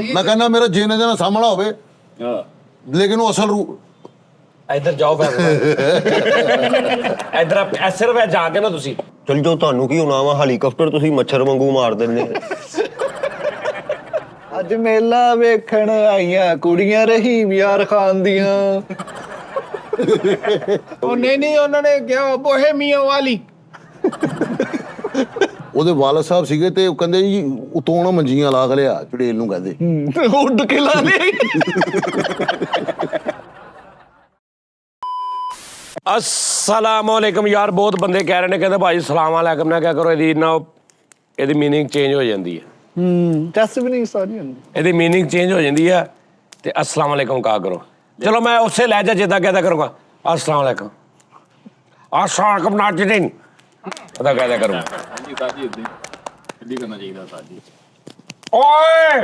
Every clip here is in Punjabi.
मैं कहना मेरा जीने देना सामना होवे लेकिन वो असल रूप ਇੱਧਰ ਜਾਓ ਫਿਰ ਇੱਧਰ ਸਿਰਫ ਜਾ ਕੇ ਨਾ ਤੁਸੀਂ ਚਲ ਜੋ ਤੁਹਾਨੂੰ ਕੀ ਹੋਣਾ ਵਾ ਹੈਲੀਕਾਪਟਰ ਤੁਸੀਂ ਮੱਛਰ ਵਾਂਗੂ ਮਾਰ ਦਿੰਦੇ ਅੱਜ ਮੇਲਾ ਵੇਖਣ ਆਈਆਂ ਕੁੜੀਆਂ ਰਹੀਮ ਯਾਰ ਖਾਨ ਦੀਆਂ ਉਹ ਨਹੀਂ ਉਹਨਾਂ ਨੇ ਕਿਹਾ ਬੋਹੇਮੀਆ ਵਾਲੀ ਉਹਦੇ ਵਾਲਦ ਸਾਹਿਬ ਸੀਗੇ ਤੇ ਉਹ ਕਹਿੰਦੇ ਜੀ ਉਤੋਂ ਨਾ ਮੰਜੀਆਂ ਲਾ ਕੇ ਲਿਆ ਚੜੇਲ ਨੂੰ ਕਹਿੰਦੇ ਉੱਡ ਕੇ ਲਾ ਲਈ अस्सलामुअलैकुम यार बहुत बंदे कह रहे हैं कहते भाई सलाम अलैकुम ना क्या करो ਇਹਦੀ ਮੀਨਿੰਗ ਚੇਂਜ ਹੋ ਜਾਂਦੀ ਹੈ ਜੱਸ ਵੀ ਨਹੀਂ ਸਾਰੀ ਹੁੰਦੀ ਇਹਦੀ ਮੀਨਿੰਗ ਚੇਂਜ ਹੋ ਜਾਂਦੀ ਹੈ ਤੇ अस्सलाम अलैकुम कहा करो चलो मैं उससे लहजा जिदा कहता करूँगा अस्सलाम अलैकुम अस्सलाम अलैकुम नाज़रीन पता कहता करूँगा ओए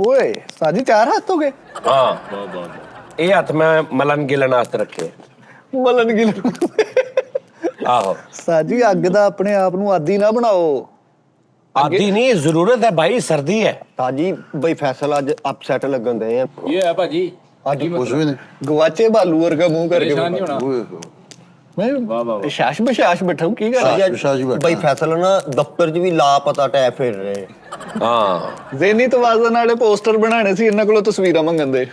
ਓਏ ਸਾਜੀ ਚਾਰ ਹੱਥ ਹੋ ਗਏ हाँ ये हथ मैं मलन गिलन वास्ते रखे ਮਲਨ ਗਿਲ आहो ਸਾਜੀ ਅੱਗ ਦਾ ਆਪਣੇ ਆਪ ਨੂੰ ਆਦੀ ਨਾ ਬਣਾਓ आदि नहीं जरूरत है भाई सर्दी है ਤਾਜੀ ਬਈ ਫੈਸਲ ਅੱਜ ਅਪਸੈਟ ਲੱਗਣ ਦੇ ਆ ਇਹ ਹੈ ਭਾਜੀ ਅੱਜ ਕੁਛ ਵੀ ਨਹੀਂ ਗਵਾਚੇ ਬਾਲੂ ਵਰਗਾ ਮੂੰਹ ਕਰਕੇ ਪਰੇਸ਼ਾਨ ਨਹੀਂ ਹੋਣਾ ਮੈਂ ਸ਼ਾਸ਼ ਬਸ਼ਾਸ਼ ਬੈਠਾ ਕੀ ਕਰ ਵਿਸ਼ਾਜੀ ਬੈਠਾ ਬਈ ਫੈਸਲ ਨਾ ਦਫ਼ਤਰ 'ਚ ਵੀ ਲਾਪਤਾ ਟੈ ਫਿਰ ਰਹੇ हाँ ਜ਼ੇਨੀ ਤਵਾਜ਼ਨ ਵਾਲੇ ਪੋਸਟਰ ਬਣਾਣੇ ਸੀ ਇਹਨਾਂ ਕੋਲੋਂ ਤਸਵੀਰਾਂ ਮੰਗਣ ਦੇ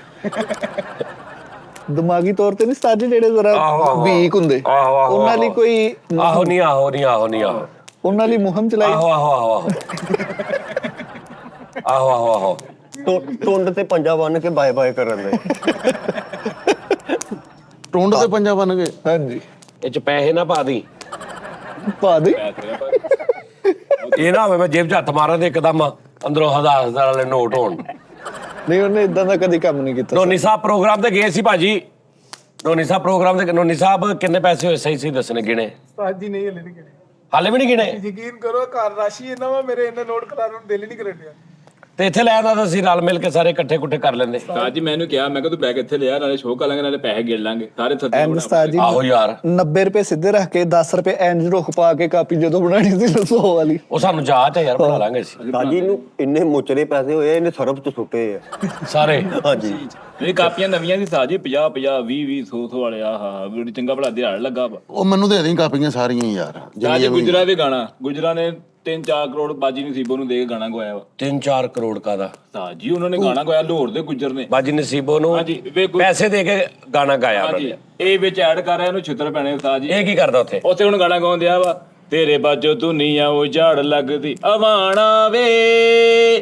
ਦਿਮਾਗੀ ਤੌਰ ਤੇ ਨਹੀਂ ਸਾਜੀ ਜਿਹੜੇ ਜ਼ਰਾ ਵੀਕ ਹੁੰਦੇ ਉਹਨਾਂ ਲਈ ਕੋਈ आहो नहीं आहो नहीं आहो नहीं आहो ਉਹਨਾਂ ਲਈ ਮੁਹਿੰਮ ਚਲਾਈ आहो आहो आहो आहो आहो आहो ਟੁੰਡ ਤੇ ਪੰਜਾ ਬੰਨ ਕੇ ਬਾਏ ਬਾਏ ਕਰਨ ਦੇ ਟੁੰਡ ਤੇ ਪੰਜਾ ਬਣ ਗਏ ਹਾਂਜੀ ਇਹ ਚ ਪੈਸੇ ਨਾ ਪਾ ਦੀ ਪਾ ਦੇ ਇਹ ਨਾ ਹੋਵੇ ਮੈਂ ਜੇਬ ਚ ਹੱਥ ਮਾਰਾਂ ਤੇ ਇੱਕਦਮ ਅੰਦਰੋਂ 1000 ਵਾਲੇ ਨੋਟ ਹੋਣ ਨਹੀਂ ਉਹਨੇ ਇਦਾਂ ਦਾ ਕਦੀ ਕੰਮ ਨਹੀਂ ਕੀਤਾ ਨੋਨੀ ਸਾਹਿਬ ਪ੍ਰੋਗਰਾਮ ਤੇ ਗਏ ਸੀ ਭਾਜੀ ਨੋਨੀ ਸਾਹਿਬ ਪ੍ਰੋਗਰਾਮ ਤੇ ਨੋਨੀ ਸਾਹਿਬ ਕਿੰਨੇ ਪੈਸੇ ਹੋਏ ਸਹੀ ਸਹੀ ਦੱਸਣੇ ਗਿਣੇ ਸਾਜੀ ਨਹੀਂ ਹਲੇ ਨਹੀਂ ਕਿਹੜੇ ਹਾਲੇ ਵੀ ਨਹੀਂ ਗਿਣੇ ਯਕੀਨ ਕਰੋ ਘਰ ਰਾਸ਼ੀ ਇਹਨਾਂ ਵਾ ਮੇਰੇ ਇਹਨਾਂ ਨੋਟ ਕਰਾਉਣ ਨੂੰ ਦਿਲ ਹੀ ਨਹੀਂ ਕਰਨ ਡਿਆ ਤੇ ਇੱਥੇ ਲੈ ਆਉਂਦਾ ਤਾਂ ਅਸੀਂ ਰਲ ਮਿਲ ਕੇ ਸਾਰੇ ਇਕੱਠੇ ਕੁੱਠੇ ਕਰ ਲੈਂਦੇ ਸਾਜ ਜੀ ਮੈਨੂੰ ਕਿਹਾ ਮੈਂ ਕਿਹਾ ਤੂੰ ਬੈਗ ਇੱਥੇ ਲਿਆ ਨਾਲੇ ਸ਼ੋਅ ਕਰ ਲਾਂਗੇ ਨਾਲੇ ਪੈਸੇ ਗਿਣ ਲਾਂਗੇ ਸਾਰੇ ਥੱਲੇ ਐਂਡ ਉਸਤਾਦ ਜੀ ਆਹੋ ਯਾਰ 90 ਰੁਪਏ ਸਿੱਧੇ ਰੱਖ ਕੇ 10 ਰੁਪਏ ਐਂਜ ਰੁੱਖ ਪਾ ਕੇ ਕਾਪੀ ਜਦੋਂ ਬਣਾਣੀ ਸੀ 100 ਵਾਲੀ ਉਹ ਸਾਨੂੰ ਜਾਚ ਹੈ ਯਾਰ ਬਣਾ ਲਾਂਗੇ ਅਸੀਂ ਤਾਜੀ ਨੂੰ ਇੰਨੇ ਮੁਚਰੇ ਪੈਸੇ ਹੋਏ ਇਹਨੇ ਸਰਫ 'ਚ ਸੁੱਟੇ ਆ ਸਾਰੇ ਹਾਂਜੀ ਇਹ ਕਾਪੀਆਂ ਨਵੀਆਂ ਸੀ ਸਾਜ ਜੀ 50 50 20 20 100 ਵਾਲੇ ਆਹਾ ਬੜੀ ਚੰਗਾ ਭਲਾ ਦਿਹਾੜ ਲੱਗਾ ਉਹ ਮੈਨੂੰ ਦੇ ਦੇਂ ਕਾਪੀਆਂ ਸਾਰੀਆਂ ਹੀ ਯਾਰ ਸਾਜ ਗੁਜਰਾ ਵੀ ਗਾਣਾ ਗੁਜਰਾ ਨੇ 3-4 ਕਰੋੜ ਬਾਜੀ ਨਸੀਬੋ ਨੂੰ ਦੇ ਕੇ ਗਾਣਾ ਗਵਾਇਆ ਵਾ 3-4 ਕਰੋੜ ਕਾ ਦਾ ਸਾਜ ਜੀ ਉਹਨਾਂ ਨੇ ਗਾਣਾ ਗਵਾਇਆ ਲਾਹੌਰ ਦੇ ਗੁਜਰ ਨੇ ਬਾਜੀ ਨਸੀਬੋ ਨੂੰ ਹਾਂਜੀ ਪੈਸੇ ਦੇ ਕੇ ਗਾਣਾ ਗਾਇਆ ਉਹਨਾਂ ਹਾਂਜੀ ਨੇ ਇਹ ਵਿੱਚ ਐਡ ਕਰ ਰਿਹਾ ਇਹਨੂੰ ਛਿੱਤਰ ਪੈਣੇ ਸਾਜ ਜੀ ਇਹ ਕੀ ਕਰਦਾ ਉੱਥੇ ਉੱਥੇ ਹੁਣ ਗਾਣਾ ਗਾਉਂਦੇ ਆ ਵਾ ਤੇਰੇ ਬਾਜੋ ਦੁਨੀਆ ਉਹ ਝਾੜ ਲੱਗਦੀ ਅਵਾਣਾ ਵੇ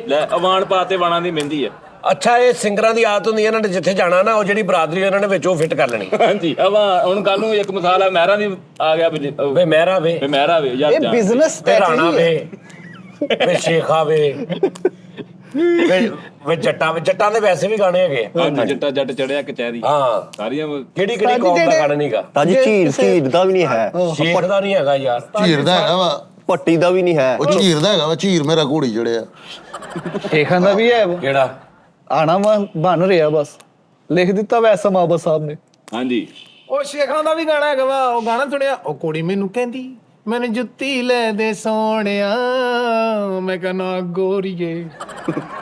ਲੈ ਅਵਾਨ ਪਾਤੇ ਵਾਣਾ ਦੀ ਮਹਿੰਦੀ ਆ ਅੱਛਾ ਇਹ ਸਿੰਗਰਾਂ ਦੀ ਆਦਤ ਹੁੰਦੀ ਹੈ ਇਹਨਾਂ ਨੇ ਜਿੱਥੇ ਜਾਣਾ ਨਾ ਉਹ ਜਿਹੜੀ ਬਰਾਦਰੀ ਉਹਨਾਂ ਨੇ ਵਿੱਚ ਉਹ ਫਿੱਟ ਕਰ ਲੈਣੀ ਹਾਂਜੀ ਅਵਾ ਹੁਣ ਕੱਲ ਨੂੰ ਇੱਕ ਮਿਸਾਲ ਆ ਮਹਿਰਾ ਦੀ ਆ ਗਿਆ ਵੇ ਮਹਿਰਾ ਵੇ ਵੇ ਮਹਿਰਾ ਵੇ ਯਾਰ ਇਹ ਬਿਜ਼ਨਸ ਵੇ ਰਾਣਾ ਵੇ ਵੇ ਸ਼ੇਖਾ ਵੇ ਵੇ ਜੱਟਾਂ ਦੇ ਵੈਸੇ ਵੀ ਗਾਣੇ ਹੈਗੇ ਹਾਂਜੀ ਜੱਟਾ ਜੱਟ ਚੜਿਆ ਕਚਹਿਰੀ ਹਾਂ ਸਾਰੀਆਂ ਕਿਹੜੀ ਕੌਮ ਦਾ ਗਾਣਾ ਨਹੀਂਗਾ ਤਾਜੀ ਝੀਰ ਦਾ ਵੀ ਨਹੀਂ ਹੈ ਸ਼ੇਖ ਦਾ ਨਹੀਂ ਹੈਗਾ ਯਾਰ ਝੀਰ ਦਾ ਹੈਗਾ ਵਾ ਪੱਟੀ ਦਾ ਵੀ ਨਹੀਂ ਹੈ ਉਹ ਝੀਰ ਦਾ ਹੈਗਾ ਵਾ ਝੀਰ ਮੇਰਾ ਘੋੜੀ ਜੜਿਆ ਸ਼ੇਖਾਂ ਦਾ ਵੀ ਹੈ ਕਿਹੜਾ ਆਣਾ ਬਣ ਰਿਹਾ ਬਸ ਲਿਖ ਦਿੱਤਾ ਵੈਸਾ ਮਾਬਾ ਸਾਹਿਬ ਨੇ ਹਾਂਜੀ ਉਹ ਸ਼ੇਖਾਂ ਦਾ ਵੀ ਗਾਣਾ ਹੈਗਾ ਵਾ ਉਹ ਗਾਣਾ ਸੁਣਿਆ ਉਹ ਕੁੜੀ ਮੈਨੂੰ ਕਹਿੰਦੀ ਮੈਨੂੰ ਜੁੱਤੀ ਲੈ ਦੇ ਸੋਹਣਿਆ ਮੈਂ ਕਹਿੰਦਾ ਗੋਰੀਏ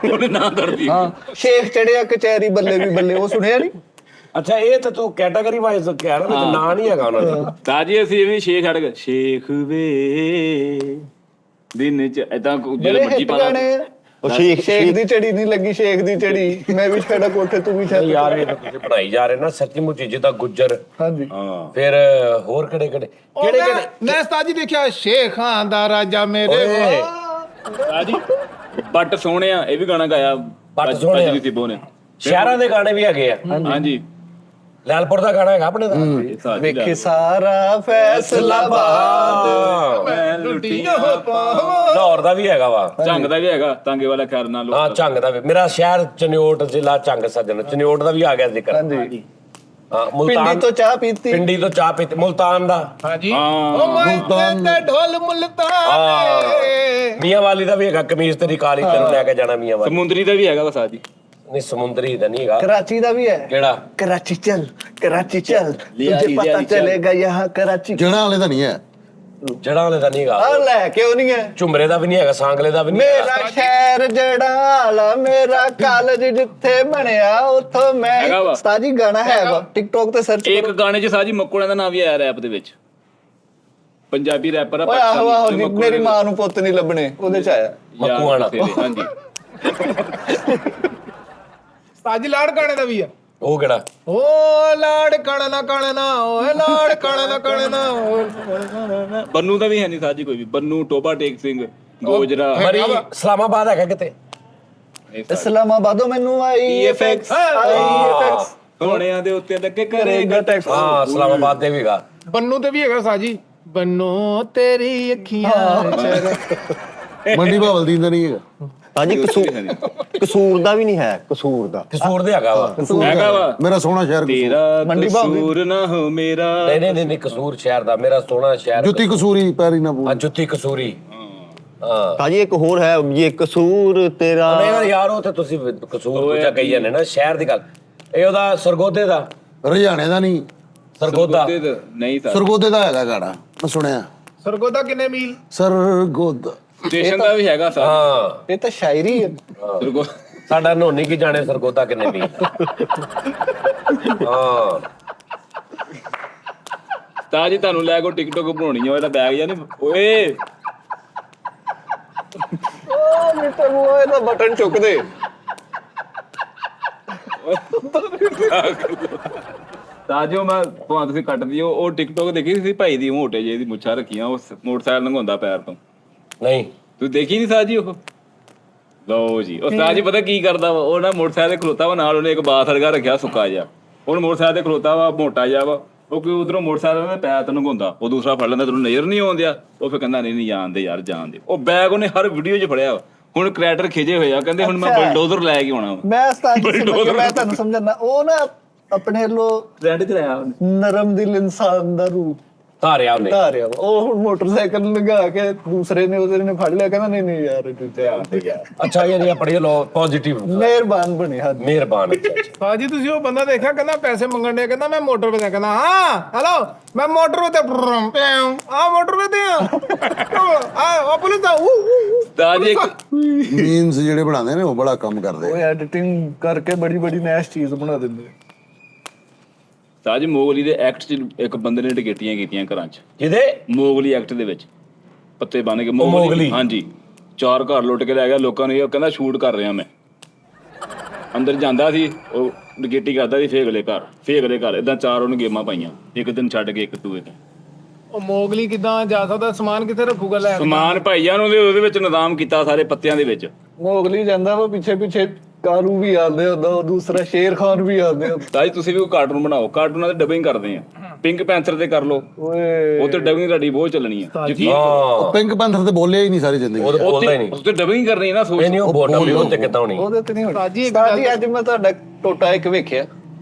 ਉਹਨੇ ਨਾਂ ਦਰਦੀ ਹਾਂ ਸ਼ੇਖ ਚੜਿਆ ਕਚਹਿਰੀ ਬੱਲੇ ਵੀ ਬੱਲੇ ਉਹ ਸੁਣਿਆ ਨਹੀਂ ਅੱਛਾ ਇਹ ਤਾਂ ਤੂੰ ਕੈਟਾਗਰੀ ਵਾਈਜ਼ ਕਹਿ ਰਿਹਾ ਤੇ ਨਾਂ ਨਹੀਂ ਹੈਗਾ ਉਹਨਾਂ ਦਾ ਤਾਜੀ ਅਸੀਂ ਐਵੇਂ ਸ਼ੇਖ ਛੱਡ ਗਏ ਸ਼ੇਖ ਵੇ ਦਿਨ ਚ ਇਦਾਂ ਜਿਹੜੇ ਮਰਜੀ ਪਾਣਾ ਉਹ ਸ਼ੇਖ ਦੀ ਚੜੀ ਨਹੀਂ ਲੱਗੀ ਸ਼ੇਖ ਦੀ ਚੜੀ ਮੈਂ ਵੀ ਛੜਾ ਕੋਠੇ ਤੂੰ ਵੀ ਛੜ ਯਾਰ ਇਹ ਤਾਂ ਤੁਸੀਂ ਬਣਾਈ ਜਾ ਰਹੇ ਨਾ ਸੱਚੀ ਮੁੱਚੀ ਜਿੱਦਾਂ ਗੁੱਜਰ ਹਾਂਜੀ ਹਾਂ ਫਿਰ ਹੋਰ ਕਿਹੜੇ ਮੈਂ ਉਸਤਾਦ ਜੀ ਦੇਖਿਆ ਸ਼ੇਖਾਂ ਦਾ ਰਾਜਾ ਮੇਰੇ ਓਏ ਤਾਜੀ ਬੱਟ ਸੋਹਣਿਆ ਇਹ ਵੀ ਗਾਣਾ ਗਾਇਆ ਬੱਟ ਸੋਹਣਿਆ। ਬਾਜੀ ਨਸੀਬੋ ਨੇ ਸ਼ਹਿਰਾਂ ਦੇ ਗਾਣੇ ਵੀ ਹੈਗੇ ਆ ਹਾਂਜੀ ਲਾਲਪੁਰ ਦਾ ਗਾਣਾ ਹੈਗਾ ਆਪਣੇ ਦਾ ਸਾਜ ਵੇਖੇ ਸਾਰਾ ਫੈਸਲਾਬਾਦ ਮੈਂ ਲੁੱਟੀਆਂ ਲਾਹੌਰ ਦਾ ਵੀ ਹੈਗਾ ਵਾ ਝੰਗ ਦਾ ਵੀ ਹੈਗਾ ਤਾਂਗੇ ਵਾਲਾ ਖੈਰ ਨਾਲ ਹਾਂ ਝੰਗ ਦਾ ਵੀ ਮੇਰਾ ਸ਼ਹਿਰ ਚਨਿਓਟ ਜ਼ਿਲ੍ਹਾ ਝੰਗ ਸੱਜਣ ਚਨਿਓਟ ਦਾ ਵੀ ਆ ਗਿਆ ਜ਼ਿਕਰ ਹਾਂਜੀ ਹਾਂ ਪਿੰਡੀ ਮੁਲਤਾਨ ਤੋਂ ਚਾਹ ਪੀਤੀ ਪਿੰਡੀ ਤੋਂ ਚਾਹ ਪੀਤੀ ਮੁਲਤਾਨ ਦਾ ਹਾਂਜੀ ਹਾਂ ਉਹ ਮੈਂ ਤੇ ਢੋਲ ਮੁਲਤਾਨ ਮੀਆਂ ਵਾਲੀ ਦਾ ਵੀ ਹੈਗਾ ਕਮੀਜ਼ ਤੇਰੀ ਕਾਲੀ ਤੈਨੂੰ ਲੈ ਕੇ ਜਾਣਾ ਮੀਆਂ ਵਾਲੀ ਸਮੁੰਦਰੀ ਦਾ ਵੀ ਹੈਗਾ ਵਾ ਸਾਜ ਜੀ ਨਹੀਂ ਸਮੁੰਦਰੀ ਦਾ ਨਹੀਂ ਹੈਗਾ कराची ਦਾ ਵੀ ਹੈ ਕਿਹੜਾ कराची चल तुझे लिया पता चल। चलेगा यहाँ कराची ਜਣਾ ਵਾਲੇ ਦਾ ਨਹੀਂ ਹੈ ਜੜਾਂ ਵਾਲੇ ਦਾ ਨਹੀਂ ਹੈਗਾ, ਆ ਲੈ ਕਿਉਂ ਨਹੀਂ ਹੈ? ਝੁਮਰੇ ਦਾ ਵੀ ਨਹੀਂ ਹੈਗਾ, ਸਾਂਗਲੇ ਦਾ ਵੀ ਨਹੀਂ ਮੇਰਾ ਹੈਗਾ। ਸ਼ਹਿਰ ਜੜਾ ਵਾਲਾ, ਮੇਰਾ ਕਾਲਜ ਜਿੱਥੇ ਬਣਿਆ ਉੱਥੋਂ ਮੈਂ। ਹੈਗਾ ਵਾ। ਉਸਤਾਦ ਜੀ ਗਾਣਾ ਹੈ ਵਾ, ਟਿਕਟੋਕ ਤੇ ਸਰਚ ਇੱਕ ਗਾਣੇ 'ਚ ਸਾਜੀ ਮੱਕੋੜਿਆਂ ਦਾ ਨਾਮ ਵੀ ਆਇਆ ਰੈਪ ਦੇ ਵਿੱਚ, ਪੰਜਾਬੀ ਰੈਪਰ ਆ ਓਏ ਆਹੋ ਆਹੋ, ਤੇ ਮੱਕੋੜੇ ਮੇਰੀ ਮਾਂ ਨੂੰ ਪੁੱਤ ਨਹੀਂ ਲੱਭਣੇ, ਉਹਦੇ ਚ ਆਇਆ। ਯਾਰ ਮੱਕੂਆਣਾ। ਤੇਰੇ, ਹਾਂਜੀ। ਸਾਜੀ ਲਾੜ ਗਾਣੇ ਦਾ ਵੀ ਆ। ਉਹ ਕਿਹੜਾ? ਓ ਲਾੜ ਕਣਨਾ ਕਣਨਾ, ਓਏ ਲਾੜ ਕਣਨਾ ਕਣਨਾ। ਬੰਨੂ ਦਾ ਵੀ ਹੈ ਨਹੀਂ ਸਾਜੀ ਕੋਈ ਵੀ, ਬੰਨੂ, ਟੋਬਾ ਟੇਕ ਸਿੰਘ, ਗੋਜਰਾ, ਮਰੀ ਇਸਲਾਮਾਬਾਦ ਹੈਗਾ ਕਿਤੇ? ਇਸਲਾਮਾਬਾਦੋਂ ਮੈਨੂੰ IFX ਸੋਹਣਿਆਂ ਦੇ ਉੱਤੇ ਲੱਗੇ ਕਰੇਗਾ ਟੈਕਸ। ਹਾਂ ਇਸਲਾਮਾਬਾਦ ਦੇ ਵੀ ਹੈਗਾ। ਬੰਨੂ ਤੇ ਵੀ ਹੈਗਾ ਸਾਜੀ, ਬੰਨੋ ਤੇਰੀ ਅੱਖੀਆਂ ਮੰਡੀ ਭਾਵਲਦੀਨ ਦਾ ਨਹੀਂ ਹੈਗਾ। ਸਾਜੀ ਕਸੂਰ ਦਾ ਵੀ ਨਹੀਂ ਹੈ, ਕਸੂਰ ਦਾ। ਕਸੂਰ ਦੇ ਹੈਗਾ ਵਾ। ਹੈਗਾ ਵਾ ਮੇਰਾ ਸੋਹਣਾ ਸ਼ਹਿਰ ਕਸੂਰ। ਤੇਰਾ ਮੰਡੀ ਭਾਵ ਦੀ। ਕਸੂਰ ਨਾ ਹੋ ਮੇਰਾ। ਨਹੀਂ ਕਸੂਰ ਸ਼ਹਿਰ ਦਾ, ਮੇਰਾ ਸੋਹਣਾ ਸ਼ਹਿਰ। ਜੁੱਤੀ ਕਸੂਰੀ ਪੈਰੀ ਨਾ ਆ ਬੋਲ। ਜੁੱਤੀ ਕਸੂਰੀ। ਹਾਂ ਸਾਜੀ ਇੱਕ ਹੋਰ ਹੈ, ਇਹ ਕਸੂਰ ਤੇਰਾ। ਨਹੀਂ ਯਾਰ ਉਹ ਤੇ ਤੁਸੀਂ ਕਸੂਰ ਦੂਜਾ ਕਹੀ ਜਾਂਦੇ ਨਾ, ਸ਼ਹਿਰ ਦੀ ਗੱਲ। ਇਹ ਉਹਦਾ ਸਰਗੋਦੇ ਦਾ, ਰੁਝਾਣੇ ਦਾ ਨਹੀਂ, ਸਰਗੋਦਾ। ਨਹੀਂ ਤਾਂ ਸਰਗੋਦੇ ਦਾ ਹੈਗਾ ਗਾਣਾ, ਮੈਂ ਸੁਣਿਆ। ਸਰਗੋਦਾ ਕਿੰਨੇ ਮੀਲ? ਸਰਗੋਦਾ ਸਟੇਸ਼ਨ ਦਾ ਵੀ ਹੈਗਾ ਸਰ। ਹਾਂ ਇਹ ਤਾਂ ਸ਼ਾਇਰੀ ਹੈ। ਸਾਡਾ ਨੋਨੀ ਕੀ ਜਾਣੇ ਸਰਗੋਦਾ ਕਿੰਨੇ ਵੀ। ਹਾਂ ਤਾਂ ਜੀ ਤੁਹਾਨੂੰ ਲੈ ਕੇ ਟਿਕਟੋਕ ਬਣਾਉਣੀ ਆ, ਇਹਦਾ ਬੈਗ ਜਾਂ ਨਹੀਂ ਓਏ। ਉਹ ਮਿੱਟਰ ਮੂਹੇ ਦਾ ਬਟਨ ਚੁੱਕ ਦੇ। ਤਾਂ ਜੋ ਮੈਂ ਤੁਹਾਨੂੰ ਤੁਸੀਂ ਕੱਟ ਦਿਓ, ਉਹ ਟਿਕਟੋਕ ਦੇਖੀ ਸੀ ਭਾਈ ਦੀ, ਮੋਟੇ ਜਿਹੇ ਦੀ ਮੁੱਛਾਂ ਰੱਖੀਆਂ, ਉਹ ਮੋਟਰਸਾਈਕਲ ਲੰਘਾਉਂਦਾ ਪੈਰ ਤੋਂ। ਨਹੀਂ ਤੂੰ ਦੇਖੀ ਨਹੀਂ ਸਾਜੀ ਉਹ? ਲਓ ਜੀ, ਉਹ ਸਾਜੀ ਪਤਾ ਕੀ ਕਰਦਾ ਵਾ, ਉਹ ਨਾ ਮੋਟਰਸਾਈਕਲ ਤੇ ਖਲੋਤਾ ਵਾ, ਨਾਲ ਉਹਨੇ ਇੱਕ ਬਾਥ ਵਰਗਾ ਰੱਖਿਆ ਸੁੱਕਾ ਜਿਹਾ। ਹੁਣ ਮੋਟਰਸਾਈਕਲ ਤੇ ਖਲੋਤਾ ਵਾ, ਮੋਟਾ ਜਿਹਾ ਵਾ, ਉਹ ਕੋਈ ਉਧਰੋਂ ਮੋਟਰਸਾਈਕਲ ਦੇ ਪੈਰ ਤੋਂ ਲੰਘਾਉਂਦਾ, ਉਹ ਦੂਸਰਾ ਫੜ ਲੈਂਦਾ, ਤੈਨੂੰ ਨਜ਼ਰ ਨਹੀਂ ਆਉਂਦਿਆ। ਉਹ ਫਿਰ ਕਹਿੰਦਾ ਨਹੀਂ ਜਾਣ ਦੇ ਯਾਰ, ਜਾਣ ਦੇ। ਉਹ ਬੈਗ ਉਹਨੇ ਹਰ ਵੀਡੀਓ 'ਚ ਫੜਿਆ ਵਾ। ਹੁਣ ਕ੍ਰੀਏਟਰ ਖਿਜੇ ਹੋਏ ਆ, ਕਹਿੰਦੇ ਹੁਣ ਮੈਂ ਬਲਡੋਜ਼ਰ ਲੈ ਕੇ ਆਉਣਾ ਵਾ। ਮੈਂ ਉਸਤਾਦ ਜੀ ਮੈਂ ਤੁਹਾਨੂੰ ਸਮਝਾਣਾ, ਉਹ ਨਾ ਆਪਣੇ ਵੱਲੋਂ ਟ੍ਰੈਂਡ 'ਚ ਲਾਇਆ ਉਹਨੇ। ਨਰਮ ਦਿਲ ਇਨਸਾਨ ਦਾ ਰੂਪ ਧਾਰਿਆ ਉਹਨੇ। ਧਾਰਿਆ। ਉਹ ਹੁਣ ਮੋਟਰਸਾਈਕਲ ਲਗਾ ਕੇ ਦੂਸਰੇ ਨੇ ਉਹਦੇ ਨੇ ਫੜ ਲਿਆ, ਕਹਿੰਦਾ ਨਹੀਂ ਯਾਰ ਤੂੰ ਧਿਆਨ ਦੇ ਯਾਰ। ਅੱਛਾ ਯਾਰ ਪੜ੍ਹਿਓ ਲੋ ਪੋਜ਼ਿਟਿਵ। ਮਿਹਰਬਾਨ ਬਣੇ ਹੱਦ। ਮਿਹਰਬਾਨ। ਸਾਜੀ ਤੁਸੀਂ ਉਹ ਬੰਦਾ ਦੇਖਿਆ, ਕਹਿੰਦਾ ਪੈਸੇ ਮੰਗਣ ਦੇ, ਕਹਿੰਦਾ ਮੈਂ ਮੋਟਰ ਤੇ, ਕਹਿੰਦਾ ਹਾਂ ਹੈਲੋ ਮੈਂ ਮੋਟਰ ਤੇ ਆ ਮੋਟਰ ਤੇ ਆ ਪੁਲਿਸ ਦਾ ਤਾਂ ਜੀ ਮੀਮਸ ਜਿਹੜੇ ਬਣਾਉਂਦੇ ਨੇ ਉਹ ਬੜਾ ਕੰਮ ਕਰਦੇ ਉਹ ਐਡੀਟਿੰਗ ਕਰਕੇ ਬੜੀ ਬੜੀ ਨੈਸ਼ ਚੀਜ਼ ਬਣਾ ਦਿੰਦੇ। ਸਾਜੀ ਮੋਗਲੀ ਦੇ ਐਕਟ 'ਚ ਇੱਕ ਬੰਦੇ ਨੇ ਡਕੈਤੀਆਂ ਕੀਤੀਆਂ ਘਰਾਂ 'ਚ। ਜਿਹਦੇ ਮੋਗਲੀ ਐਕਟ ਦੇ ਵਿੱਚ ਪੱਤੇ ਬੰਨ ਕੇ ਮੋਗਲੀ। ਹਾਂਜੀ 4 ਘਰ ਲੁੱਟ ਕੇ ਲੈ ਗਿਆ ਲੋਕਾਂ ਨੂੰ। ਇਹ ਕਹਿੰਦਾ ਸ਼ੂਟ ਕਰ ਰਿਹਾ ਮੈਂ। ਅੰਦਰ ਜਾਂਦਾ ਸੀ, ਉਹ ਡਕੈਤੀ ਕਰਦਾ ਸੀ, ਫੇਰ ਅਗਲੇ ਘਰ ਏਦਾਂ 4 ਉਹਨੂੰ ਗੇਮਾਂ ਪਾਈਆਂ, ਇੱਕ ਦਿਨ ਛੱਡ ਕੇ ਇੱਕ ਦੂਏ ਦਿਨ। ਉਹ ਮੋਗਲੀ ਕਿੱਦਾਂ ਜਾ ਸਕਦਾ? ਸਮਾਨ ਕਿੱਥੇ ਰੱਖੂਗਾ ਲੈ? ਸਮਾਨ ਭਾਈਆਂ ਨੂੰ ਉਹਦੇ ਵਿੱਚ ਨਿਜ਼ਾਮ ਕੀਤਾ ਸਾਰੇ ਪੱਤਿਆਂ ਦੇ ਵਿੱਚ। ਮੋਗਲੀ ਜਾਂਦਾ ਵਾ ਪਿੱਛੇ ਪਿੱਛੇ, ਕਾਰੂ ਵੀ ਆਉਂਦੇ ਹੁੰਦਾ, ਉਹ ਦੂਸਰਾ ਸ਼ੇਰ ਖਾਨ ਵੀ ਆਉਂਦੇ ਹੁੰਦਾ। ਤਾਂ ਜੀ ਤੁਸੀਂ ਵੀ ਕੋਈ ਕਾਰਟੂਨ ਬਣਾਓ, ਕਾਰਟੂਨਾਂ ਤੇ ਡਬਿੰਗ ਕਰਦੇ ਆ। ਪਿੰਕ ਪੈਂਥਰ ਤੇ ਕਰ ਲਓ, ਓਏ ਉਹ ਤੇ ਡਬਿੰਗ ਤੁਹਾਡੀ ਬਹੁਤ ਚੱਲਣੀ ਆ। ਹਾਂ ਪਿੰਕ ਪੈਂਥਰ ਤੇ ਬੋਲਿਆ ਹੀ ਨਹੀਂ ਸਾਰੀ ਜ਼ਿੰਦਗੀ। ਉਹ ਬੋਲਦਾ ਹੀ ਨਹੀਂ। ਉੱਤੇ ਡਬਿੰਗ ਕਰਨੀ ਹੈ ਨਾ, ਸੋਚ। ਇਹ ਨਹੀਂ ਉਹ ਬੋਲਦਾ ਵੀ ਉਹ ਤੇ ਕਿੱਦਾਂ ਹੋਣੀ। ਉਹਦੇ ਤੇ ਨਹੀਂ ਹੋਣੀ। ਸਾਜੀ ਇੱਕ ਉਸਤਾਦ ਜੀ ਅੱਜ ਮੈਂ ਤੁਹਾਡਾ ਟੋਟਾ ਇੱਕ ਵੇਖਿਆ,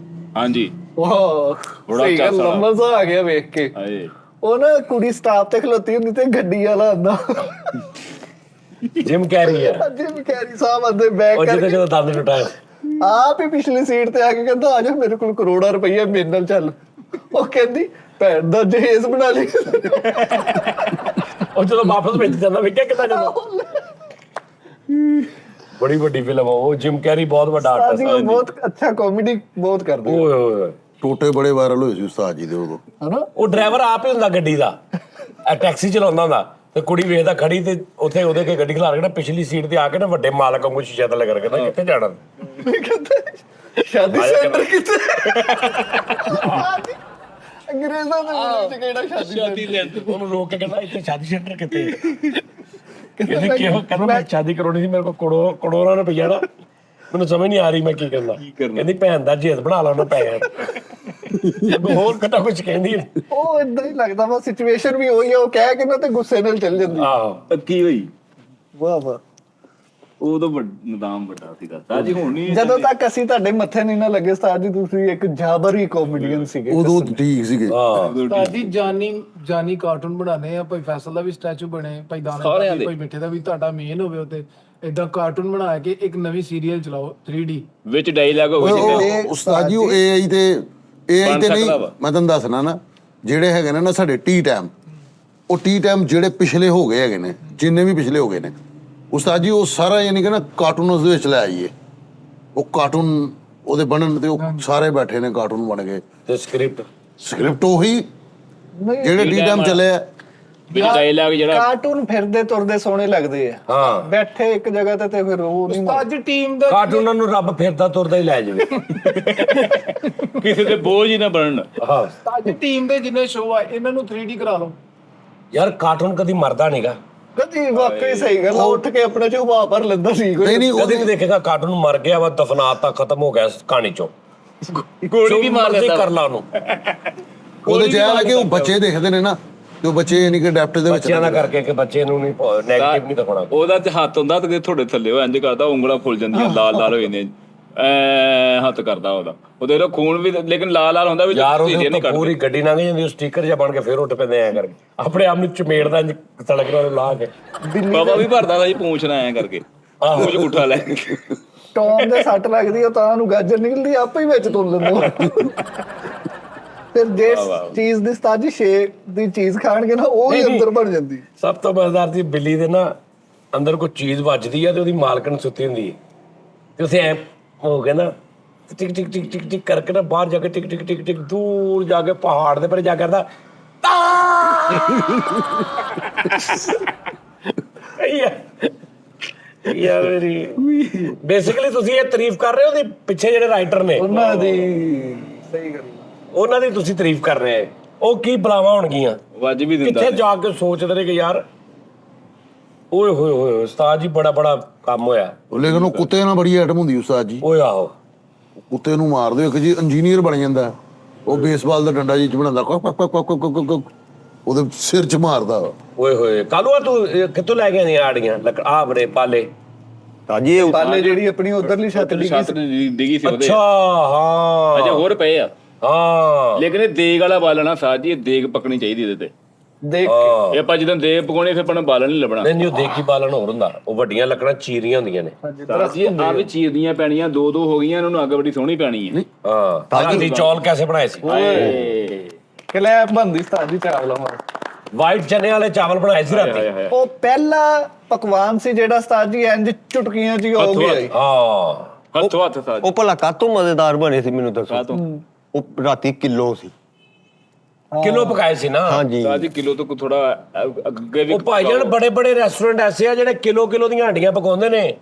ਹਾਂਜੀ ਵਾਹ ਬੜਾ ਸਹੀ ਗੱਲ, ਚਾਸਾ। ਮਜ਼ਾ ਆ ਗਿਆ ਵੇਖ ਕੇ। ਹਾਏ ਉਹ ਨਾ ਕੁੜੀ ਸਟਾਫ ਤੇ ਖਲੋਤੀ ਹੁੰਦੀ ਤੇ ਗੱਡੀ ਵਾਲਾ ਆਂਦਾ, ਜਿਮ ਕੈਰੀ ਆ ਜਿਮ ਕੈਰੀ ਸਾਹਿਬ ਆਂਦੇ ਬੈਕ ਉਹ ਕਰਕੇ ਜਦੋਂ ਦੰਦ ਟੁੱਟਾਇਆ। ਆਪ ਹੀ ਪਿਛਲੀ ਸੀਟ ਤੇ ਆ ਕੇ ਕਹਿੰਦਾ ਆ ਜਾ ਮੇਰੇ ਕੋਲ ਕਰੋੜਾਂ ਰੁਪਈਆ ਮੇਰੇ ਨਾਲ ਚੱਲ। ਉਹ ਕਹਿੰਦੀ ਭੈਣ ਦਾ ਜਹੇਜ਼ ਬਣਾ ਲਈ। ਉਹ ਜਦੋਂ ਵਾਪਸ ਭੇਜ ਜਾਂਦਾ ਵੇਖਿਆ ਕਿੱਦਾਂ ਜਾਂਦਾ। ਬੜੀ ਵੱਡੀ ਫਿਲਮ ਆ ਉਹ। ਜਿਮ ਕੈਰੀ ਬਹੁਤ ਵੱਡਾ ਆਰਟਿਸਟ ਸਾਜੀ ਬਹੁਤ ਅੱਛਾ ਕਾਮੇਡੀ ਬਹੁਤ ਕਰਦੇ ਓਏ ਹੋਏ। ਟੋਟੇ ਬੜੇ ਵਾਇਰਲ ਹੋਏ ਸੀ ਉਸਤਾਦ ਜੀ ਦੇ ਉਦੋਂ। ਹਨਾ। ਉਹ ਡਰਾਈਵਰ ਆਪ ਹੀ ਹੁੰਦਾ ਗੱਡੀ ਦਾ, ਟੈਕਸੀ ਚਲਾਉਂਦਾ ਹੁੰਦਾ ਤੇ ਕੁੜੀ ਵੇਖਦਾ ਖੜੀ ਤੇ ਉੱਥੇ ਉਹਦੇ ਕੇ ਗੱਡੀ ਖਿਲਾਰ ਕੇ ਨਾ ਪਿਛਲੀ ਸੀਟ ਤੇ ਆ ਕੇ ਨਾ ਵੱਡੇ ਮਾਲਕ ਵਾਂਗੂ ਸ਼ੀਸ਼ਾ ਤੇ ਲੱਗ ਕੇ ਕਿੱਥੇ ਜਾਣਾ। ਸ਼ਾਦੀ ਸੈਂਟਰ ਕਿੱਥੇ? ਅੰਗਰੇਜ਼ਾਂ ਦੇ ਮੁਲਕ ਚ ਕਿਹੜਾ ਸ਼ਾਦੀ ਸੈਂਟਰ? ਉਹਨੂੰ ਰੋਕ ਕੇ ਕਹਿੰਦਾ ਇੱਥੇ ਸ਼ਾਦੀ ਸੈਂਟਰ ਕਿੱਥੇ? ਕਹਿੰਦੇ ਕਿਉਂ? ਕਹਿੰਦਾ ਮੈਂ ਸ਼ਾਦੀ ਕਰਾਉਣੀ ਸੀ, ਮੇਰੇ ਕੋਲ ਕਰੋੜਾਂ ਰੁਪਈਆ ਨਾ, ਮੈਨੂੰ ਸਮਝ ਨਹੀਂ ਆ ਰਹੀ ਮੈਂ ਕੀ ਕਰਨਾ। ਕਹਿੰਦੀ ਭੈਣ ਦਾ ਜੇਦ ਬਣਾ ਲਾ ਉਹਨਾਂ ਪੈਸੇ। ਹੋਰ ਕਟਾ ਕੁਝ ਕਹਿੰਦੀ ਨਹੀਂ। ਉਹ ਇਦਾਂ ਹੀ ਲੱਗਦਾ ਵਾ, ਸਿਚੁਏਸ਼ਨ ਵੀ ਉਹੀ ਆ, ਉਹ ਕਹਿ ਕੇ ਨਾ ਤੇ ਗੁੱਸੇ ਨਾਲ ਚੱਲ ਜਾਂਦੀ। ਆਹੋ ਪੱਕੀ ਹੋਈ। ਵਾਹ ਵਾਹ। ਉਦੋਂ ਨਿਦਾਮ ਵੱਡਾ ਸੀਗਾ ਸਾਜੀ। ਹੁਣ ਨਹੀਂ ਜਦੋਂ ਤੱਕ ਅਸੀਂ ਤੁਹਾਡੇ ਮੱਥੇ ਨਹੀਂ ਨਾ ਲੱਗੇ ਉਸਤਾਦ ਜੀ, ਤੁਸੀਂ ਇੱਕ ਜਾਬਰੀ ਕਾਮੇਡੀਅਨ ਸੀਗੇ। ਉਦੋਂ ਠੀਕ ਸੀਗੇ। ਸਾਜੀ ਜਾਨੀ ਕਾਰਟੂਨ ਬਣਾਣੇ ਆ। ਭਾਈ ਫੈਸਲ ਦਾ ਵੀ ਸਟੈਚੂ ਬਣੇ, ਭਾਈ ਦਾਣੇ ਦਾ ਵੀ, ਭਾਈ ਮਿੱਠੇ ਦਾ ਵੀ, ਤੁਹਾਡਾ ਮੇਨ ਹੋਵੇ ਉੱਤੇ। ਏਦਾਂ ਕਾਰਟੂਨ ਬਣਾ ਕੇ ਇੱਕ ਨਵੀਂ ਸੀਰੀਅਲ ਚਲਾਓ 3D ਵਿੱਚ ਡਾਇਲੌਗ ਹੋਵੇ ਜਿੱਦਾਂ ਉਸਤਾਦ ਜੀ ਉਹ AI ਤੇ ਨਹੀਂ, ਮੈਂ ਤੁਹਾਨੂੰ ਦੱਸਣਾ ਨਾ, ਜਿਹੜੇ ਹੈਗੇ ਨੇ ਨਾ ਸਾਡੇ ਟੀ ਟਾਈਮ, ਉਹ ਟੀ ਟਾਈਮ ਜਿਹੜੇ ਪਿਛਲੇ ਹੋ ਗਏ ਹੈਗੇ ਨੇ, ਜਿੰਨੇ ਵੀ ਪਿਛਲੇ ਹੋ ਗਏ ਨੇ ਉਸਤਾਦ ਜੀ, ਉਹ ਸਾਰਾ ਯਾਨੀ ਕਿ ਨਾ ਕਾਰਟੂਨ ਦੇ ਵਿੱਚ ਲੈ ਆਈਏ। ਉਹ ਕਾਰਟੂਨ ਉਹਦੇ ਬਣਨ ਤੇ ਉਹ ਸਾਰੇ ਬੈਠੇ ਨੇ, ਕਾਰਟੂਨ ਬਣ ਗਏ ਤੇ ਸਕ੍ਰਿਪਟ ਉਹੀ ਜਿਹੜੇ ਟੀ ਟਾਈਮ ਚੱਲੇ ਆ। ਵਿੱਚ ਡਾਇਲੌਗ ਜਿਹੜਾ ਕਾਰਟੂਨ ਫਿਰਦੇ ਤੁਰਦੇ ਸੋਹਣੇ ਲੱਗਦੇ ਆ, ਹਾਂ ਬੈਠੇ ਇੱਕ ਜਗ੍ਹਾ ਤੇ ਫਿਰ ਉਹ ਨਹੀਂ ਅੱਜ ਟੀਮ ਦਾ ਕਾਰਟੂਨਾਂ ਨੂੰ ਰੱਬ ਫਿਰਦਾ ਤੁਰਦਾ ਹੀ ਲੈ ਜਾਵੇ। ਕਿਸੇ ਤੇ ਬੋਝ ਹੀ ਨਾ ਬਣਨ। ਹਾਂ ਅੱਜ ਟੀਮ ਦੇ ਜਿੰਨੇ ਸ਼ੋਅ ਆ ਇਹਨਾਂ ਨੂੰ 3D ਕਰਾ ਲਓ। ਯਾਰ ਕਾਰਟੂਨ ਕਦੀ ਮਰਦਾ ਨਹੀਂਗਾ। ਕਦੀ ਵਾਕਈ ਸਹੀ ਗੱਲ ਆ, ਉੱਠ ਕੇ ਆਪਣੇ ਚ ਹਵਾ ਭਰ ਲੈਂਦਾ ਸੀ ਕੋਈ। ਨਹੀਂ ਕਦੀ ਵੀ ਦੇਖੇਗਾ ਕਾਰਟੂਨ ਮਰ ਗਿਆ ਵਾ, ਦਫਨਾਤਾ, ਖਤਮ ਹੋ ਗਿਆ ਇਸ ਕਹਾਣੀ ਚੋਂ। ਗੋਲੀ ਵੀ ਮਾਰ ਲੈਂਦਾ ਕਰ ਲਾ ਉਹਨੂੰ। ਉਹਦੇ ਚ ਇਹ ਹੈ ਕਿ ਉਹ ਬੱਚੇ ਦੇਖਦੇ ਨੇ ਨਾ, ਤੇ ਉਹ ਬੱਚੇ ਯਾਨੀ ਕਿ ਅਡੈਪਟ ਦੇ ਵਿੱਚ ਬੱਚਿਆਂ ਦਾ ਕਰਕੇ ਕਿ ਬੱਚੇ ਨੂੰ ਨਹੀਂ ਨੈਗੇਟਿਵ ਨਹੀਂ ਦਿਖਾਉਣਾ। ਉਹਦਾ ਤੇ ਹੱਥ ਹੁੰਦਾ ਤੇ ਤੁਹਾਡੇ ਥੱਲੇ ਉਹ ਇੰਜ ਕਰਦਾ, ਉਂਗਲਾਂ ਫੁੱਲ ਜਾਂਦੀਆਂ, ਲਾਲ ਲਾਲ ਹੋ ਜਾਂਦੀਆਂ, ਐ ਹੱਥ ਕਰਦਾ ਉਹਦੇ ਨਾਲ ਖੂਨ ਵੀ, ਲੇਕਿਨ ਲਾਲ ਲਾਲ ਹੁੰਦਾ ਵੀ ਯਾਰ ਉਹਦੇ ਉੱਤੇ ਪੂਰੀ ਗੱਡੀ ਲੰਘ ਜਾਂਦੀ, ਉਹ ਸਟicker ਜਿਹਾ ਬਣ ਕੇ ਫੇਰ ਉੱਠ ਪੈਂਦੇ ਐ ਕਰਕੇ, ਆਪਣੇ ਆਪ ਨੂੰ ਚਮੇੜਦਾ ਸੜਕ ਨਾਲ ਲਾ ਕੇ। ਬਾਬਾ ਵੀ ਭਰਦਾ ਸੀ ਪੂੰਛਣਾ ਐ ਕਰਕੇ, ਪੂੰਛ ਗੁੱਠਾ ਲੈ ਕੇ। ਟੌਮ ਦੇ ਸੱਟ ਲੱਗਦੀ ਆ ਤਾਂ ਉਹਨੂੰ ਗਾਜਰ ਨਿਕਲਦੀ, ਆਪੇ ਹੀ ਵਿੱਚ ਤੁਰ ਲੈਂਦਾ। ਫਿਰ ਜਿਸ ਚੀਜ਼ ਦੀ ਉਸਤਾਦ ਸ਼ੇਪ ਦੀ ਚੀਜ਼ ਖਾਣਗੇ ਨਾ, ਉਹ ਹੀ ਅੰਦਰ ਬਣ ਜਾਂਦੀ। ਸਭ ਤੋਂ ਮਜ਼ੇਦਾਰ ਦੀ ਬਿੱਲੀ ਦੇ ਨਾ ਅੰਦਰ ਕੋਈ ਚੀਜ਼ ਵੱਜਦੀ ਆ ਤੇ ਉਹਦੀ ਮਾਲਕਣ ਸੁੱਤੀ ਹੁੰਦੀ ਹੈ, ਤੇ ਉਸੇ ਐ ਹੋ ਗਿਆ ਨਾ ਟਿਕ ਟਿਕ ਟਿਕ ਟਿਕ ਟਿਕ ਕਰਕੇ ਨਾ ਬਾਹਰ ਜਾ ਕੇ ਟਿਕ ਟਿਕ ਟਿਕ ਟਿਕ ਦੂਰ ਜਾ ਕੇ ਪਹਾੜ ਦੇ ਪਰੇ ਜਾ ਕਰਦਾ ਯਾਰ ਮੇਰੀ ਬੇਸਿਕਲੀ ਤੁਸੀਂ ਇਹ ਤਾਰੀਫ ਕਰ ਰਹੇ ਹੋ, ਉਹਦੇ ਪਿੱਛੇ ਜਿਹੜੇ ਰਾਈਟਰ ਨੇ ਉਹਨਾਂ ਦੀ ਸਹੀ ਗੱਲ, ਉਹਨਾਂ ਦੀ ਤੁਸੀਂ ਤਾਰੀਫ ਕਰ ਰਹੇ ਹੋ। ਉਹ ਕੀ ਬਲਾਵਾਂ ਹੋਣਗੀਆਂ, ਵੱਜ ਵੀ ਦਿੰਦਾ ਕਿੱਥੇ ਜਾ ਕੇ ਸੋਚਦੇ ਨੇ ਕਿ ਯਾਰ ਓਏ ਹੋਏ ਹੋਏ ਉਸਤਾਦ ਜੀ ਬੜਾ ਬੜਾ ਕੰਮ ਹੋਇਆ। ਲੇਕਿਨ ਉਹ ਕੁੱਤੇ ਨਾਲ ਬੜੀ ਐਟਮ ਹੁੰਦੀ ਉਸਤਾਦ ਜੀ। ਓਏ ਆਹੋ ਕੁੱਤੇ ਨੂੰ ਮਾਰ ਦਿਓ ਇੱਕ ਜੀ ਇੰਜੀਨੀਅਰ ਬਣ ਜਾਂਦਾ, ਉਹ ਬੇਸਬਾਲ ਦਾ ਡੰਡਾ ਜੀ ਚ ਬਣਾਉਂਦਾ, ਉਹਦੇ ਸਿਰ ਚ ਮਾਰਦਾ। ਓਏ ਹੋਏ ਕਾਲੂਆ ਤੂੰ ਕਿੱਥੋਂ ਲੈ ਕੇ ਆਈਆਂ ਆੜੀਆਂ ਆ ਬਰੇ ਪਾਲੇ? ਸਾਜੀ ਇਹ ਪਾਲੇ ਜਿਹੜੀ ਆਪਣੀ ਉਧਰਲੀ ਛੱਤ ਦੀ ਛੱਤ ਡਿੱਗੀ ਸੀ ਉਹਦੇ, ਅੱਛਾ ਹਾਂ ਅਜੇ ਹੋਰ ਪਏ ਆ। ਹਾਂ ਲੇਕਿਨ ਇਹ ਦੇਗ ਵਾਲਾ ਬਾਲਣਾ ਸਾਜ ਜੀ, ਇਹ ਦੇਗ ਪਕਣੀ ਚਾਹੀਦੀ ਇਹਦੇ ਤੇ। ਦੇਖ ਇਹ ਆਪਾਂ ਜਦੋਂ ਦੇਗ ਪਕਾਉਣੀ ਫਿਰ ਆਪਾਂ ਬਾਲਣ ਨਹੀਂ ਲੱਭਣਾ। ਨਹੀਂ ਉਹ ਦੇਖੀ ਬਾਲਣ ਹੋਰ ਹੁੰਦਾ, ਉਹ ਵੱਡੀਆਂ ਲੱਕੜਾਂ ਚੀਰੀਆਂ ਹੁੰਦੀਆਂ ਨੇ। ਸਾਜੀ ਆ ਵੀ ਚੀਰਦੀਆਂ ਪੈਣੀਆਂ, ਦੋ ਦੋ ਹੋ ਗਈਆਂ, ਇਹਨਾਂ ਨੂੰ ਅੱਗ ਬੜੀ ਸੋਹਣੀ ਪੈਣੀ ਹੈ। ਹਾਂ ਰਾਤੀ ਚੌਲ ਕੈਸੇ ਬਣਾਏ ਸੀ? ਕਲੈਪ ਬੰਦੀ ਉਸਤਾਦ ਜੀ ਚਾਵਲਾਂ ਵਾਲਾ, ਵਾਈਟ ਚਨੇ ਵਾਲੇ ਚਾਵਲ ਬਣਾਏ ਸੀ ਰਾਤੀ। ਉਹ ਪਹਿਲਾ ਪਕਵਾਨ ਸੀ ਜਿਹੜਾ ਉਸਤਾਦ ਜੀ ਇੰਜ ਚੁਟਕੀਆਂ ਚ ਹੋ ਗਿਆ। ਹਾਂ ਹੱਥੋਂ ਹੱਥ ਸਾਜ ਉਹ ਭਲਾ ਕਾਤੋਂ ਮਜ਼ੇਦਾਰ ਬਣੇ ਸੀ ਮੈਨੂੰ ਦੱਸੋ। ਕਾਤੋਂ ਉਹ ਰਾਤੀ ਕਿਲੋ ਸੀ। ਕਿਲੋ ਪਕਾਏ ਸੀ ਨਾ। ਹਾਂਜੀ ਸਾਜੀ ਕਿਲੋ ਤੋਂ ਥੋੜਾ ਅੱਗੇ ਵੀ ਉਹ ਭਾਈਜਾਨ ਬੜੇ ਬੜੇ ਰੈਸਟੋਰੈਂਟ ਐਸੇ ਆ ਜਿਹੜੇ ਕਿਲੋ ਕਿਲੋ ਦੀਆਂ ਹੱਡੀਆਂ ਪਕਾਉਂਦੇ ਨੇ।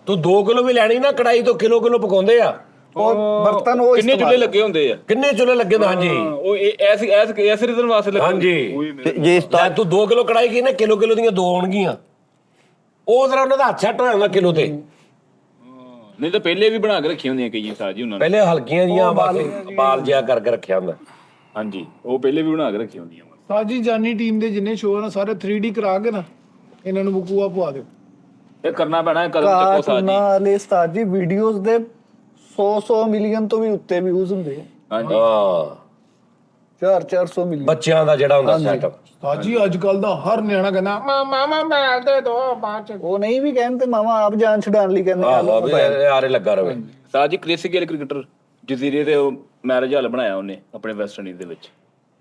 ਤੂੰ 2 ਕਿਲੋ ਵੀ ਲੈਣੀ ਨਾ ਕੜਾਈ ਤੋਂ ਕਿਲੋ ਕਿਲੋ ਪਕਾਉਂਦੇ ਆ। ਉਹ ਬਰਤਨ ਉਹ ਕਿੰਨੇ ਚੁੱਲ੍ਹੇ ਲੱਗੇ ਹੁੰਦੇ ਆ, ਕਿੰਨੇ ਚੁੱਲ੍ਹੇ ਲੱਗੇ ਨੇ? ਹਾਂਜੀ ਉਹ ਐਸ ਰੀਜ਼ਨ ਵਾਸਤੇ ਲੱਗੇ। ਹਾਂਜੀ ਤੇ ਜੇ ਤਾਂ ਤੂੰ 2 ਕਿਲੋ ਕੜਾਈ ਕੀ ਨਾ ਕਿਲੋ ਕਿਲੋ ਦੀਆਂ 2 ਹੋਣਗੀਆਂ। ਉਹ ਜ਼ਰਾ ਉਹਨਾਂ ਦਾ ਹੱਥ ਸੈੱਟ ਹੋ ਜਾਂਦਾ ਕਿਲੋ ਤੇ। ਨਹੀਂ ਤਾਂ ਪਹਿਲੇ ਵੀ ਬਣਾ ਕੇ ਰੱਖੀਆਂ ਹੁੰਦੀਆਂ ਕਈ ਸਾਜੀ ਉਹਨਾਂ ਨੇ। ਪਹਿਲੇ ਹਲਕੀਆਂ ਜੀਆਂ ਬਾਲ ਜਿਆ ਕਰਕੇ ਰੱਖਿਆ ਹੁੰਦਾ। ਹਾਂਜੀ ਉਹ ਪਹਿਲੇ ਵੀ ਬਣਾ ਕੇ ਰੱਖੀਆਂ ਹੁੰਦੀਆਂ। ਸਾਜੀ ਜਾਨੀ ਟੀਮ ਦੇ ਜਿੰਨੇ ਸ਼ੋਅ ਨੇ ਸਾਰੇ 3D ਕਰਾ ਕੇ ਨਾ ਇਹਨਾਂ ਨੂੰ ਬਕੂਆ ਪਵਾ ਦਿਓ। ਇਹ ਕਰਨਾ ਪੈਣਾ, ਕਦਮ ਚੱਕੋ ਸਾਜੀ। ਨਾਲੇ ਉਸਤਾਦ ਜੀ ਵੀਡੀਓਜ਼ ਦੇ 100 ਮਿਲੀਅਨ ਤੋਂ ਵੀ ਉੱਤੇ ਵਿਊਜ਼ ਹੁੰਦੇ ਆ। ਹਾਂਜੀ ਹਾਂ 400 ਮਿਲੀਅਨ ਬੱਚਿਆਂ ਦਾ ਜਿਹੜਾ ਹੁੰਦਾ ਸੈਟਅਪ। ਸਾਜੀ ਅੱਜ ਕੱਲ ਦਾ ਹਰ ਨਿਆਣਾ ਕਹਿੰਦਾ ਮਾਮਾ ਮੈਂ ਦੇ ਦੋ ਬਾਅਦ ਚ। ਉਹ ਨਹੀਂ ਵੀ ਕਹਿੰਦੇ ਮਾਮਾ ਆਪ ਜਾਨ ਛਡਾਣ ਲਈ ਕਹਿੰਦੇ ਆਰੇ ਲੱਗਾ ਰਵੇ। ਸਾਜੀ ਕ੍ਰਿਸ ਗੇਲ ਕ੍ਰਿਕਟਰ ਜਜ਼ੀਰੇ ਤੇ ਮੈਰਿਜ ਹਾਲ ਬਣਾਇਆ ਉਹਨੇ ਆਪਣੇ ਵੈਸਟ ਇੰਡੀਜ਼ ਦੇ ਵਿੱਚ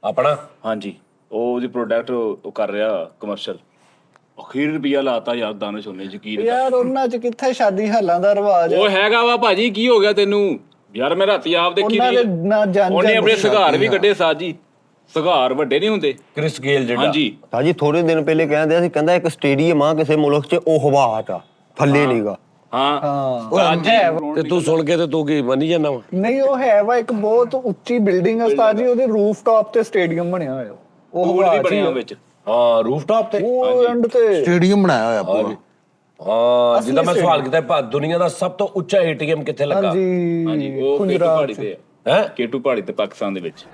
ਆਪਣਾ। ਹਾਂਜੀ ਉਹ ਉਹਦੀ ਪ੍ਰੋਡਕਟ ਉਹ ਕਰ ਰਿਹਾ ਕਮਰਸ਼ੀਅਲ। ਅਖੀਰ ਰੁਪਿਆ ਲਾਤਾ ਯਾਰ, ਦਾਨਿਸ਼ ਉਹਨੇ ਯਕੀਨ ਕਰ। ਯਾਰ ਉਹਨਾਂ ਚ ਕਿੱਥੇ ਸ਼ਾਦੀ ਹਾਲਾਂ ਦਾ ਰਿਵਾਜ ਉਹ ਹੈਗਾ ਵਾ ਭਾਜੀ, ਕੀ ਹੋ ਗਿਆ ਤੈਨੂੰ ਯਾਰ? ਮੈਂ ਰਾਤੀ ਆਪ ਦੇਖੀ ਉਹਨਾਂ ਦੇ ਨਾ ਜਾਣ ਉਹਨੇ ਆਪਣੇ ਸੁਘਾਰ ਵੀ ਕੱਢੇ ਸਾਜੀ। ਸੁਘਾਰ ਵੱਡੇ ਨਹੀਂ ਹੁੰਦੇ। ਕ੍ਰਿਸ ਗੇਲ ਜਿਹੜਾ ਹਾਂਜੀ ਸਾਜੀ ਥੋੜੇ ਦਿਨ ਪਹਿਲੇ ਕਹਿੰਦੇ ਸੀ, ਕਹਿੰਦਾ ਇੱਕ ਸਟੇਡੀਅਮ ਆ ਕਿਸੇ ਮੁਲਕ 'ਚ, ਉਹ ਹਵਾ 'ਚ ਆ, ਥੱਲੇ ਨਹੀਂਗਾ। ਹਾਂ ਤੇ ਤੂੰ ਸੁਣ ਕੇ ਤੇ ਤੂੰ ਕੀ ਮੰਨੀ ਜਾਂਦਾ ਵਾ? ਨਹੀਂ ਉਹ ਹੈ ਵਾ ਇੱਕ ਬਹੁਤ ਉੱਚੀ ਬਿਲਡਿੰਗ ਹੈ ਉਸਤਾਦ ਜੀ, ਉਹਦੇ ਰੂਫਟਾਪ ਤੇ ਸਟੇਡੀਅਮ ਬਣਿਆ ਹੋਇਆ। ਉਹ ਪੂਲ ਵੀ ਬਣਿਆ ਵਿੱਚ। ਹਾਂ ਰੂਫਟਾਪ ਤੇ ਉਹ ਐਂਡ ਤੇ ਸਟੇਡੀਅਮ ਬਣਾਇਆ ਹੋਇਆ ਪੂਰਾ। ਹਾਂ ਜਿੱਦਾਂ ਮੈਂ ਸਵਾਲ ਕੀਤਾ ਦੁਨੀਆ ਦਾ ਸਭ ਤੋਂ ਉੱਚਾ ਏਟੀਐਮ ਕਿੱਥੇ ਲੱਗਾ? ਹਾਂਜੀ ਉਹ ਕੇਟੂ ਪਹਾੜੀ ਤੇ ਹੈ ਕੇਟੂ ਪਹਾੜੀ ਤੇ ਪਾਕਿਸਤਾਨ ਦੇ ਵਿੱਚ।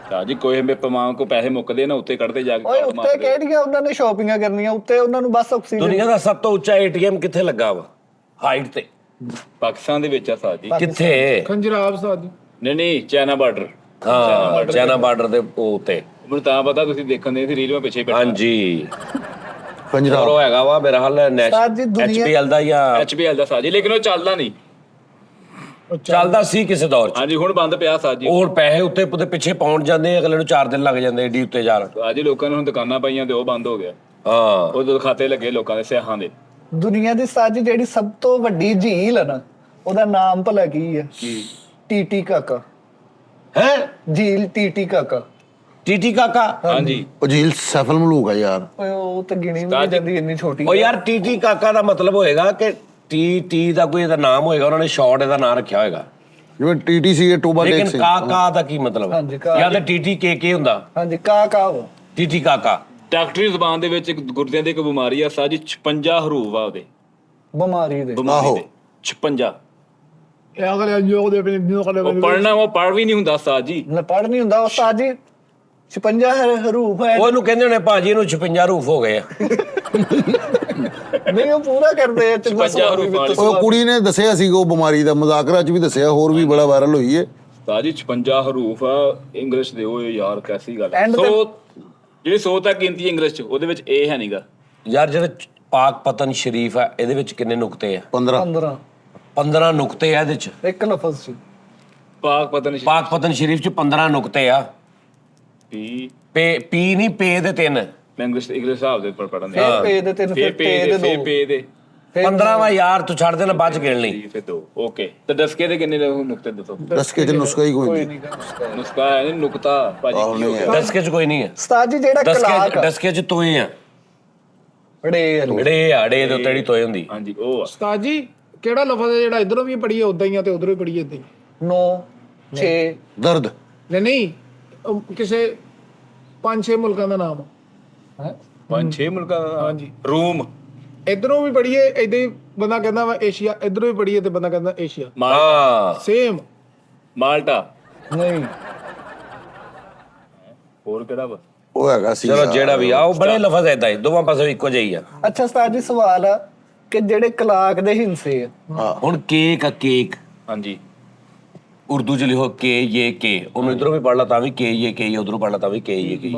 ਸਾਜੀ ਕੋਈ ਮੇ ਪਮਾਂ ਕੋ ਪੈਸੇ ਮੁੱਕਦੇ ਨਾ ਉੱਤੇ ਕੱਢਦੇ ਜਾ ਕੇ। ਓਏ ਉੱਤੇ ਕਿਹੜੀਆਂ ਉਹਨਾਂ ਨੇ ਸ਼ਾਪਿੰਗਾਂ ਕਰਨੀਆਂ, ਉੱਤੇ ਉਹਨਾਂ ਨੂੰ ਬਸ ਆਕਸੀਜਨ। ਦੁਨੀਆ ਦਾ ਸਭ ਤੋਂ ਉੱਚਾ ਏਟੀਐਮ ਕਿੱਥੇ ਲੱਗਾ ਵਾ ਹਾਈਟ ਤੇ? ਪਾਕਿਸਤਾਨ ਦੇ ਵਿੱਚ ਆ ਸਾਜੀ। ਕਿੱਥੇ? ਖੰਜਰਾਬ ਸਾਜੀ। ਨਹੀਂ ਚਾਈਨਾ ਬਾਰਡਰ। ਹਾਂ ਚਾਈਨਾ ਬਾਰਡਰ ਦੇ ਉੱਤੇ। ਮੈਨੂੰ ਤਾਂ ਪਤਾ ਤੁਸੀਂ ਦੇਖਣ ਦੇ ਸੀ ਰੀਲ ਮੈਂ ਪਿੱਛੇ ਬੈਠਾ। ਹਾਂਜੀ ਪੰਜਰਾ ਉਹ ਹੈਗਾ ਵਾ ਮੇਰਾ ਹਾਲ ਸਾਜੀ ਦੁਨੀਆ- ਐਚਪੀਐਲ ਦਾ ਜਾਂ ਐਚਪੀਐਲ ਦਾ ਸਾਜੀ, ਲੇਕਿਨ ਉਹ ਚੱਲਦਾ ਨਹੀਂ। ਚੱਲਦਾ ਸੀ ਕਿਸੇ ਦੌਰ 'ਚ। ਹਾਂਜੀ ਹੁਣ ਬੰਦ ਪਿਆ ਉਸਤਾਦ ਜੀ। ਉਹ ਹੁਣ ਪੈਸੇ ਉੱਤੇ ਉਹਦੇ ਪਿੱਛੇ ਪਾਉਣ ਜਾਂਦੇ ਆ, ਅਗਲੇ ਨੂੰ 4 ਦਿਨ ਲੱਗ ਜਾਂਦੇ ਏਡੀ ਉੱਤੇ ਜਾਣ। ਅੱਜ ਲੋਕਾਂ ਨੇ ਹੁਣ ਦੁਕਾਨਾਂ ਪਾਈਆਂ ਤੇ ਉਹ ਬੰਦ ਹੋ ਗਿਆ। ਹਾਂ ਉਹ ਖਾਤੇ ਲੱਗੇ ਲੋਕਾਂ ਦੇ ਸਿਆਹਾਂ ਦੇ। ਦੁਨੀਆ ਦੀ ਉਸਤਾਦ ਜੀ ਜਿਹੜੀ ਸਭ ਤੋਂ ਵੱਡੀ ਝੀਲ ਹੈ ਨਾ, ਉਹਦਾ ਨਾਮ ਭਲਾ ਕੀ ਹੈ? ਟੀਟੀ ਕਾਕਾ। ਹੈ ਝੀਲ ਟੀਟੀ ਕਾਕਾ। ਟੀਟੀ ਕਾਕਾ। ਹਾਂਜੀ ਉਹ ਝੀਲ ਸੈਫਲ ਮਲੂਕ ਆ ਯਾਰ। ਓਏ ਉਹ ਤਾਂ ਗਿਣੀ ਵੀ ਨਹੀਂ ਜਾਂਦੀ, ਇੰਨੀ ਛੋਟੀ। ਉਹ ਯਾਰ ਟੀਟੀ ਕਾਕਾ ਦਾ ਮਤਲਬ ਹੋਏਗਾ ਕਿ ਟੀ ਦਾ ਕੋਈ ਇਹਦਾ ਨਾਮ ਹੋਏਗਾ, ਉਹਨਾਂ ਨੇ ਸ਼ਾਰਟ ਇਹਦਾ ਨਾਮ ਰੱਖਿਆ ਹੋਏਗਾ। ਜਿਵੇਂ TTC ਹੈ ਟੋਬਾ ਲੇਕਿਨ ਟੈਕ ਸੀ। ਕਾਕਾ ਦਾ ਕੀ ਮਤਲਬ? ਹਾਂਜੀ, ਕਾ- ਜਾਂ ਤਾਂ ਟੀਟੀ ਕੇ ਹੁੰਦਾ, ਹਾਂਜੀ ਕਾਕਾ ਉਹ। ਟੀਟੀ ਕਾਕਾ। ਡਾਕਟਰੀ ਜ਼ੁਬਾਨ ਦੇ ਵਿੱਚ ਇੱਕ ਗੁਰਦਿਆਂ ਦੀ ਇੱਕ ਬਿਮਾਰੀ ਆ ਉਸਤਾਦ ਜੀ, 56 ਹਰੂਫ ਆ ਉਹਦੇ ਬਿਮਾਰੀ ਦੇ। ਬਿਮਾਰੀ ਦੇ 56। ਇਹ ਅਗਲੇ ਜੋਗ ਦੇ ਉਹ ਪੜਨਾ ਉਹ ਪੜ ਵੀ ਨਹੀਂ ਹੁੰਦਾ ਉਸਤਾਦ ਜੀ। ਨਾ ਪੜ ਨਹੀਂ ਹੁੰਦਾ ਉਸਤਾਦ ਜੀ। 56 ਹਰੂਫ ਹੈ। ਉਹਨੂੰ ਕਹਿੰਦੇ ਹੋਣੇ ਭਾਜੀ ਇਹਨੂੰ 56 ਰੂਫ ਹੋ ਗਏ ਆ। ਨਹੀਂ ਉਹ ਪੂਰਾ ਕਰਦੇ ਆ। 56 ਹਰੂਫ ਵਾਲੀ। ਉਹ ਕੁੜੀ ਨੇ ਦੱਸਿਆ ਸੀ ਉਹ ਬਿਮਾਰੀ ਦਾ, ਮੁਜ਼ਾਕਰਾ 'ਚ ਵੀ ਦੱਸਿਆ, ਹੋਰ ਵੀ ਬੜਾ ਵਾਇਰਲ ਹੋਈ ਹੈ। ਉਸਤਾਦ ਜੀ 56 ਹਰੂਫ ਆ ਇੰਗਲਿਸ਼ ਦੇ। ਓਏ ਯਾਰ ਕੈਸੀ ਗੱਲ End ਸੋ ਜਿਹੜੀ 100 ਤੱਕ ਗਿਣਤੀ ਇੰਗਲਿਸ਼ ਚ ਉਹਦੇ ਵਿੱਚ ਇਹ ਹੈ ਨਹੀਂਗਾ। ਯਾਰ ਜਿਹੜੇ ਪਾਕ ਪਤਨ ਸ਼ਰੀਫ ਆ ਇਹਦੇ ਵਿੱਚ ਕਿੰਨੇ ਨੁਕਤੇ ਆ? 15 15 ਨੁਕਤੇ ਆ ਇਹਦੇ ਚ। ਇੱਕ ਲਫ਼ਜ਼ ਸੀ। ਪਾਕ ਪਤਾ ਨਹੀਂ ਪਾਕ ਪਤਨ ਸ਼ਰੀਫ ਚ 15 ਨੁਕਤੇ ਆ। ਪੀ ਪੀ ਨਹੀਂ ਪੇ ਦੇ 3। ਇੰਗਲਿਸ਼ ਹਿਸਾਬ ਦੇ ਉੱਪਰ ਪੜਨ ਦੇ। ਫਿਰ ਪੇ ਦੇ 3, ਫਿਰ ਪੇ ਦੇ 2, ਫੇ ਪੇ ਦੇ 15 ਵਾ ਯਾਰ, ਤੂੰ ਛੱਡ ਦੇਣਾ ਬਾਅਦ ਚ ਗਿਣ ਲਈ। ਫਿਰ 2 ਓਕੇ। ਤੇ ਡਸਕੇ ਦੇ ਕਿੰਨੇ ਨੁਕਤੇ ਦੱਸੋ? ਦਸਕੇ 'ਚ ਨੁਸਖਾ ਹੀ ਕੋਈ ਨਹੀਂ। ਨੁਸਖਾ ਹੈ ਨਹੀਂ ਨੁਕਤਾ ਭਾਜੀ ਕੀ ਹੋ ਗਿਆ? ਦਸਕੇ ਚ ਕੋਈ ਨਹੀਂ ਹੈ। ਉਸਤਾਦ ਜੀ ਜਿਹੜਾ ਕਲਾਕ ਦਸਕੇ ਚ ਤੋਏ ਆ, ੜੇ ਵਾਲੀ। ੜੇ ਆ, ੜੇ ਦੇ ਉੱਤੇ ਜਿਹੜੀ ਤੋਏ ਹੁੰਦੀ। ਹਾਂਜੀ ਉਹ ਆ। ਉਸਤਾਦ ਜੀ ਕਿਹੜਾ ਲਫ਼ਜ਼ ਹੈ ਜਿਹੜਾ ਇਧਰੋਂ ਵੀ ਪੜੀਏ ਉਦਾਂ ਹੀ ਆ ਤੇ ਉਧਰੋਂ ਵੀ ਪੜੀਏ ਇਦਾਂ ਹੀ? 9 6 ਦਰਦ ਨਹੀਂ ਉਹ ਕਿਸੇ 5-6 ਮੁਲਕਾਂ ਦਾ ਨਾਮ ਹੈ। 5-6 ਮੁਲਕਾਂ ਦਾ ਹਾਂਜੀ। ਰੂਮ ਇਧਰੋਂ ਵੀ ਪੜੀਏ ਇਦਾਂ ਹੀ ਬੰਦਾ ਕਹਿੰਦਾ ਵਾ ਏਸ਼ੀਆ, ਇਧਰੋਂ ਵੀ ਪੜੀਏ ਤੇ ਬੰਦਾ ਕਹਿੰਦਾ ਏਸ਼ੀਆ। ਹਾਂ ਸੇਮ। ਮਾਲਟਾ ਨਹੀਂ ਹੋਰ ਕਿਹੜਾ ਵਾ? ਉਹ ਹੈਗਾ ਸੀ। ਚਲੋ ਜਿਹੜਾ ਵੀ ਆ, ਉਹ ਬੜੇ ਲਫ਼ਜ਼ ਏਦਾਂ ਹੀ ਦੋਵਾਂ ਪਾਸੇ ਇੱਕੋ ਜਿਹੀ ਆ। ਅੱਛਾ ਉਸਤਾਦ ਜੀ ਸਵਾਲ ਆ ਕਿ ਜਿਹੜੇ ਕਲਾਕ ਦੇ ਹਿੰਸੇ ਆ, ਹੁਣ ਕੇਕ ਆ, ਕੇਕ ਹਾਂਜੀ ਉਰਦੂ ਚ ਲਿਖੋ ਕੇ ਇਹ ਕੇ, ਉਹਨੂੰ ਇਧਰੋਂ ਵੀ ਪੜ ਲਾ ਤਾਂ ਵੀ ਕੇ ਇਹ ਕੇ, ਉਧਰੋਂ ਪੜ ਲਾ ਤਾਂ ਵੀ ਕੇ ਇਹ ਕੇ।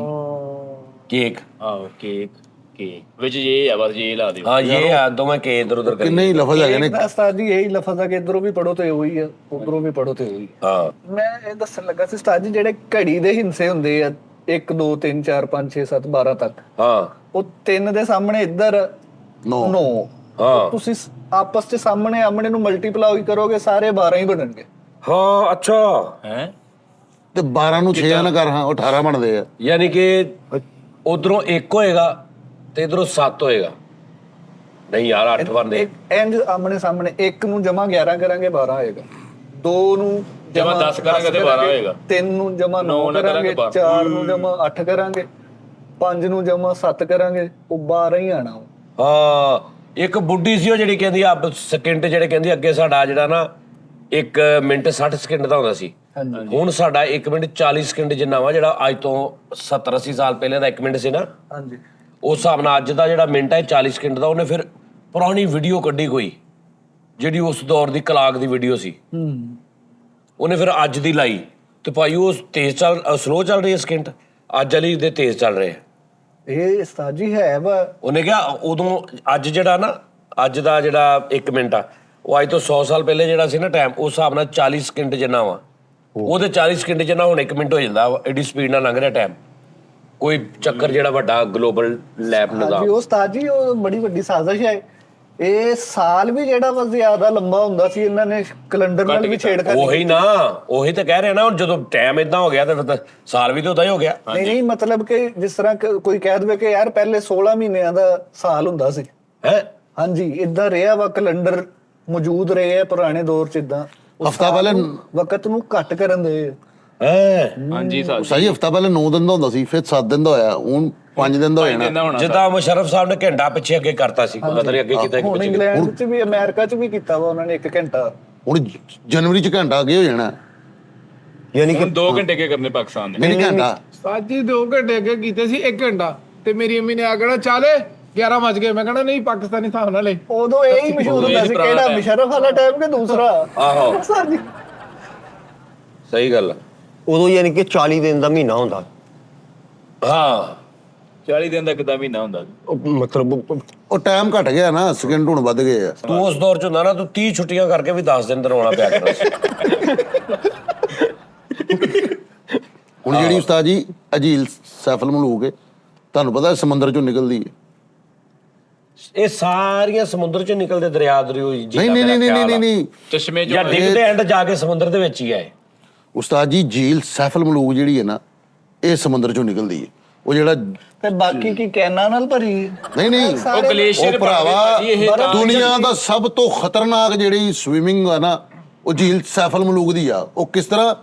ਕੇਕ ਆਹੋ ਕੇਕ ਕੇਕ ਵਿੱਚ ਇਹ ਆ ਬਸ ਇਹ ਲਾ ਦਿਓ। ਹਾਂ ਇਹ ਆ, ਦੋਵੇਂ ਕੇ ਇਧਰ ਉਧਰ ਕਿੰਨੇ ਹੀ ਲਫ਼ਜ਼ ਹੈਗੇ ਨੇ। ਇੱਕ ਤਾਂ ਉਸਤਾਦ ਜੀ ਇਹੀ ਲਫ਼ਜ਼ ਆ ਕਿ ਇਧਰੋਂ ਵੀ ਪੜੋ ਤੇ ਉਹੀ ਆ, ਉਧਰੋਂ ਵੀ ਪੜੋ ਤੇ ਉਹੀ। ਹਾਂ ਮੈਂ ਇਹ ਦੱਸਣ ਲੱਗਾ ਸੀ ਉਸਤਾਦ ਜੀ ਜਿਹੜੇ ਘੜੀ ਦੇ ਹਿੰਸੇ ਹੁੰਦੇ ਆ 1 2 3 4 5 6 7 12 ਤੱਕ, ਹਾਂ ਉਹ 3 ਦੇ ਸਾਹਮਣੇ ਇੱਧਰ 9 ਹਾਂ ਤੁਸੀਂ ਆਪਸ ਚ ਸਾਹਮਣੇ ਆਮਣੇ ਨੂੰ ਮਲਟੀਪਲਾਈ ਕਰੋਗੇ ਸਾਰੇ 12 ਹੀ ਬਣਨਗੇ। ਹਾਂ। ਅੱਛਾ ਹੈ ਤੇ 12 ਨੂੰ 6 ਨਾ ਕਰ, ਹਾਂ ਉਹ 18 ਬਣਦੇ ਆ। ਯਾਨੀ ਕਿ ਉਧਰੋਂ 1 ਹੋਏਗਾ ਤੇ ਇਧਰੋਂ 7 ਹੋਏਗਾ। ਨਹੀਂ ਯਾਰ 8 ਬਣਦੇ। ਇੱਕ ਇੰਜ ਆਮਣੇ ਸਾਹਮਣੇ 1 ਨੂੰ ਜਮਾ 11 ਕਰਾਂਗੇ 12 ਆਏਗਾ, 2 ਨੂੰ ਜਮਾ 10 ਕਰਾਂਗੇ ਤੇ 12 ਹੋਏਗਾ, 3 ਨੂੰ ਜਮਾ 9 ਨਾ ਕਰਾਂਗੇ, ਕਰਾਂਗੇ 4 ਨੂੰ ਜਮਾ 8 ਕਰਾਂਗੇ, 5 ਨੂੰ ਜਮਾ 7 ਕਰਾਂਗੇ, ਉਹ 12 ਹੀ ਆਣਾ। ਹਾਂ ਇੱਕ ਬੁੱਢੀ ਸੀ ਉਹ ਜਿਹੜੀ ਕਹਿੰਦੀ ਆ ਸਕਿੰਟ, ਜਿਹੜੇ ਕਹਿੰਦੀ ਅੱਗੇ ਸਾਡਾ ਜਿਹੜਾ ਨਾ 1 ਮਿੰਟ 60 ਸਕਿੰਟ ਦਾ ਹੁੰਦਾ ਸੀ, ਹਾਂਜੀ ਹੁਣ ਸਾਡਾ 1 ਮਿੰਟ 40 ਸਕਿੰਟ ਜਿੰਨਾ ਵਾ, ਜਿਹੜਾ ਅੱਜ ਤੋਂ 70-80 ਸਾਲ ਪਹਿਲੇ ਦਾ 1 ਮਿੰਟ ਸੀ ਨਾ, ਹਾਂਜੀ ਉਸ ਹਿਸਾਬ ਨਾਲ ਅੱਜ ਦਾ ਜਿਹੜਾ ਮਿੰਟ ਹੈ 40 ਸਕਿੰਟ ਦਾ। ਉਹਨੇ ਫਿਰ ਪੁਰਾਣੀ ਵੀਡੀਓ ਕੱਢੀ ਕੋਈ ਜਿਹੜੀ ਉਸ ਦੌਰ ਦੀ ਕਲਾਕ ਦੀ ਵੀਡੀਓ ਸੀ, ਉਹਨੇ ਫਿਰ ਅੱਜ ਦੀ ਲਾਈ ਤੇ ਭਾਈ ਉਹ ਤੇਜ਼ ਸਲੋ ਚੱਲ ਰਹੀ ਹੈ ਸਕਿੰਟ, ਅੱਜ ਵਾਲੀ ਦੇ ਤੇਜ਼ ਚੱਲ ਰਹੇ ਆ। ਇਹ ਉਸਤਾਦ ਜੀ ਹੈ ਵਾ। ਉਹਨੇ ਕਿਹਾ ਉਦੋਂ ਅੱਜ ਜਿਹੜਾ ਨਾ ਅੱਜ ਦਾ ਜਿਹੜਾ 1 ਮਿੰਟ ਆ ਉਹ ਅੱਜ ਤੋਂ 100 ਸਾਲ ਪਹਿਲੇ ਜਿਹੜਾ ਸੀ ਨਾ ਟਾਈਮ, ਉਸ ਹਿਸਾਬ ਨਾਲ 40 ਸਕਿੰਟ ਜਿੰਨਾ ਵਾ, ਉਹਦੇ 40 ਸਕਿੰਟ ਜਿੰਨਾ ਹੁਣ 1 ਮਿੰਟ ਹੋ ਜਾਂਦਾ ਵਾ, ਐਡੀ ਸਪੀਡ ਨਾਲ ਲੰਘ ਰਿਹਾ ਟਾਈਮ। ਕੋਈ ਚੱਕਰ ਜਿਹੜਾ ਵੱਡਾ ਗਲੋਬਲ ਲੈਬ ਹਾਂਜੀ ਨਿਜ਼ਾਮ। ਉਹ ਉਸਤਾਦ ਜੀ ਉਹ ਬੜੀ ਵੱਡੀ ਸਾਜ਼ਿਸ਼ ਹੈ। ਇਹ ਸਾਲ ਵੀ ਜਿਹੜਾ ਵਾ ਜ਼ਿਆਦਾ ਲੰਬਾ ਹੁੰਦਾ ਸੀ, ਇਹਨਾਂ ਨੇ ਕੈਲੰਡਰ ਨਾਲ ਵੀ ਛੇੜਖਾਨੀ। ਉਹੀ ਨਾ, ਉਹੀ ਤਾਂ ਕਹਿ ਰਿਹਾ ਨਾ, ਹੁਣ ਜਦੋਂ ਟਾਈਮ ਇਦਾਂ ਹੋ ਗਿਆ ਤੇ ਫਿਰ ਤਾਂ ਸਾਲ ਵੀ ਤਾਂ ਉਦਾਂ ਹੀ ਹੋ ਗਿਆ। ਨਹੀਂ ਨਹੀਂ ਮਤਲਬ ਕਿ ਜਿਸ ਤਰ੍ਹਾਂ ਕੋਈ ਕਹਿ ਦੇਵੇ ਕਿ ਯਾਰ ਪਹਿਲੇ 16 ਮਹੀਨਿਆਂ ਦਾ ਸਾਲ ਹੁੰਦਾ ਸੀ, ਹੈ ਹਾਂਜੀ ਇਦਾਂ ਰਿਹਾ ਵਾ, ਕੈਲੰਡਰ ਮੌਜੂਦ ਰਹੇ ਆ ਪੁਰਾਣੇ ਦੌਰ ਚ। ਇਦਾਂ ਹਫ਼ਤਾ ਪਹਿਲੇ ਵਕਤ ਨੂੰ ਘੱਟ ਕਰਨ ਦੇ। ਹੈ ਹਾਂਜੀ ਸਹੀ ਹਫ਼ਤਾ ਪਹਿਲੇ 9 ਦਿਨ ਦਾ ਹੁੰਦਾ ਸੀ, ਫਿਰ 7 ਦਿਨ ਦਾ ਹੋਇਆ, ਹੁਣ 5 ਦਿਨ ਦਾ ਹੋ ਜਾਣਾ। ਜਿੱਦਾਂ ਮੁਸ਼ਰਫ ਸਾਹਿਬ ਨੇ ਘੰਟਾ ਪਿੱਛੇ ਅੱਗੇ ਕਰਤਾ ਸੀ, ਪਤਾ ਨਹੀਂ ਅੱਗੇ ਕੀਤਾ ਕਿ ਹੁਣ ਪਿੱਛੇ। ਇੰਗਲੈਂਡ ਚ ਵੀ ਅਮਰੀਕਾ ਚ ਵੀ ਕੀਤਾ ਵਾ ਉਹਨਾਂ ਨੇ 1 ਘੰਟਾ। ਹੁਣ ਜਨਵਰੀ ਚ ਘੰਟਾ ਅੱਗੇ ਹੋ ਜਾਣਾ, ਯਾਨੀ ਕਿ 2 ਘੰਟੇ ਕੇ ਕਰਨੇ ਪਾਕਿਸਤਾਨ ਨੇ। ਨਹੀਂ ਘੰਟਾ। ਉਸਤਾਦ ਜੀ 2 ਘੰਟੇ ਅੱਗੇ ਕੀਤੇ ਸੀ 1 ਘੰਟਾ, ਤੇ ਮੇਰੀ ਅੰਮੀ ਨੇ ਆ ਕਹਿਣਾ ਚਾਲੇ 11 ਵੱਜ ਗਏ। ਮੈਂ ਕਹਿਣਾ ਨਹੀਂ ਪਾਕਿਸਤਾਨੀ ਹਿਸਾਬ ਨਾਲ ਉਦੋਂ ਇਹ ਹੀ ਮਸ਼ਹੂਰ ਹੁੰਦਾ ਸੀ, ਕਿਹੜਾ ਮੁਸ਼ਰਫ ਵਾਲਾ ਟਾਈਮ ਕਿ ਦੂਸਰਾ। ਆਹੋ ਸਰ ਜੀ ਸਹੀ ਗੱਲ ਆ। ਉਦੋਂ ਯਾਨੀ ਕਿ 40 ਦਿਨ ਦਾ ਮਹੀਨਾ ਹੁੰਦਾ। ਹਾਂ 40 ਦਿਨ ਦਾ ਕਿੱਦਾਂ ਮਹੀਨਾ ਹੁੰਦਾ ਮਤਲਬ ਉਹ ਟਾਈਮ ਘਟ ਗਿਆ ਨਾ, ਸਕਿੰਟ ਹੁਣ ਵੱਧ ਗਏ ਆ। ਤੂੰ ਉਸ ਦੌਰ ਚ ਹੁੰਦਾ ਨਾ, ਤੂੰ 30 ਛੁੱਟੀਆਂ ਕਰਕੇ ਵੀ 10 ਦਿਨ ਰੋਣਾ ਪਿਆ ਕਰਦਾ ਸੀ। ਹੁਣ ਜਿਹੜੀ ਉਸਤਾਦ ਜੀ ਝੀਲ ਸੈਫਲ ਮਲੂਕ ਹੈ, ਤੁਹਾਨੂੰ ਪਤਾ ਸਮੁੰਦਰ ਚੋਂ ਨਿਕਲਦੀ ਹੈ। ਇਹ ਸਾਰੀਆਂ ਸਮੁੰਦਰ ਚੋਂ ਨਿਕਲਦੇ ਦਰਿਆ ਦਰਿਓ ਜੀ। ਨਹੀਂ ਨਹੀਂ ਨਹੀਂ ਨਹੀਂ ਨਹੀਂ ਚਸ਼ਮੇ ਜਾਂ ਚੋਂ ਡਿੱਗਦੇ ਐਂਡ ਜਾ ਕੇ ਸਮੁੰਦਰ ਦੇ ਵਿੱਚ ਹੀ ਆਏ। ਉਸਤਾਦ ਜੀ ਝੀਲ ਸੈਫਲ ਮਲੂਕ ਜਿਹੜੀ ਹੈ ਨਾ, ਇਹ ਸਮੁੰਦਰ ਚੋਂ ਨਿਕਲਦੀ ਹੈ। ਉਹ ਜਿਹੜਾ ਤੇ ਬਾਕੀ ਕੀ ਕੈਨਾ ਨਾਲ ਭਰੀ ਨਹੀਂ ਨਹੀਂ ਉਹ ਗਲੇਸ਼ੀਅਰ ਉਹ ਭਰਾਵਾ ਇਹ ਦੁਨੀਆ ਦਾ ਸਭ ਤੋਂ ਖਤਰਨਾਕ ਜਿਹੜੀ ਸਵਿਮਿੰਗ ਆ ਨਾ, ਉਹ ਝੀਲ ਸੈਫਲ ਮਲੂਕ ਦੀ ਆ। ਉਹ ਕਿਸ ਤਰ੍ਹਾਂ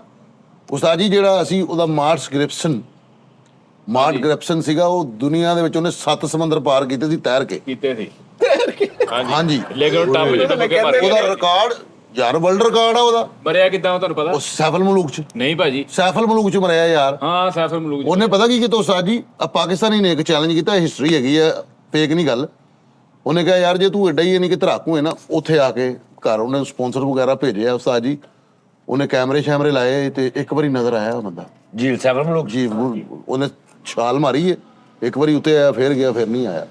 ਉਸਤਾਦ ਜੀ, ਜਿਹੜਾ ਅਸੀਂ ਉਹਦਾ ਮਾਰਟ ਗ੍ਰਿਪਸਨ ਸੀਗਾ, ਉਹ ਦੁਨੀਆ ਦੇ ਵਿੱਚ ਉਹਨੇ 7 ਸਮੁੰਦਰ ਪਾਰ ਕੀਤੇ ਸੀ ਤੈਰ ਕੇ। ਕੀਤੇ ਸੀ ਹਾਂਜੀ ਲੇਕਿਨ ਉਹ ਟੱਪ ਜਿਹਾ ਟੱਪ ਕੇ ਮਰ ਉਹਦਾ ਗਿਆ। ਰਿਕਾਰਡ ਯਾਰ ਵਰਲਡ ਰਿਕਾਰਡ ਆ ਉਹਦਾ। ਮਰਿਆ ਕਿੱਦਾਂ ਤੁਹਾਨੂੰ ਪਤਾ? ਉਹ ਸੈਫਲ ਮਲੂਕ ਚ, ਨਹੀਂ ਭਾਜੀ, ਸੈਫਲ ਮਲੂਕ ਚ ਮਰਿਆ ਯਾਰ। ਹਾਂ ਸੈਫਲ ਮਲੂਕ ਉਹਨੇ ਪਤਾ ਕੀ ਕੀਤਾ ਉਸਤਾਦ ਜੀ, ਆ ਪਾਕਿਸਤਾਨੀ ਨੇ ਇੱਕ ਚੈਲੰਜ ਕੀਤਾ, ਹਿਸਟਰੀ ਹੈਗੀ ਆ, ਫੇਕ ਨਹੀਂ ਗੱਲ। ਉਹਨੇ ਕਿਹਾ ਯਾਰ ਜੇ ਤੂੰ ਐਡਾ ਹੀ ਯਾਨੀ ਕਿ ਧਰਾਕੂ ਹੈ ਨਾ, ਉੱਥੇ ਆ ਕੇ ਘਰ ਉਹਨੇ ਸਪਾਂਸਰ ਵਗੈਰਾ ਭੇਜਿਆ ਉਸਤਾਦ ਜੀ। ਉਹਨੇ ਕੈਮਰੇ ਸ਼ੈਮਰੇ ਲਾਏ ਤੇ ਇੱਕ ਵਾਰੀ ਨਜ਼ਰ ਆਇਆ ਉਹ ਬੰਦਾ ਝੀਲ ਸੈਫਲ ਮਲੂਕ ਜੀ। ਉਹਨੇ ਛਾਲ ਮਾਰੀ ਹੈ, ਇੱਕ ਵਾਰੀ ਉੱਤੇ ਆਇਆ, ਫੇਰ ਗਿਆ, ਫਿਰ ਨਹੀਂ ਆਇਆ।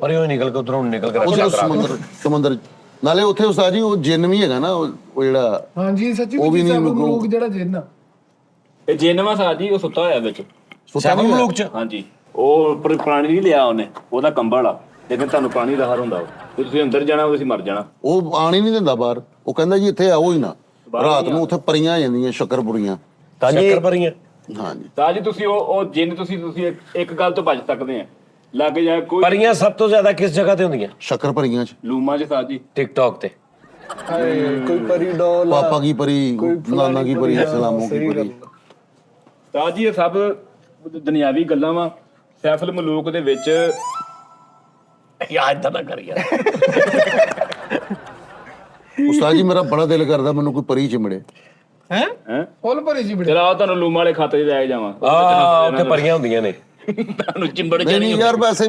ਪਰ ਉਹ ਨਿਕਲ ਕੇ ਉਧਰੋਂ ਨਿਕਲ ਕੇ ਉਧਰ ਸਮੁੰਦਰ ਨਾਲੇ ਉੱਥੇ ਉਸਤਾਦ ਜੀ ਉਹ ਜਿੰਨ ਵੀ ਹੈਗਾ ਨਾ, ਉਹ ਜਿਹੜਾ ਹਾਂਜੀ ਸੱਚੀ ਉਹ ਵੀ ਨਹੀਂ ਲੋਕ ਜਿਹੜਾ ਜਿੰਨ ਇਹ ਜੇਨਵਾ ਸਾਹ ਜੀ, ਉਹ ਸੁੱਤਾ ਹੋਇਆ ਵਿੱਚ। ਸੈਫਲ ਮਲੂਕ ਚ। ਹਾਂਜੀ, ਉਹ ਪਾਣੀ ਨਹੀਂ ਲਿਆ ਉਹਨੇ, ਉਹਦਾ ਕੰਬਲ ਆ, ਲੇਕਿਨ ਤੁਹਾਨੂੰ ਪਾਣੀ ਦਾ ਹਰ ਹੁੰਦਾ। ਉਹ ਤੁਸੀਂ ਅੰਦਰ ਜਾਣਾ, ਤੁਸੀਂ ਮਰ ਜਾਣਾ। ਉਹ ਆਣ ਹੀ ਨਹੀਂ ਦਿੰਦਾ ਬਾਹਰ। ਉਹ ਕਹਿੰਦਾ ਜੀ ਇੱਥੇ ਆਓ ਹੀ ਨਾ, ਰਾਤ ਨੂੰ ਉੱਥੇ ਪਰੀਆਂ ਆ ਜਾਂਦੀਆਂ, ਸ਼ੱਕਰਪੁਰੀਆਂ। ਸ਼ੱਕਰ ਭਰੀਆਂ। ਹਾਂਜੀ ਤਾਂ ਜੀ ਤੁਸੀਂ ਉਹ ਜਿੰਨ ਤੁਸੀਂ ਇੱਕ ਗੱਲ ਤੋਂ ਬਚ ਸਕਦੇ ਆ, ਲੱਗ ਜਾ ਕੋਈ ਪਰੀਆਂ ਸਭ ਤੋਂ ਜ਼ਿਆਦਾ ਕਿਸ ਜਗ੍ਹਾ ਤੇ ਹੁੰਦੀਆਂ? ਸ਼ੱਕਰਪੁਰੀਆਂ ਚ। ਲੂਮਾ ਚ ਸਾਜੀ ਟਿਕਟੌਕ ਤੇ। ਕੋਈ ਪਰੀ ਡੋਲ ਪਾਪਾ ਕੀ ਪਰੀ, ਨਾਨਾ ਕੀ ਪਰੀ, ਸਲਾਮੋਂ ਕੀ ਪਰੀ। ਤਾਂ ਜੀ ਇਹ ਸਭ ਦੁਨਿਆਵੀ ਗੱਲਾਂ ਵਾ। ਸੈਫਲ ਮਲੂਕ ਦੇ ਵਿੱਚ ਯਾਰ ਇਦਾਂ ਨਾ ਕਰ ਯਾਰ। ਉਸਤਾਦ ਜੀ ਮੇਰਾ ਬੜਾ ਦਿਲ ਕਰਦਾ ਮੈਨੂੰ ਕੋਈ ਪਰੀ ਚਿਮੜੇ। ਹੈ ਹੈ ਫੁੱਲ ਭਰੀ ਜੀ ਬੜੇ। ਚਲੋ ਤੁਹਾਨੂੰ ਲੂਮਾ ਵਾਲੇ ਖਾਤੇ 'ਚ ਲੈ ਕੇ ਜਾਵਾਂ। ਉੱਥੇ ਪਰੀਆਂ ਹੁੰਦੀਆਂ ਨੇ। ਤੁਹਾਨੂੰ ਚਿੰਬੜ ਨਹੀਂ ਨਹੀਂ ਯਾਰ, ਵੈਸੇ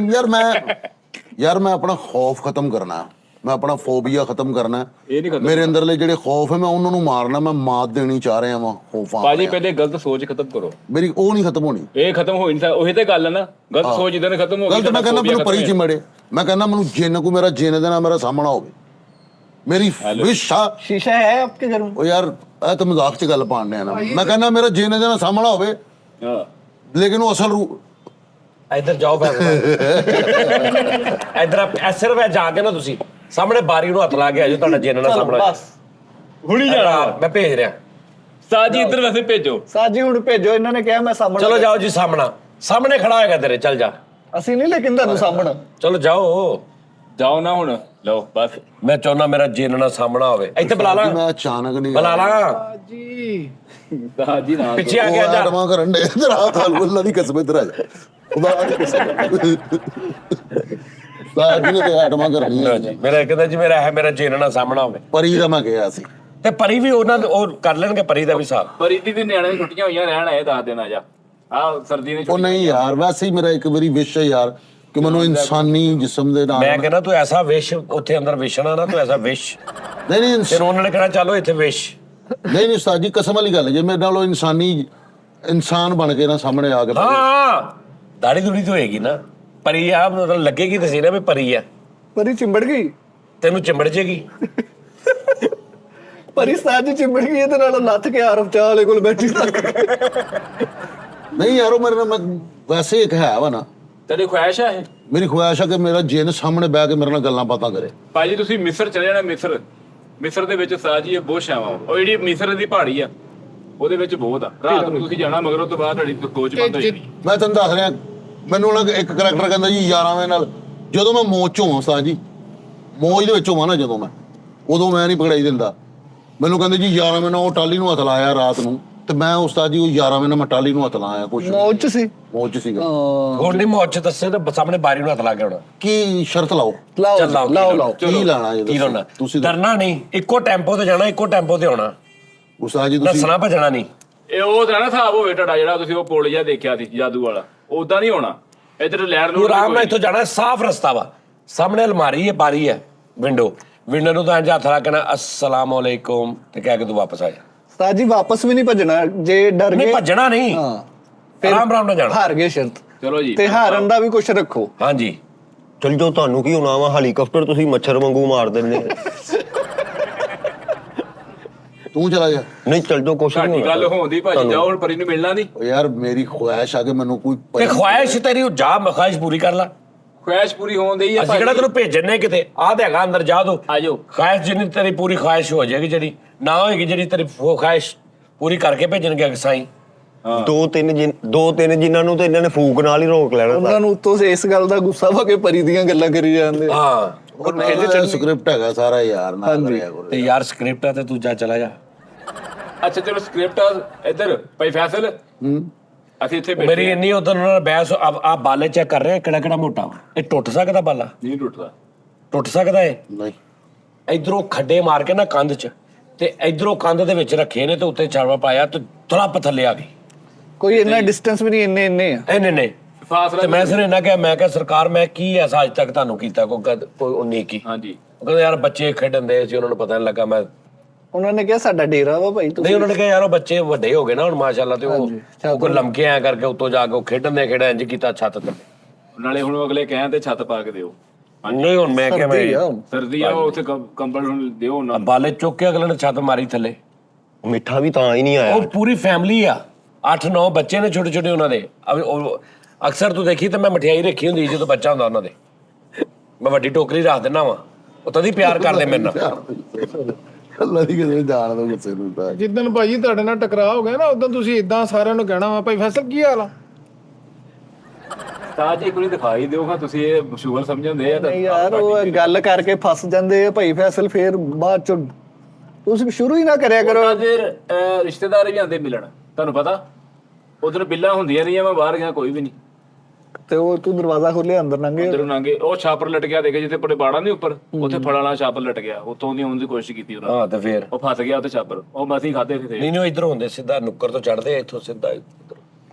ਯਾਰ ਮੈਂ ਆਪਣਾ ਖੌਫ ਖਤਮ ਕਰਨਾ, ਮੈਂ ਆਪਣਾ ਫੋਬੀਆ ਖਤਮ ਕਰਨਾ। ਇਹ ਨਹੀਂ ਖਤਮ। ਮੇਰੇ ਅੰਦਰਲੇ ਜਿਹੜੇ ਖੌਫ ਹੈ ਮੈਂ ਉਹਨਾਂ ਨੂੰ ਮਾਰਨਾ, ਮੈਂ ਮਾਤ ਦੇਣੀ ਚਾਹ ਰਿਹਾ ਵਾਂ ਖੌਫਾਂ। ਭਾਜੀ ਪਹਿਲੇ ਗਲਤ ਸੋਚ ਖਤਮ ਕਰੋ। ਮੇਰੀ ਉਹ ਨਹੀਂ ਖਤਮ ਹੋਣੀ। ਇਹ ਖਤਮ ਹੋ ਨਹੀਂ ਸਕਦਾ। ਉਹੀ ਤੇ ਗੱਲ ਹੈ ਨਾ, ਗਲਤ ਸੋਚ ਜਿੱਦਾਂ ਨੇ ਖਤਮ ਹੋ ਗਈ। ਗਲਤ ਮੈਂ ਕਹਿੰਦਾ ਮੈਨੂੰ ਪਰੀ ਚਿਮੜੇ, ਮੈਂ ਕਹਿੰਦਾ ਮੈਨੂੰ ਜਿੰਨ ਕੋ ਮੇਰਾ ਜਿੰਨ ਦੇ ਨਾਲ ਮੇਰਾ ਸਾਹਮਣਾ ਹੋਵੇ। ਮੇਰੀ ਵਿਸ਼ ਆ। शीशा है आपके घर में? ਉਹ ਯਾਰ ਇਹ ਤਾਂ ਮਜ਼ਾਕ ਚ ਗੱਲ ਪਾਣਨੇ ਆ ਨਾ। ਮੈਂ ਕਹਿੰਦਾ ਮੇਰਾ ਜਿੰਨ ਦੇ ਨਾਲ ਸਾਹਮਣਾ ਹੋਵੇ, ਹਾਂ ਲੇਕਿਨ ਉਹ ਅਸਲ ਰੂ ਇੱਧਰ ਜਾਓ ਫਿਰ। ਇੱਧਰ ਸਿਰਫ ਜਾ ਕੇ ਨਾ ਤੁਸੀਂ ਸਾਹਮਣੇ ਬਾਰੀ ਨੂੰ ਹੱਥ ਲਾ ਕੇ ਆਜੋ, ਤੁਹਾਡਾ ਜਿੰਨ ਨਾਲ ਸਾਹਮਣਾ। बस ਹੁਣੀ ਜਾਣਾ। ਮੈਂ ਭੇਜ ਰਿਹਾ। ਸਾਜੀ ਇੱਧਰ ਵੈਸੇ ਭੇਜੋ। साजी हुण भेजो, इन्होंने कहा मैं सामने। ਚਲੋ ਜਾਓ ਜੀ, ਸਾਹਮਣੇ ਖੜਾ ਹੋਏਗਾ ਤੇਰੇ। ਚੱਲ ਜਾ, ਅਸੀਂ ਨਹੀਂ, ਲੇਕਿਨ ਤੁਹਾਨੂੰ ਸਾਹਮਣਾ। ਚਲੋ ਜਾਓ। ਜਾਓ ਨਾ ਹੁਣ, ਲਓ ਬਸ। ਮੈਂ ਚਾਹੁੰਦਾ ਮੇਰਾ ਜਿੰਨ ਨਾਲ ਸਾਹਮਣਾ ਹੋਵੇ। ਇੱਥੇ ਬੁਲਾ ਲਾ, ਮੈਂ ਅਚਾਨਕ ਨਹੀਂ ਬੁਲਾ ਲਾ। ਜੀ ਸਾਜੀ ਨਾ ਪਿੱਛੇ ਆ ਗਿਆ ਜਾ। ਆਟਮਾ ਕਰਨ ਦੇ ਇਧਰ ਆ, ਤਾਲ ਅੱਲਾ ਦੀ ਕਸਮ ਇਧਰ ਆ ਜਾ। ਖੁਦਾ ਦੀ ਕਸਮ ਸਾਜੀ ਨੇ ਤੇ ਆਟਮਾ ਕਰਨੀ ਲਓ ਜੀ, ਮੇਰਾ ਕਹਿੰਦਾ ਜੀ ਮੇਰਾ ਜਿੰਨ ਨਾਲ ਸਾਹਮਣਾ ਹੋਵੇ। ਪਰੀ ਦਾ ਮੈਂ ਕਿਹਾ ਸੀ। ਤੇ ਪਰੀ ਵੀ ਉਹਨਾਂ ਉਹ ਕਰ ਲੈਣਗੇ, ਪਰੀ ਦਾ ਵੀ ਹਿਸਾਬ। ਪਰੀਤੀ ਦੇ ਨਿਆਣੇ ਦੀ ਛੁੱਟੀਆਂ ਹੋਈਆਂ, ਰਹਿਣ ਆਏ 10 ਦਿਨ ਆ ਜਾ। ਆਹ ਸਰਦੀ ਨੇ ਉਹ ਨਹੀਂ ਯਾਰ, ਵੈਸੇ ਹੀ ਮੇਰਾ ਇੱਕ ਵਾਰੀ ਵਿਸ਼ ਹੈ ਯਾਰ ਕਿ ਮੈਨੂੰ ਇਨਸਾਨੀ ਜਿਸਮ ਦੇ ਨਾਲ ਮੈਂ ਕਹਿੰਦਾ ਤੂੰ ਐਸਾ ਵਿਸ਼ ਉੱਥੇ ਅੰਦਰ ਵਿਸ਼ਣਾ ਨਾ, ਤੂੰ ਐਸਾ ਵਿਸ਼। ਨਹੀਂ ਨਹੀਂ ਫਿਰ ਉਹਨਾਂ ਨੇ ਕਹਿਣਾ ਚਲੋ ਇੱਥੇ ਵਿਸ਼। ਨਹੀਂ ਨਹੀਂ ਉਸਤਾਦ ਜੀ ਕਸਮ ਵਾਲੀ ਗੱਲ ਹੈ, ਜੇ ਮੇਰੇ ਨਾਲ ਉਹ ਇਨਸਾਨ ਬਣ ਕੇ ਨਾ ਸਾਹਮਣੇ ਆ ਕੇ ਹਾਂ ਦਾੜੀ ਦੂੜੀ ਤਾਂ ਹੋਏਗੀ ਨਾ। ਪਰੀ ਆ ਮਤਲਬ ਲੱਗੇਗੀ ਤਾਂ ਸੀ ਨਾ ਵੀ ਪਰੀ ਆ। ਪਰੀ ਚਿੰਬੜ ਗਈ, ਤੈਨੂੰ ਚਿੰਬੜ ਜੇਗੀ। ਪਰੀ ਸਾਜੀ ਚਿੰਬੜ ਗਈ, ਇਹਦੇ ਨਾਲ ਲੱਥ ਕੇ ਆਰਫ ਚਾਹ ਵਾਲੇ ਕੋਲ ਬੈਠੀ ਸੀ। ਨਹੀਂ ਯਾਰ, ਉਹ ਮੇਰੇ ਨਾਲ ਮੈਂ ਵੈਸੇ ਇੱਕ ਹੈ ਵਾ ਨਾ, ਤੇਰੀ ਖੁਆਇਸ਼ ਆ ਇਹ? ਮੇਰੀ ਖੁਆਇਸ਼ ਹੈ ਕਿ ਮੇਰਾ ਜਿੰਨ ਸਾਹਮਣੇ ਬਹਿ ਕੇ ਮੇਰੇ ਨਾਲ ਗੱਲਾਂ ਬਾਤਾਂ ਕਰੇ। ਭਾਜੀ ਤੁਸੀਂ ਮਿਸਰ ਚਲੇ ਜਾਣਾ। ਮਿਸਰ ਦੇ ਵਿੱਚ ਸਾਜੀ ਇਹ ਬਹੁਤ ਛਾਵਾਂ। ਉਹ ਜਿਹੜੀ ਮਿਸਰ ਦੀ ਪਹਾੜੀ ਆ, ਉਹਦੇ ਵਿੱਚ ਬਹੁਤ ਆ। ਰਾਤ ਨੂੰ ਤੁਸੀਂ ਜਾਣਾ, ਮਗਰੋਂ ਤੋਂ ਬਾਅਦ ਤੁਹਾਡੀ ਕੋਚ ਬੰਦ ਹੋ ਜਾਣੀ। ਮੈਂ ਤੁਹਾਨੂੰ ਦੱਸ ਰਿਹਾ, ਮੈਨੂੰ ਉਹਨਾਂ ਇੱਕ ਕਰੈਕਟਰ ਕਹਿੰਦਾ ਜੀ 11ਵੇਂ ਨਾਲ, ਜਦੋਂ ਮੈਂ ਮੌਜ ਚ ਹੋਵਾਂ ਉਸਤਾਦ ਜੀ, ਮੌਜ ਦੇ ਵਿੱਚ ਹੋਵਾਂ ਨਾ ਜਦੋਂ ਮੈਂ, ਉਦੋਂ ਮੈਂ ਨਹੀਂ ਪਕੜਾਈ ਦਿੰਦਾ। ਮੈਨੂੰ ਕਹਿੰਦੇ ਜੀ 11ਵੇਂ ਨਾਲ ਉਹ ਟਾਲੀ ਨੂੰ ਹੱਥ ਲਾਇਆ ਰਾਤ ਨੂੰ, ਤੇ ਮੈਂ ਉਸਤਾਦ ਜੀ ਉਹ 11ਵੇਂ ਨਾਲ ਮੈਂ ਟਾਲੀ ਨੂੰ ਹੱਥ ਲਾਇਆ। ਕੁਛ ਮੌਜ ਚ ਸੀ। ਮੌਜ ਚ ਸੀਗਾ। ਹੁਣ ਨਹੀਂ ਮੌਜ ਚ ਦੱਸੇ ਤਾਂ ਸਾਹਮਣੇ ਬਾਰੀ ਨੂੰ ਹੱਥ ਲਾ ਕੇ ਆਉਣਾ। ਕੀ ਸ਼ਰਤ ਲਾਓ, ਲਾਓ ਚੱਲ ਲਾਓ, ਲਾਓ ਲਾਓ। ਕੀ ਲਾਣਾ ਜੀ ਕੀ ਲਾਉਣਾ? ਤੁਸੀਂ ਡਰਨਾ ਨਹੀਂ, ਇੱਕੋ ਟੈਂਪੋ ਤੇ ਜਾਣਾ, ਇੱਕੋ ਟੈਂਪੋ ਤੇ ਆਉਣਾ। ਉਸਤਾਦ ਜੀ ਤੁਸੀਂ ਨੱਸਣਾ ਭੱਜਣਾ ਨਹੀਂ। ਇਹ ਉਹ ਤਾਂ ਨਾ ਹਿਸਾਬ ਹੋਵੇ ਤੁਹਾਡਾ, ਜਿਹੜਾ ਤੁਸੀਂ ਉਹ ਪੁਲ ਜਿਹਾ ਦੇਖਿਆ ਸੀ ਜਾਦੂ ਵਾਲਾ, ਉਦਾਂ ਨਹੀਂ ਹੋਣਾ। ਇੱਧਰ ਲੈਣ ਤੂੰ ਆਰਾਮ ਨਾਲ ਇੱਥੋਂ ਜਾਣਾ, ਸਾਫ਼ ਰਸਤਾ ਵਾ। ਸਾਹਮਣੇ ਅਲਮਾਰੀ ਹੈ, ਬਾਰੀ ਹੈ, ਵਿੰਡੋ ਨੂੰ ਤਾਂ ਇੰਜ ਹੱਥ ਲਾ ਕੇ ਨਾ ਅਸਲਾਮ ਅਲੈਕੁਮ ਤੇ ਕਹਿ ਕੇ ਤੂੰ ਵਾਪਸ ਆ ਜਾ। ਸਾਜੀ ਵਾਪਸ ਵੀ ਨਹੀਂ ਭੱਜਣਾ, ਜੇ ਡਰ ਨਹੀਂ ਗਏ ਭੱਜਣਾ ਨਹੀਂ, ਹਾਂ ਆਰਾਮ ਨਾਲ ਜਾਣਾ। ਹਾਰ ਗਏ ਸ਼ਰਤ। ਚਲੋ ਜੀ ਤੇ ਹਾਰਨ ਦਾ ਵੀ ਕੁਝ ਰੱਖੋ। ਹਾਂਜੀ ਚਲ ਜੋ ਤੁਹਾਨੂੰ ਕੀ ਹੋਣਾ ਵਾ, ਹੈਲੀਕਾਪਟਰ ਤੁਸੀਂ ਮੱਛਰ ਵਾਂਗੂ ਮਾਰ ਦਿੰਦੇ ਤੂੰ ਚਲਾ ਜਾ। ਨਹੀਂ ਚਲ ਜੋ ਕੁਛ ਨਹੀਂ ਸਾਡੀ ਹੋਣਾ ਗੱਲ ਹੋਉਂਦੀ ਭਾਜੀ, ਜਾਓ ਹੁਣ ਪਰੀ ਨੂੰ ਮਿਲਣਾ ਨਹੀਂ। ਓ ਯਾਰ ਮੇਰੀ ਖੁਆਇਸ਼ ਆ ਕਿ ਮੈਨੂੰ ਕੋਈ ਤੇ ਖੁਆਇਸ਼ ਤੇਰੀ ਉਹ ਜਾ ਖੁਆਇਸ਼ ਪੂਰੀ ਕਰ ਲੈ। ਖੁਆਇਸ਼ ਪੂਰੀ ਹੋਣ ਦੀ ਆ ਅਸੀਂ ਕਿਹੜਾ ਤੈਨੂੰ ਭੇਜਣ ਨੇ ਕਿਤੇ, ਆਹ ਤੇ ਹੈਗਾ ਅੰਦਰ ਜਾ ਦੋ। ਆ ਜਾਓ। ਖੁਆਇਸ਼ ਜਿੰਨੀ ਤੇਰੀ ਪੂਰੀ ਖੁਆਇਸ਼ ਹੋ ਜਾਏਗੀ, ਜਿਹੜੀ ਨਾ ਹੋਏਗੀ ਜਿਹੜੀ ਤੇਰੀ ਉਹ ਖੁਆਇਸ਼ ਪੂਰੀ ਕਰਕੇ ਭੇਜਣਗੇ ਸਾਈਂ। ਦੋ ਤਿੰਨ ਜਿਨ੍ਹਾਂ ਨੂੰ ਤਾਂ ਇਹਨਾਂ ਨੇ ਫੂਕ ਨਾਲ ਹੀ ਰੋਕ ਲੈਣਾ। ਉਹਨਾਂ ਨੂੰ ਉੱਤੋਂ ਇਸ ਗੱਲ ਦਾ ਗੁੱਸਾ ਵਾ ਕਿ ਪਰੀ ਦੀਆਂ ਗੱਲਾਂ ਕਰੀ ਜਾਂਦੇ। ਹਾਂ ਉਹ ਇਹਦੇ ਚ ਸਕ੍ਰਿਪਟ ਹੈਗਾ ਸਾਰਾ ਯਾਰ, ਨਾ ਕਰਿਆ ਕਰੋ। ਤੇ ਯਾਰ ਸਕ੍ਰਿਪਟ ਆ ਤੇ ਤੂੰ ਜਾ ਚਲਾ ਜਾ। ਅੱਛਾ ਚਲੋ ਸਕ੍ਰਿਪਟ ਇੱਧਰ ਭਾਈ ਫੈਸਲ, ਅਸੀਂ ਇੱਥੇ ਬੈਠੇ ਮੇਰੀ ਇੰਨੀ ਉਧਰ ਨਾਲ ਬਹਿਸ ਆ ਬਾਲੇ ਚੈੱਕ ਕਰ ਰਹੇ ਕਿਹੜਾ ਕਿਹੜਾ ਮੋਟਾ ਵਾ। ਇਹ ਟੁੱਟ ਸਕਦਾ ਬਾਲਾ? ਨਹੀਂ ਟੁੱਟਦਾ। ਟੁੱਟ ਸਕਦਾ ਏ? ਨਹੀਂ ਇਧਰੋਂ ਖੱਡੇ ਮਾਰ ਕੇ ਨਾ ਕੰਧ 'ਚ, ਤੇ ਇਧਰੋਂ ਕੰਧ ਦੇ ਵਿੱਚ ਰੱਖੇ ਨੇ ਤੇ ਉੱਤੇ ਚਾਵਾ ਪਾਇਆ ਤੇ ਥੋੜਾ ਥੱਲੇ ਆ ਗਈ। ਕੋਈ ਇੰਨਾ ਡਿਸਟੈਂਸ ਵੀ ਨਹੀਂ, ਇੰਨੇ ਆ। ਨਹੀਂ ਫਾਸਲਾ ਤੇ ਮੈਂ ਸਿਰ ਇਹਨਾਂ ਕਿਹਾ, ਮੈਂ ਕਿਹਾ ਸਰਕਾਰ ਮੈਂ ਕੀ ਐਸਾ ਅੱਜ ਤੱਕ ਤੁਹਾਨੂੰ ਕੀਤਾ ਕੋਈ ਉਨੀ ਕੀ? ਹਾਂਜੀ ਉਹ ਕਹਿੰਦੇ ਯਾਰ ਬੱਚੇ ਖੇਡਣ ਦੇ ਸੀ, ਉਹਨਾਂ ਨੂੰ ਪਤਾ ਨਹੀਂ ਲੱਗਾ। ਮੈਂ ਉਹਨਾਂ ਨੇ ਕਿਹਾ ਸਾਡਾ ਡੇਰਾ ਵਾ ਭਾਈ ਨਹੀਂ, ਤੁਸੀਂ। ਉਹਨਾਂ ਨੇ ਕਿਹਾ ਯਾਰ ਉਹ ਬੱਚੇ ਵੱਡੇ ਹੋ ਗਏ ਨਾ ਹੁਣ ਮਾਸ਼ਾਅੱਲਾ, ਤੇ ਉਹ ਕੋਈ ਲਮਕੇ ਐ ਕਰਕੇ ਉੱਤੋਂ ਜਾ ਕੇ ਉਹ ਖੇਡਣ ਇੰਜ ਕੀਤਾ ਛੱਤ ਤੇ। ਨਾਲੇ ਹੁਣ ਅਗਲੇ ਕਹਿਣ ਤੇ ਛੱਤ ਪਾ ਕੇ ਦਿਓ। ਨਹੀਂ ਹੁਣ ਮੈਂ ਕਿਹਾ ਸਰਦੀ ਆ। ਮੈਂ ਸਰਦੀ ਆ, ਉੱਥੇ ਕੰਬਲ ਹੁਣ ਦਿਓ ਨਾ। ਬਾਲੇ ਚੁੱਕ ਕੇ ਅਗਲੇ ਨੇ ਛੱਤ ਮਾਰੀ ਥੱਲੇ। ਮਿੱਠਾ ਵੀ ਤਾਂ ਹੀ ਨਹੀਂ ਆਇਆ। ਉਹ ਪੂਰੀ ਫੈਮਿਲੀ ਆ, 8-9 ਬੱਚੇ ਨੇ ਛੋਟੇ ਛੋਟੇ ਉਹਨਾਂ ਦੇ। ਅਕਸਰ ਤੂੰ ਦੇਖੀ ਤੇ ਮੈਂ ਮਠਿਆਈ ਰੱਖੀ ਹੁੰਦੀ ਜਦੋਂ ਬੱਚਾ ਹੁੰਦਾ ਉਹਨਾਂ ਦੇ, ਮੈਂ ਵੱਡੀ ਟੋਕਰੀ ਰੱਖ ਦਿੰਦਾ ਵਾ, ਉਹ ਤਦੀ ਪਿਆਰ ਕਰਦੇ ਮੇਰੇ ਨਾਲ। ਅੱਲਾ ਦੀ ਕਿਸੇ ਜਾਣ ਦੋ ਗੁੱਸੇ ਨੂੰ ਤਾਂ। ਜਿੱਦਣ ਭਾਜੀ ਤੁਹਾਡੇ ਨਾਲ ਟਕਰਾਅ ਹੋ ਗਿਆ ਨਾ, ਉਦੋਂ ਤੁਸੀਂ ਇਦਾਂ ਸਾਰਿਆਂ ਨੂੰ ਕਹਿਣਾ ਵਾ ਭਾਈ ਫੈਸਲ ਕੀ ਹਾਲ ਆ। ਤਾਂ ਜੀ ਇੱਕ ਵਾਰੀ ਦਿਖਾਈ ਦਿਓ ਹਾਂ, ਤੁਸੀਂ ਇਹ ਮਸ਼ਹੂਰ ਸਮਝਦੇ ਆ ਨਹੀਂ ਯਾਰ, ਉਹ ਗੱਲ ਕਰਕੇ ਫਸ ਜਾਂਦੇ ਆ ਭਾਈ ਫੈਸਲ, ਫੇਰ ਬਾਅਦ ਚ ਤੁਸੀਂ ਸ਼ੁਰੂ ਹੀ ਨਾ ਕਰਿਆ ਕਰੋ। ਰਿਸ਼ਤੇਦਾਰ ਵੀ ਆਉਂਦੇ ਮਿਲਣ, ਤੁਹਾਨੂੰ ਪਤਾ ਉਧਰ ਬਿੱਲਾਂ ਹੁੰਦੀਆਂ ਨਹੀਂ, ਮੈਂ ਬਾਹਰ ਗਿਆ ਕੋਈ ਵੀ ਨਹੀਂ। ਤੇ ਉਹ ਤੂੰ ਦਰਵਾਜ਼ਾ ਖੋਲਿਆ ਅੰਦਰ ਲੰਘੇ। ਅੰਦਰੋਂ ਲੰਘੇ, ਉਹ ਛਾਪਰ ਲਟ ਗਿਆ, ਦੇਖੇ ਜਿੱਥੇ ਪੜੇ ਬਾੜਾ ਨਹੀਂ ਉੱਪਰ, ਉੱਥੇ ਫਲਾਂ ਵਾਲਾ ਛਾਪਰ ਲਟ ਗਿਆ, ਉੱਥੋਂ ਦੀ ਆਉਣ ਦੀ ਕੋਸ਼ਿਸ਼ ਕੀਤੀ ਉਹਨਾਂ ਨੇ। ਹਾਂ ਤੇ ਫੇਰ ਉਹ ਫਸ ਗਿਆ ਉੱਥੇ ਛਾਪਰ, ਉਹ ਮਸੀਂ ਖਾਦੇ ਸੀ। ਨਹੀਂ ਉਹ ਇਧਰੋਂ ਹੁੰਦੇ ਸਿੱਧਾ ਨੁੱਕਰ ਤੋਂ ਚੜਦੇ, ਇੱਥੋਂ ਸਿੱਧਾ ਇੱਧਰ।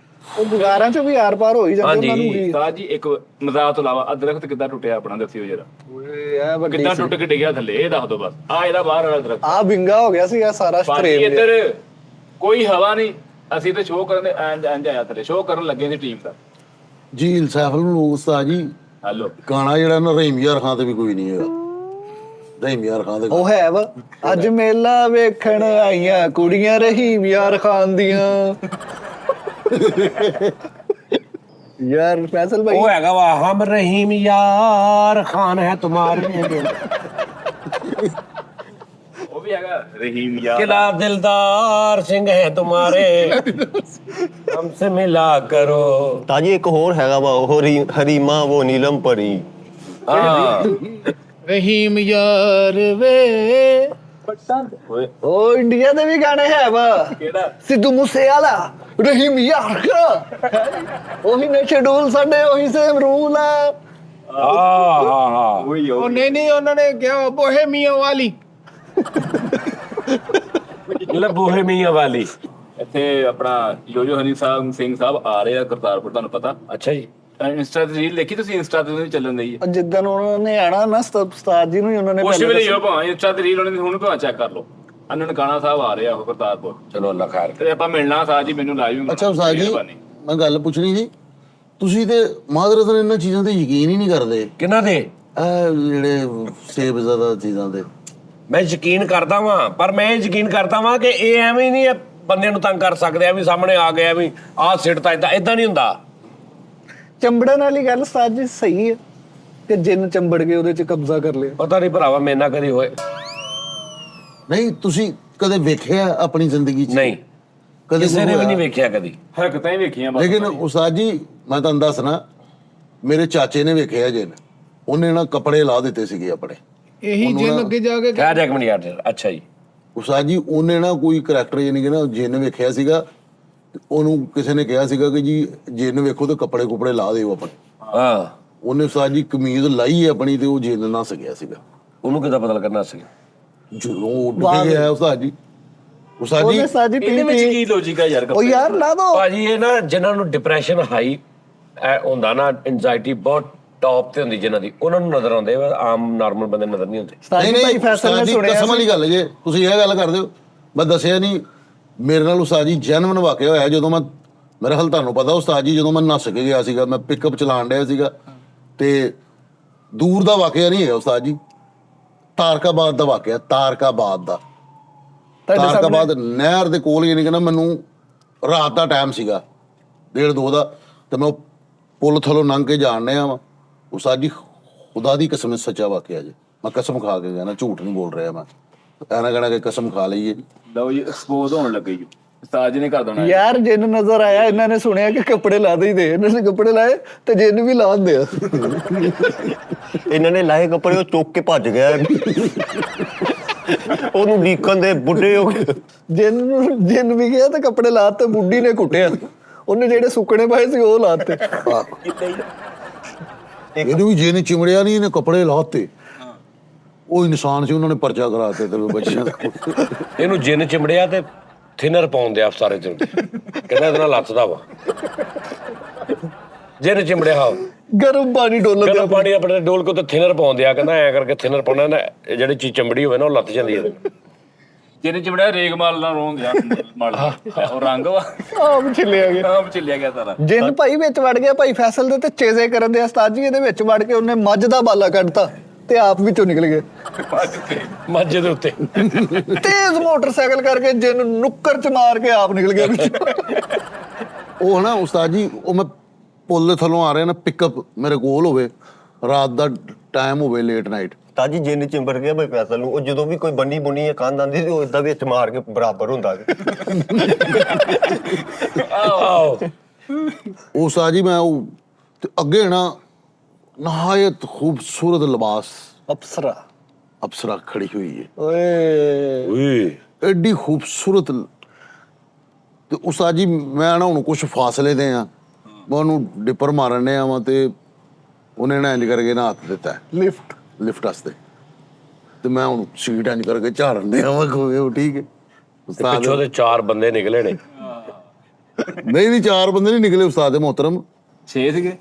ਉਹ ਦੁਕਾਨਾਂ ਚ ਵੀ ਆਰ ਪਾਰ ਹੋ ਹੀ ਜਾਂਦੇ ਉਹਨਾਂ ਨੂੰ ਵੀ। ਤਾਂ ਜੀ ਇੱਕ ਮਜ਼ਾਕ ਤੋਂ ਇਲਾਵਾ ਦਰਖਤ ਕਿੱਦਾਂ ਟੁੱਟਿਆ ਆਪਣਾ ਦੱਸਿਓ ਜਰਾ, ਓਏ ਆ ਵੱਡੀ ਕਿੱਦਾਂ ਟੁੱਟ ਕੇ ਡਿੱਗਿਆ ਥੱਲੇ, ਇਹ ਦੱਸ ਦਿਓ ਬਸ। ਆ ਇਹਦਾ ਬਾਹਰ ਵਾਲਾ ਦਰਖਤ ਆ ਵਿੰਗਾ ਹੋ ਗਿਆ ਸੀਗਾ ਸਾਰਾ ਭਾਜੀ, ਸਟ੍ਰੇਮ। ਇੱਧਰ ਕੋਈ ਹਵਾ ਨਹੀਂ, ਅਸੀਂ ਤੇ ਸ਼ੋਅ ਕਰਨ ਦੇ ਇੰਜ ਆਇਆ ਥੱਲੇ, ਸ਼ੋਅ ਕਰਨ ਲੱਗੇ ਸੀ ਟੀਮ ਦਾ। ਝੀਲ ਸੈਫਲ ਨੂੰ ਉਸਤਾਦ ਜੀ ਹੈਲੋ ਗਾਣਾ ਜਿਹੜਾ ਨਾ ਰਹੀਮ ਯਾਰ ਖਾਨ ਤੇ ਵੀ ਕੋਈ ਨਹੀਂ ਹੈਗਾ। ਰਹੀਮ ਯਾਰ ਖਾਨ ਦੇ ਉਹ ਹੈ ਵਾ, ਅੱਜ ਮੇਲਾ ਵੇਖਣ ਆਈਆਂ ਕੁੜੀਆਂ ਰਹੀਮ ਯਾਰ ਖਾਨ ਦੀਆਂ। ਯਾਰ ਫੈਸਲ ਭਾਈ ਉਹ ਹੈਗਾ ਵਾ, ਹਮ ਰਹੀਮ ਯਾਰ ਖਾਨ ਹੈ ਤੁਮਾਰੇ ਉਹ ਵੀ ਹੈਗਾ ਰਹੀਮ ਯਾਰ। ਕਿਲਾ ਦਿਲਦਾਰ ਸਿੰਘ ਹੈ ਤੁਮਾਰੇ ਹਮਸੇ ਮਿਲਾ ਕਰੋ। ਤਾਂ ਜੀ ਇੱਕ ਹੋਰ ਹੈਗਾ ਵਾ, ਉਹ ਹਰੀਮਾ ਉਹ ਨੀਲਮ ਪਰੀ। ਹਾਂ ਰਹੀਮ ਯਾਰ ਵੇ। ਉਹ ਇੰਡੀਆ ਦੇ ਵੀ ਗਾਣੇ ਹੈ ਵਾ, ਕਿਹੜਾ? ਸਿੱਧੂ ਮੂਸੇ ਵਾਲਾ ਰਹੀਮ ਯਾਰ ਕਾ। ਉਹੀ ਨੇ ਸ਼ਡਿਊਲ ਸਾਡੇ, ਉਹੀ ਸੇਮ ਰੂਲ ਆ। ਹਾਂ ਉਹ ਨਹੀਂ ਉਹਨਾਂ ਨੇ ਕਿਹਾ ਬੋਹੇਮੀਆ ਵਾਲੀ। ਬੋਹੇ ਮੀਆਂ ਵਾਲੀ। ਇੱਥੇ ਆਪਣਾ ਯੋਜੋ ਹਨੀ ਸਿੰਘ ਸਾਹਿਬ ਆ ਰਹੇ ਆ ਕਰਤਾਰਪੁਰ, ਤੁਹਾਨੂੰ ਪਤਾ। ਅੱਛਾ ਜੀ। ਇੰਸਟਾ ਤੇ ਰੀਲ ਦੇਖੀ ਤੁਸੀਂ? ਇੰਸਟਾ ਤੇ ਚੱਲਣ ਦਈ ਹੈ। ਜਿੱਦਣ ਉਹਨਾਂ ਨੇ ਆਣਾ ਨਾ ਉਸਤਾਦ ਜੀ ਨੂੰ ਹੀ ਉਹਨਾਂ ਨੇ ਉਸ ਪਹਿਲੇ ਵੇਲੇ ਹੀ ਭਾਵੇਂ ਇੰਸਟਾ ਤੇ ਰੀਲ ਉਹਨਾਂ ਦੀ ਹੁਣ ਭਾਵੇਂ ਚੈੱਕ ਕਰ ਲਓ। ਨਨਕਾਣਾ ਸਾਹਿਬ ਆ ਰਹੇ ਆ ਉਹ ਕਰਤਾਰਪੁਰ, ਚਲੋ ਅੱਲਾ ਖੈਰ ਤੇ ਆਪਾਂ ਮਿਲਣਾ ਸਾਹ ਜੀ, ਮੈਨੂੰ ਲਾਈਵ। ਅੱਛਾ ਉਸਤਾਦ ਜੀ, ਮੈਂ ਗੱਲ ਪੁੱਛਣੀ ਸੀ, ਤੁਸੀਂ ਤੇ ਮਾਦਰਤਨ ਇਹਨਾਂ ਚੀਜ਼ਾਂ ਤੇ ਯਕੀਨ ਹੀ ਨਹੀਂ ਕਰਦੇ। ਕਿਹਨਾਂ ਦੇ? ਇਹ ਜਿਹੜੇ ਸੇਬ ਜ਼ਿਆਦਾ ਚੀਜ਼ਾਂ ਦੇ। ਮੈਂ ਯਕੀਨ ਕਰਦਾ ਵਾਂ, ਪਰ ਮੈਂ ਇਹ ਯਕੀਨ ਕਰਦਾ ਵਾਂ ਕਿ ਇਹ ਐਵੇਂ ਨਹੀਂ ਬੰਦੇ ਨੂੰ ਤੰਗ ਕਰ ਸਕਦੇ, ਐਵੇਂ ਸਾਹਮਣੇ ਆ ਗਿਆ ਐਵੇਂ ਆਹ ਸਿੱਟਦਾ, ਏਦਾਂ ਨਹੀਂ ਹੁੰਦਾ। ਚੰਬੜਨ ਵਾਲੀ ਗੱਲ ਉਸਤਾਦ ਜੀ ਸਹੀ ਹੈ ਕਿ ਜਿੰਨ ਚੰਬੜ ਕੇ ਉਹਦੇ ਚ ਕਬਜ਼ਾ ਕਰ ਲਿਆ। ਪਤਾ ਨਹੀਂ ਭਰਾਵਾ ਮੇਰੇ ਨਾਲ ਕਦੀ ਹੋਏ ਨਹੀਂ ਤੁਸੀਂ ਕਦੇ ਵੇਖਿਆ ਆਪਣੀ ਜ਼ਿੰਦਗੀ 'ਚ? ਨਹੀਂ, ਕਦੇ ਕਿਸੇ ਨੇ ਵੀ ਨਹੀਂ ਵੇਖਿਆ ਕਦੀ। ਹਰਕਤਾਂ ਹੀ ਵੇਖੀਆਂ ਬਸ। ਲੇਕਿਨ ਉਸਤਾਦ ਜੀ ਮੈਂ ਤੁਹਾਨੂੰ ਦੱਸਣਾ, ਮੇਰੇ ਚਾਚੇ ਨੇ ਵੇਖਿਆ ਜਿੰਨ, ਉਹਨੇ ਨਾ ਕੱਪੜੇ ਲਾ ਦਿੱਤੇ ਸੀਗੇ ਆਪਣੇ। ਇਹੀ ਜਿੰਨ ਅੱਗੇ ਜਾ ਕੇ ਕਹਿ ਜਾ ਇੱਕ ਮਿੰਟ ਯਾਰ। ਅੱਛਾ ਜੀ। ਉਸਤਾਦ ਜੀ ਉਹਨੇ ਨਾ ਕੋਈ ਕਰੈਕਟਰ ਯਾਨੀ ਕਿ ਨਾ ਜਿੰਨ ਵੇਖਿਆ ਸੀਗਾ, ਤੇ ਉਹਨੂੰ ਕਿਸੇ ਨੇ ਕਿਹਾ ਸੀਗਾ ਕਿ ਜੀ ਜਿੰਨ ਵੇਖੋ ਤੇ ਕੱਪੜੇ ਕੁਪੜੇ ਲਾ ਦਿਓ ਆਪਣੇ। ਹਾਂ, ਉਹਨੇ ਉਸਤਾਦ ਜੀ ਕਮੀਜ਼ ਲਾਈ ਆਪਣੀ ਤੇ ਉਹ ਜਿੰਨ ਨਾ ਸਕਿਆ ਸੀਗਾ। ਉਹਨੂੰ ਕਿੱਦਾਂ ਪਤਾ ਲੱਗਣਾ ਸੀ? ਜਦੋਂ ਉੱਡ ਕੇ ਗਿਆ ਉਸਤਾਦ ਜੀ, ਉਸਤਾਦ ਜੀ ਉਹਨੇ ਉਸਤਾਦ ਜੀ ਇਹਦੇ ਵਿੱਚ ਪੀਤੀ। ਕੀ ਲੌਜੀਕ ਆ ਯਾਰ? ਉਹ ਯਾਰ ਲਾ ਦੋ ਭਾਜੀ ਇਹ ਨਾ ਜਿਨ੍ਹਾਂ ਨੂੰ ਡਿਪਰੈਸ਼ਨ ਹਾਈ ਹੁੰਦਾ ਨਾ, ਐਂਜ਼ਾਈਟੀ ਬਹੁਤ ਟੌਪ ਤੇ ਹੁੰਦੀ ਜਿਨ੍ਹਾਂ ਦੀ, ਉਹਨਾਂ ਨੂੰ ਨਜ਼ਰ ਆਉਂਦੇ, ਆਮ ਨਾਰਮਲ ਬੰਦੇ ਨਜ਼ਰ ਨਹੀਂ ਆਉਂਦੇ। ਉਸਤਾਦ ਜੀ ਭਾਈ ਫੈਸਲ ਨੇ ਉਸਤਾਦ ਜੀ ਸੁਣਿਆ ਕਸਮ ਵਾਲੀ ਗੱਲ ਜੇ ਤੁਸੀਂ ਇਹ ਗੱਲ ਕਰਦੇ ਹੋ, ਮੈਂ ਦੱਸਿਆ ਨਹੀਂ, ਮੇਰੇ ਨਾਲ ਉਸਤਾਦ ਜੀ ਜਨਮਨ ਵਾਕਿਆ ਹੋਇਆ ਜਦੋਂ ਮੈਂ ਮੇਰੇ ਹਾਲ ਤੁਹਾਨੂੰ ਪਤਾ ਉਸਤਾਦ ਜੀ, ਜਦੋਂ ਮੈਂ ਨੱਸ ਕੇ ਗਿਆ ਸੀਗਾ, ਮੈਂ ਪਿਕਅਪ ਚਲਾਉਣ ਡਿਆ ਸੀਗਾ, ਤੇ ਦੂਰ ਦਾ ਵਾਕਿਆ ਨਹੀਂ ਹੈਗਾ ਉਸਤਾਦ ਜੀ, ਤਾਰਕਾਬਾਦ ਦਾ ਵਾਕਿਆ, ਤਾਰਕਾਬਾਦ ਦਾ। ਤਾਰਕਾਬਾਦ ਨਹਿਰ ਦੇ ਕੋਲ, ਯਾਨੀ ਕਿ ਨਾ ਮੈਨੂੰ ਰਾਤ ਦਾ ਟਾਈਮ ਸੀਗਾ 1:30 ਦਾ, ਤੇ ਮੈਂ ਉਹ ਪੁਲ ਥੱਲੋਂ ਲੰਘ ਕੇ ਜਾਣ ਡਿਆ ਵਾ ਉਸਤਾਦ ਜੀ, ਖੁਦਾ ਦੀ ਕਸਮ ਸੱਚਾ ਵਾਕਿਆ ਜੀ, ਮੈਂ ਕਸਮ ਖਾ ਕੇ ਗਿਆ ਨਾ, ਝੂਠ ਨਹੀਂ ਬੋਲ ਰਿਹਾ ਮੈਂ, ਐਨਾ ਕਹਿਣਾ ਕਿ ਕਸਮ ਖਾ ਲਈਏ। ਲਓ ਜੀ ਐਕਸਪੋਜ਼ ਹੋਣ ਲੱਗੇ ਜੀ, ਉਸਤਾਦ ਜੀ ਨੇ ਕਰ ਦੇਣਾ ਯਾਰ ਜਿੰਨ ਨਜ਼ਰ ਆਇਆ, ਇਹਨਾਂ ਨੇ ਸੁਣਿਆ ਕਿ ਕੱਪੜੇ ਲਾ ਦੇ, ਇਹਨਾਂ ਨੇ ਕੱਪੜੇ ਲਾਏ ਤੇ ਜਿੰਨ ਵੀ ਲਾ ਦਿੰਦੇ ਆ। ਇਹਨਾਂ ਨੇ ਲਾਏ ਕੱਪੜੇ, ਉਹ ਚੁੱਕ ਕੇ ਭੱਜ ਗਿਆ। ਉਹਨੂੰ ਡੀਕਨ ਦੇ ਬੁੱਢੇ ਹੋ ਗਏ। ਜਿੰਨ ਵੀ ਗਿਆ ਤੇ ਕੱਪੜੇ ਲਾਤੇ, ਬੁੱਢੀ ਨੇ ਕੁੱਟਿਆ, ਉਹਨੇ ਜਿਹੜੇ ਸੁੱਕਣੇ ਪਾਏ ਸੀ ਉਹ ਲਾਤੇ। ਇਹਨੂੰ ਵੀ ਜੇ ਨੇ ਚਿਮੜਿਆ ਨਹੀਂ, ਇਹਨੇ ਕੱਪੜੇ ਲਾਤੇ, ਉਹ ਇਨਸਾਨ ਸੀ, ਉਹਨਾਂ ਨੇ ਪਰਚਾ ਕਰਾਤੇ ਤੇ ਬੱਚਿਆਂ ਦਾ। ਇਹਨੂੰ ਜਿੰਨ ਚਿਮੜਿਆ ਤੇ ਥਿਨਰ ਪਾਉਂਦੇ ਆ ਸਾਰੇ ਤੇ, ਕਹਿੰਦਾ ਇਹਦੇ ਨਾਲ ਲੱਥਦਾ ਵਾ। ਜਿੰਨ ਚਿਮੜਿਆ ਹਾ ਗਰਮ ਪਾਣੀ ਡੋਲਣ ਕਹਿੰਦਾ ਪਾਣੀ ਆਪਣੇ ਡੋਲ ਕੋ ਤੇ ਥਿਨਰ ਪਾਉਂਦੇ ਆ, ਕਹਿੰਦਾ ਐ ਕਰਕੇ ਥਿਨਰ ਪਾਉਣਾ ਨਾ, ਜਿਹੜੀ ਚੀਜ਼ ਚਮੜੀ ਹੋਵੇ ਨਾ ਉਹ ਲੱਥ ਜਾਂਦੀ ਹੈ। ਜਿਹਨੇ ਚਮੜਿਆ ਰੇਗ ਮਾਲ ਨਾਲ ਰੋਂਦੇ ਆ ਮਾਲ, ਉਹ ਰੰਗ ਵਾ ਆਪ ਛਿੱਲਿਆ ਗਿਆ, ਆਪ ਚੱਲਿਆ ਗਿਆ ਸਾਰਾ। ਜਿੰਨ ਭਾਈ ਵਿੱਚ ਵੜ ਗਿਆ ਭਾਈ ਫੈਸਲ ਦੇ ਤੇ ਚੇਜ਼ੇ ਕਰਨ ਦੇ ਉਸਤਾਦ ਜੀ, ਇਹਦੇ ਵਿੱਚ ਵੜ ਕੇ ਉਹਨੇ ਮੱਝ ਦਾ ਬਾਲਾ ਕੱਢਤਾ ਤੇ ਆਪ ਵਿੱਚੋਂ ਨਿਕਲ ਗਏ ਮਾਝੇ ਦੇ ਉੱਤੇ ਤੇਜ਼ ਮੋਟਰਸਾਈਕਲ ਕਰਕੇ, ਜਿੰਨ ਨੁੱਕਰ ਚ ਮਾਰ ਕੇ ਆਪ ਨਿਕਲ ਗਿਆ ਵਿੱਚ। ਉਹ ਨਾ ਉਸਤਾਦ ਜੀ, ਉਹ ਮੈਂ ਪੁੱਲ ਦੇ ਥੱਲੋਂ ਆ ਰਿਹਾ ਨਾ, ਪਿਕਅਪ ਮੇਰੇ ਕੋਲ ਹੋਵੇ, ਰਾਤ ਦਾ ਟਾਈਮ ਹੋਵੇ, ਲੇਟ ਨਾਈਟ, ਤਾਜੀ ਜਿੰਨ ਚਿੰਬੜ ਗਿਆ ਬਈ ਫੈਸਲ ਨੂੰ। ਉਹ ਜਦੋਂ ਵੀ ਕੋਈ ਬੰਨੀ ਬੁੰਨੀ ਜਾਂ ਕੰਧ ਆਂਦੀ ਸੀ, ਉਹ ਇਦਾਂ ਵਿੱਚ ਮਾਰ ਕੇ ਬਰਾਬਰ ਹੁੰਦਾ ਸੀ। ਆਓ ਉਹ ਉਸਤਾਦ ਜੀ ਮੈਂ ਉਹ ਤੇ ਅੱਗੇ ਨਾ ਨਹਾਇਤ ਖੂਬਸੂਰਤ ਲਿਬਾਸ ਅਪਸਰਾ ਖੜੀ ਹੋਈ ਹੈ, ਓਏ ਓਏ ਐਡੀ ਖੂਬਸੂਰਤ। ਤੇ ਉਸਤਾਦ ਜੀ ਮੈਂ ਨਾ ਹੁਣ ਕੁਛ ਫਾਸਲੇ ਦੇ ਆ, ਮੈਂ ਉਹਨੂੰ ਡਿੱਪਰ ਮਾਰਨ ਡਿਆ ਵਾਂ, ਤੇ ਉਹਨੇ ਨਾ ਇੰਝ ਕਰਕੇ ਨਾ ਹੱਥ ਦਿੱਤਾ ਲਿਫਟ ਵਾਸਤੇ, ਤੇ ਮੈਂ ਹੁਣ ਸੀਟ ਇੰਝ ਕਰਕੇ ਝਾੜਨ ਡਿਆ ਵਾਂ, ਉਹ ਠੀਕ ਹੈ ਉਸਤਾਦ। ਪਿੱਛੋਂ ਦੇ 4 ਬੰਦੇ ਨਿਕਲੇ ਨੇ। ਨਹੀਂ 4 ਬੰਦੇ ਨਹੀਂ ਨਿਕਲੇ ਉਸਤਾਦ ਦੇ ਮੁਹਤਰਮ, 6 ਸੀਗੇ।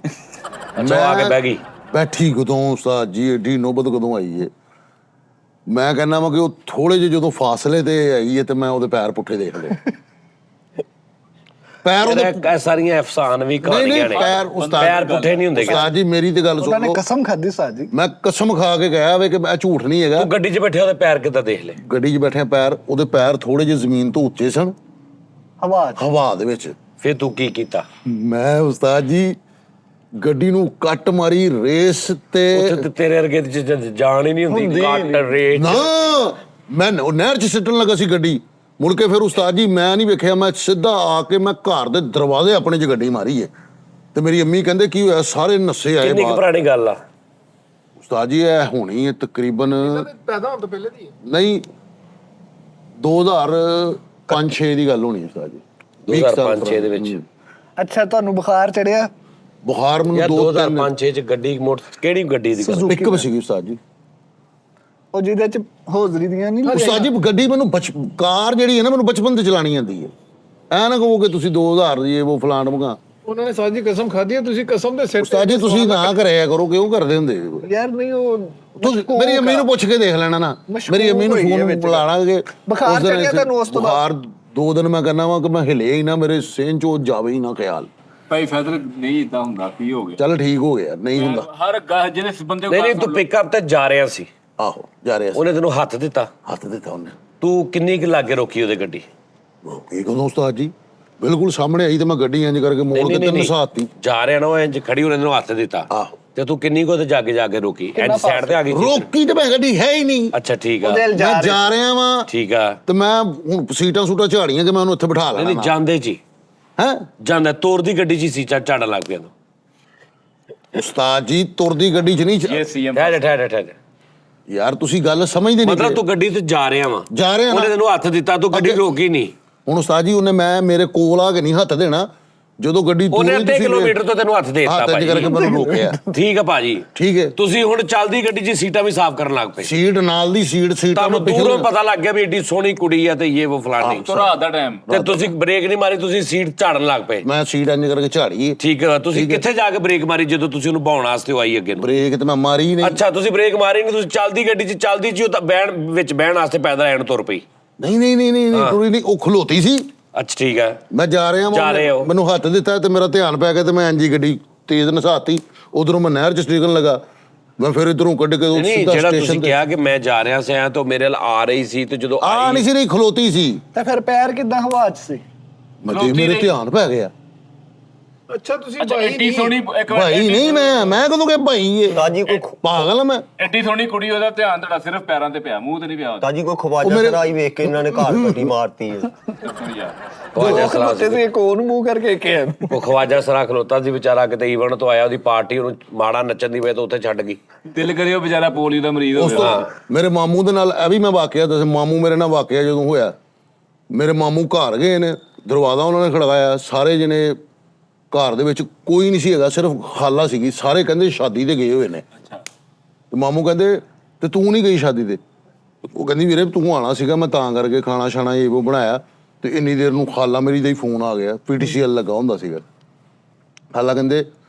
ਅੱਛਾ ਆ ਕੇ ਬਹਿ ਗਈ। ਬੈਠੀ ਕਦੋਂ ਉਸਤਾਦ ਜੀ, ਐਡੀ ਨੌਬਤ ਕਦੋਂ ਆਈ ਹੈ। ਮੈਂ ਕਹਿੰਦਾ ਵਾ ਕਿ ਉਹ ਥੋੜੇ ਜਿਹੇ ਜਦੋਂ ਫਾਸਲੇ ਤੇ ਆਈ ਹੈ, ਤੇ ਮੈਂ ਉਹਦੇ ਪੈਰ ਪੁੱਠੇ ਦੇਖ ਲਏ। ਪੈਰ ਉਹਦੇ ਸਾਰੀਆਂ ਅਫਸਾਨ ਵੀ ਕਹਾਣੀਆਂ ਨੇ, ਪੈਰ ਉਸਤਾਦ, ਪੈਰ ਪੁੱਠੇ ਨਹੀਂ ਹੁੰਦੇ। ਉਸਤਾਦ ਜੀ ਮੇਰੀ ਤੇ ਗੱਲ ਉਹਨਾਂ ਨੇ ਸੁਣੋ, ਕਸਮ ਖਾਧੀ ਉਸਤਾਦ ਜੀ, ਮੈਂ ਕਸਮ ਖਾ ਕੇ ਗਿਆ ਵੇ ਕਿ ਮੈਂ ਝੂਠ ਨਹੀਂ ਹੈਗਾ। ਤੂੰ ਗੱਡੀ 'ਚ ਬੈਠਿਆ ਉਹਦੇ ਪੈਰ ਕਿੱਦਾਂ ਦੇਖ ਲੈ? ਗੱਡੀ 'ਚ ਬੈਠਿਆ ਪੈਰ, ਉਹਦੇ ਪੈਰ ਥੋੜੇ ਜਿਹੇ ਜ਼ਮੀਨ ਤੋਂ ਉੱਚੇ ਸਨ, ਹਵਾ ਦੇ ਵਿੱਚ। ਫਿਰ ਤੂੰ ਕੀ ਕੀਤਾ? ਮੈਂ ਉਸਤਾਦ ਜੀ ਗੱਡੀ ਨੂੰ ਕੱਟ ਮਾਰੀ, ਰੇਸ ਤੇ ਉੱਥੇ ਤੇ ਤੇਰੇ ਵਰਗੇ ਜਾਣ ਹੀ ਨਹੀਂ ਹੁੰਦੀ, ਕੱਟ ਰੇਟ ਨਾ, ਮੈਂ ਉਹ ਨਹਿਰ 'ਚ ਸਿੱਟਣ ਲੱਗਾ ਸੀ ਗੱਡੀ, ਮੁੜ ਕੇ ਫਿਰ ਉਸਤਾਦ ਜੀ ਮੈਂ ਨਹੀਂ ਵੇਖਿਆ, ਮੈਂ ਸਿੱਧਾ ਆ ਕੇ ਮੈਂ ਘਰ ਦੇ ਦਰਵਾਜ਼ੇ ਆਪਣੇ 'ਚ ਗੱਡੀ ਮਾਰੀ ਹੈ, ਤੇ ਮੇਰੀ ਅੰਮੀ ਕਹਿੰਦੇ ਕੀ ਹੋਇਆ, ਸਾਰੇ ਨੱਸੇ ਆਏ ਕਿੰਨੀ ਕੁ ਬਾਹਰ। ਪੁਰਾਣੀ ਗੱਲ ਆ ਉਸਤਾਦ ਜੀ ਇਹ ਹੋਣੀ ਹੈ ਤਕਰੀਬਨ, ਪੈਦਾ ਹੋਣ ਤੋਂ ਪਹਿਲੇ ਦੀ ਹੈ। ਨਹੀਂ 2005-6 ਦੀ ਗੱਲ ਹੋਣੀ ਉਸਤਾਦ ਜੀ, 2005-6 ਦੇ ਵਿੱਚ। ਅੱਛਾ ਤੁਹਾਨੂੰ ਬੁਖਾਰ ਚੜਿਆ? ਬੁਖਾਰ ਮੈਨੂੰ ਯਾਰ 2-3 2005-6 ਚ ਗੱਡੀ ਮੋਟਰ ਕਿਹੜੀ ਗੱਡੀ ਦੀ ਗੱਲ? ਪਿਕਅਪ ਸੀਗੀ ਉਸਤਾਦ ਜੀ। ਉਹ ਜਿਹਦੇ ਚ ਹੌਜ਼ਰੀ ਦੀਆਂ ਨਹੀਂ ਉਸਤਾਦ ਜੀ ਗੱਡੀ ਮੈਨੂੰ ਕਾਰ ਜਿਹੜੀ ਹੈ ਨਾ, ਮੈਨੂੰ ਬਚਪਨ ਤੋਂ ਚਲਾਣੀ ਆਉਂਦੀ ਹੈ। ਐ ਨਾ ਕਹੋ ਕਿ ਤੁਸੀਂ 2000 ਦੀ ਉਹ ਫਲਾਣ ਮਗਾ। ਉਹਨਾਂ ਨੇ ਸਾਜੀ ਕਸਮ ਖਾਧੀ ਹੈ, ਤੁਸੀਂ ਕਸਮ ਦੇ ਸਿਰ ਉਸਤਾਦ ਜੀ ਤੁਸੀਂ ਨਾ ਕਰਿਆ ਕਰੋ, ਕਿਉਂ ਕਰਦੇ ਹੁੰਦੇ ਜੀ? ਯਾਰ ਨਹੀਂ ਉਹ ਤੁਸੀਂ ਮੇਰੀ ਅੰਮੀ ਨੂੰ ਪੁੱਛ ਕੇ ਦੇਖ ਲੈਣਾ ਨਾ, ਮੇਰੀ ਅੰਮੀ ਨੂੰ ਫੋਨ ਬੁਲਾ ਲਾਂਗੇ। ਬੁਖਾਰ ਚੜਿਆ ਤੁਹਾਨੂੰ ਉਸ ਤੋਂ ਬਾਅਦ? ਬੁਖਾਰ 2 ਦਿਨ ਮੈਂ ਕਹਿੰਦਾ ਵਾਂ ਕਿ ਮੈਂ ਹਿਲੇ ਹੀ ਨਾ, ਮੇਰੇ ਸੇਨ ਚੋਂ ਜਾਵੇ ਹੀ ਨਾ ਖਿਆਲ। ਭਾਈ ਫੈਸਲ ਨਹੀਂ ਇਦਾਂ ਹੁੰਦਾ, ਕੀ ਹੋ ਗਿਆ? ਚੱਲ ਠੀਕ ਹੋ ਗਿਆ, ਨਹੀਂ ਹੁੰਦਾ। ਹਰ ਜਿਹਨੇ ਬੰਦੇ ਨਹੀਂ ਨਹੀਂ, ਤੂੰ ਪਿਕਅਪ ਤੇ ਜਾ ਰਿਹਾ ਸੀ, ਆਹੋ ਜਾ ਰਿਹਾ ਸੀ, ਉਹਨੇ ਤੈਨੂੰ ਹੱਥ ਦਿੱਤਾ, ਹੱਥ ਦਿੱਤਾ ਉਹਨੇ। ਤੂੰ ਕਿੰਨੀ ਕੁ ਲਾਗੇ ਰੋਕੀ ਉਹਦੇ ਗੱਡੀ? ਕੀ ਕਦੋਂ ਉਸਤਾਦ ਜੀ, ਬਿਲਕੁਲ ਸਾਹਮਣੇ ਆਈ ਤੇ ਮੈਂ ਗੱਡੀ ਇੰਜ ਕਰਕੇ ਮੋੜ ਕੇ ਤੇ ਨਸਾਤੀ। ਜਾ ਰਿਹਾ ਨਾ ਉਹ ਇੰਜ ਖੜੀ, ਉਹਨੇ ਤੈਨੂੰ ਹੱਥ ਦਿੱਤਾ, ਆਹੋ। ਤੇ ਤੂੰ ਕਿੰਨੀ ਕੁ ਤੇ ਜਾ ਕੇ ਰੋਕੀ? ਇੰਜ ਸਾਈਡ ਤੇ ਆ ਗਈ ਸੀ? ਰੋਕੀ ਤੇ ਮੈਂ ਗੱਡੀ ਹੈ ਹੀ ਨਹੀਂ। ਅੱਛਾ ਠੀਕ ਆ, ਮੈਂ ਜਾ ਰਿਹਾ ਵਾਂ, ਠੀਕ ਆ। ਤੇ ਮੈਂ ਹੁਣ ਸੀਟਾਂ ਸੂਟਾਂ ਝਾੜੀਆਂ ਕਿ ਮੈਂ ਉਹਨੂੰ ਇੱਥੇ ਬਿਠਾ ਲੈਣਾ। ਨਹੀਂ ਜਾਂਦੇ ਜੀ, ਹੈ ਜਾਂਦਾ ਤੋਰ ਦੀ ਗੱਡੀ 'ਚ ਸੀ ਝਾੜਨ ਲੱਗ ਪਿਆ ਤੂੰ। ਉਸਤਾਦ ਜੀ ਤੁਰਦੀ ਗੱਡੀ 'ਚ ਨਹੀਂ ਇਹ ਸੀਐਮ ਠਹਿਰ ਯਾਰ ਤੁਸੀਂ ਗੱਲ ਸਮਝਦੇ ਨਹੀਂ। ਮਤਲਬ ਤੂੰ ਗੱਡੀ ਤੇ ਜਾ ਰਿਹਾ ਵਾ, ਜਾ ਰਿਹਾ ਨਾ। ਉਹਨੇ ਤੈਨੂੰ ਹੱਥ ਦਿੱਤਾ, ਤੂੰ ਗੱਡੀ ਰੋਕੀ ਨਹੀਂ। ਹੁਣ ਉਸਤਾਦ ਜੀ ਉਹਨੇ ਮੇਰੇ ਕੋਲ ਆ ਕੇ ਨਹੀਂ ਹੱਥ ਦੇਣਾ, ਜਦੋਂ ਗੱਡੀ ਉਹਨੇ ਅੱਧੇ ਕਿਲੋਮੀਟਰ ਤੋਂ ਤੈਨੂੰ ਹੱਥ ਦੇ ਦਿੱਤਾ ਭਾਜੀ ਕਰਕੇ ਮੈਨੂੰ ਰੋਕਿਆ। ਠੀਕ ਆ ਭਾਜੀ, ਠੀਕ ਹੈ। ਤੁਸੀਂ ਹੁਣ ਚੱਲਦੀ ਗੱਡੀ 'ਚ ਸੀਟਾਂ ਵੀ ਸਾਫ਼ ਕਰਨ ਲੱਗ ਪਏ। ਸੀਟ ਨਾਲ ਦੀ ਸੀਟਾਂ ਤੁਹਾਨੂੰ ਦੂਰੋਂ ਪਤਾ ਲੱਗ ਗਿਆ ਵੀ ਏਡੀ ਸੋਹਣੀ ਕੁੜੀ ਆ ਤੇ ਇਹ ਉਹ ਫਲਾਣੀ, ਰਾਤ ਦਾ ਟਾਈਮ, ਤੇ ਤੁਸੀਂ ਬ੍ਰੇਕ ਨਹੀਂ ਮਾਰੀ, ਤੁਸੀਂ ਸੀਟ ਝਾੜਨ ਲੱਗ ਪਏ। ਮੈਂ ਸੀਟ ਇੰਜ ਕਰਕੇ ਝਾੜੀ। ਠੀਕ ਆ, ਤੁਸੀਂ ਕਿੱਥੇ ਜਾ ਕੇ ਬ੍ਰੇਕ ਮਾਰੀ ਜਦੋਂ ਤੁਸੀਂ ਉਹਨੂੰ ਭਾਉਣ ਵਾਸਤੇ ਆਈ ਅੱਗੇ ਨੂੰ? ਬ੍ਰੇਕ ਤੇ ਮੈਂ ਮਾਰੀ ਹੀ ਨਹੀਂ। ਅੱਛਾ ਤੁਸੀਂ ਬ੍ਰੇਕ ਮਾਰੀ ਨਹੀਂ, ਤੁਸੀਂ ਚੱਲਦੀ ਗੱਡੀ 'ਚ ਉਹ ਤਾਂ ਬਹਿਣ ਵਾਸਤੇ ਪੈਦਲ ਐਨ ਤੁਰ ਪਈ। ਨਹੀਂ ਟੁਰੀ ਨਹੀਂ, ਉਹ ਖਲੋਤੀ ਸੀ, ਅੱਛਾ ਠੀਕ ਹੈ। ਮੈਂ ਜਾ ਰਿਹਾ ਜਾ ਰਹੇ ਹੋ। ਮੈਨੂੰ ਹੱਥ ਦਿੱਤਾ ਤੇ ਮੇਰਾ ਧਿਆਨ ਪੈ ਗਿਆ ਤੇ ਮੈਂ ਇੰਜੀ ਗੱਡੀ ਤੇਜ਼ ਨਸਾਤੀ, ਉਧਰੋਂ ਮੈਂ ਨਹਿਰ 'ਚ ਸਟੇਸ਼ਨ ਲਗਾ, ਮੈਂ ਫਿਰ ਇਧਰੋਂ ਕੱਢ ਕੇ ਨਹੀਂ ਸਿੱਧਾ ਜਿਹੜਾ ਸਟੇਸ਼ਨ ਤੁਸੀਂ ਤੇ ਕਿਹਾ ਕਿ ਮੈਂ ਜਾ ਰਿਹਾ ਸੀ ਤਾਂ ਮੇਰੇ ਨਾਲ ਆ ਰਹੀ ਸੀ ਤੇ ਜਦੋਂ ਆ ਨਹੀਂ ਸੀ ਰਹੀ, ਖਲੋਤੀ ਸੀ। ਤਾਂ ਫਿਰ ਪੈਰ ਕਿੱਦਾਂ ਹਵਾ 'ਚ ਸੀ? ਮੇਰੇ ਧਿਆਨ ਪੈ ਗਿਆ। ਅੱਛਾ ਤੁਸੀਂ ਅੱਛਾ ਭਾਈ ਐਡੀ ਸੋਹਣੀ ਇੱਕ ਮਿੰਟ, ਭਾਈ ਨਹੀਂ, ਮੈਂ ਕਦੋਂ ਕਿ ਭਾਈ ਇਹ ਤਾਜੀ ਕੋਈ ਪਾਗਲ ਆ ਮੈਂ। ਐਡੀ ਸੋਹਣੀ ਕੁੜੀ, ਉਹਦਾ ਧਿਆਨ ਤੁਹਾਡਾ ਸਿਰਫ ਪੈਰਾਂ ਤੇ ਪਿਆ, ਮੂੰਹ ਤੇ ਨਹੀਂ ਪਿਆ ਉਹਦਾ। ਤਾਜੀ ਕੋਈ ਖਵਾਜਾ ਸਰਾਈ ਵੇਖ ਕੇ ਇਹਨਾਂ ਨੇ ਘਰ ਪੱਟੀ ਮਾਰਤੀ ਹੈ। ਖਵਾਜਾ ਸਰਾ ਖਲੋਤੇ ਸੀ, ਇੱਕ ਹੋਰ ਮੂੰਹ ਕਰਕੇ ਕਿਹਾ ਉਹ ਖਵਾਜਾ ਸਰਾ ਖਲੋਤਾ ਸੀ ਵਿਚਾਰਾ, ਕਿਤੇ ਈਵੈਂਟ ਤੋਂ ਆਇਆ, ਉਹਦੀ ਪਾਰਟੀ ਉਹਨੂੰ ਮਾੜਾ ਨੱਚਣ ਦੀ ਵਜ੍ਹਾ ਤੋਂ ਉੱਥੇ ਛੱਡ ਗਈ। ਦਿਲ ਕਰੇ ਉਹ ਵਿਚਾਰਾ ਪੋਲੀਓ ਦਾ ਮਰੀਜ਼ ਉਸ ਹੋਵੇ। ਤੋਂ ਮੇਰੇ ਮਾਮੂ ਦੇ ਨਾਲ ਇਹ ਵੀ ਮੈਂ ਵਾਕਿਆ ਦੱਸ, ਮਾਮੂ ਮੇਰੇ ਨਾਲ ਵਾਕਿਆ ਜਦੋਂ ਹੋਇਆ, ਮੇਰੇ ਮਾਮੂ ਘਰ ਗਏ ਨੇ, ਦਰਵਾਜ਼ਾ ਉਹਨਾਂ ਨੇ ਖੜਕਾਇਆ, ਸਾਰੇ ਜਣੇ ਘਰ ਦੇ ਵਿੱਚ ਕੋਈ ਨਹੀਂ ਸੀ ਹੈਗਾ, ਸਿਰਫ ਖਾਲਾ ਸੀਗੀ, ਸਾਰੇ ਕਹਿੰਦੇ ਸ਼ਾਦੀ ਤੇ ਗਏ ਹੋਏ ਨੇ। ਤੇ ਮਾਮੂ ਕਹਿੰਦੇ ਤੇ ਤੂੰ ਨਹੀਂ ਗਈ ਸ਼ਾਦੀ ਤੇ? ਉਹ ਕਹਿੰਦੀ ਵੀਰੇ ਤੂੰ ਆਣਾ ਸੀਗਾ, ਮੈਂ ਤਾਂ ਕਰਕੇ ਖਾਣਾ ਛਾਣਾ ਇਹ ਉਹ ਬਣਾਇਆ, ਤੇ ਇੰਨੀ ਦੇਰ ਨੂੰ ਖਾਲਾ ਮੇਰੀ ਦਾ ਹੀ ਫੋਨ ਆ ਗਿਆ, PTCL ਲੱਗਾ ਹੁੰਦਾ ਸੀਗਾ। ਖਾਲਾ ਕਹਿੰਦੇ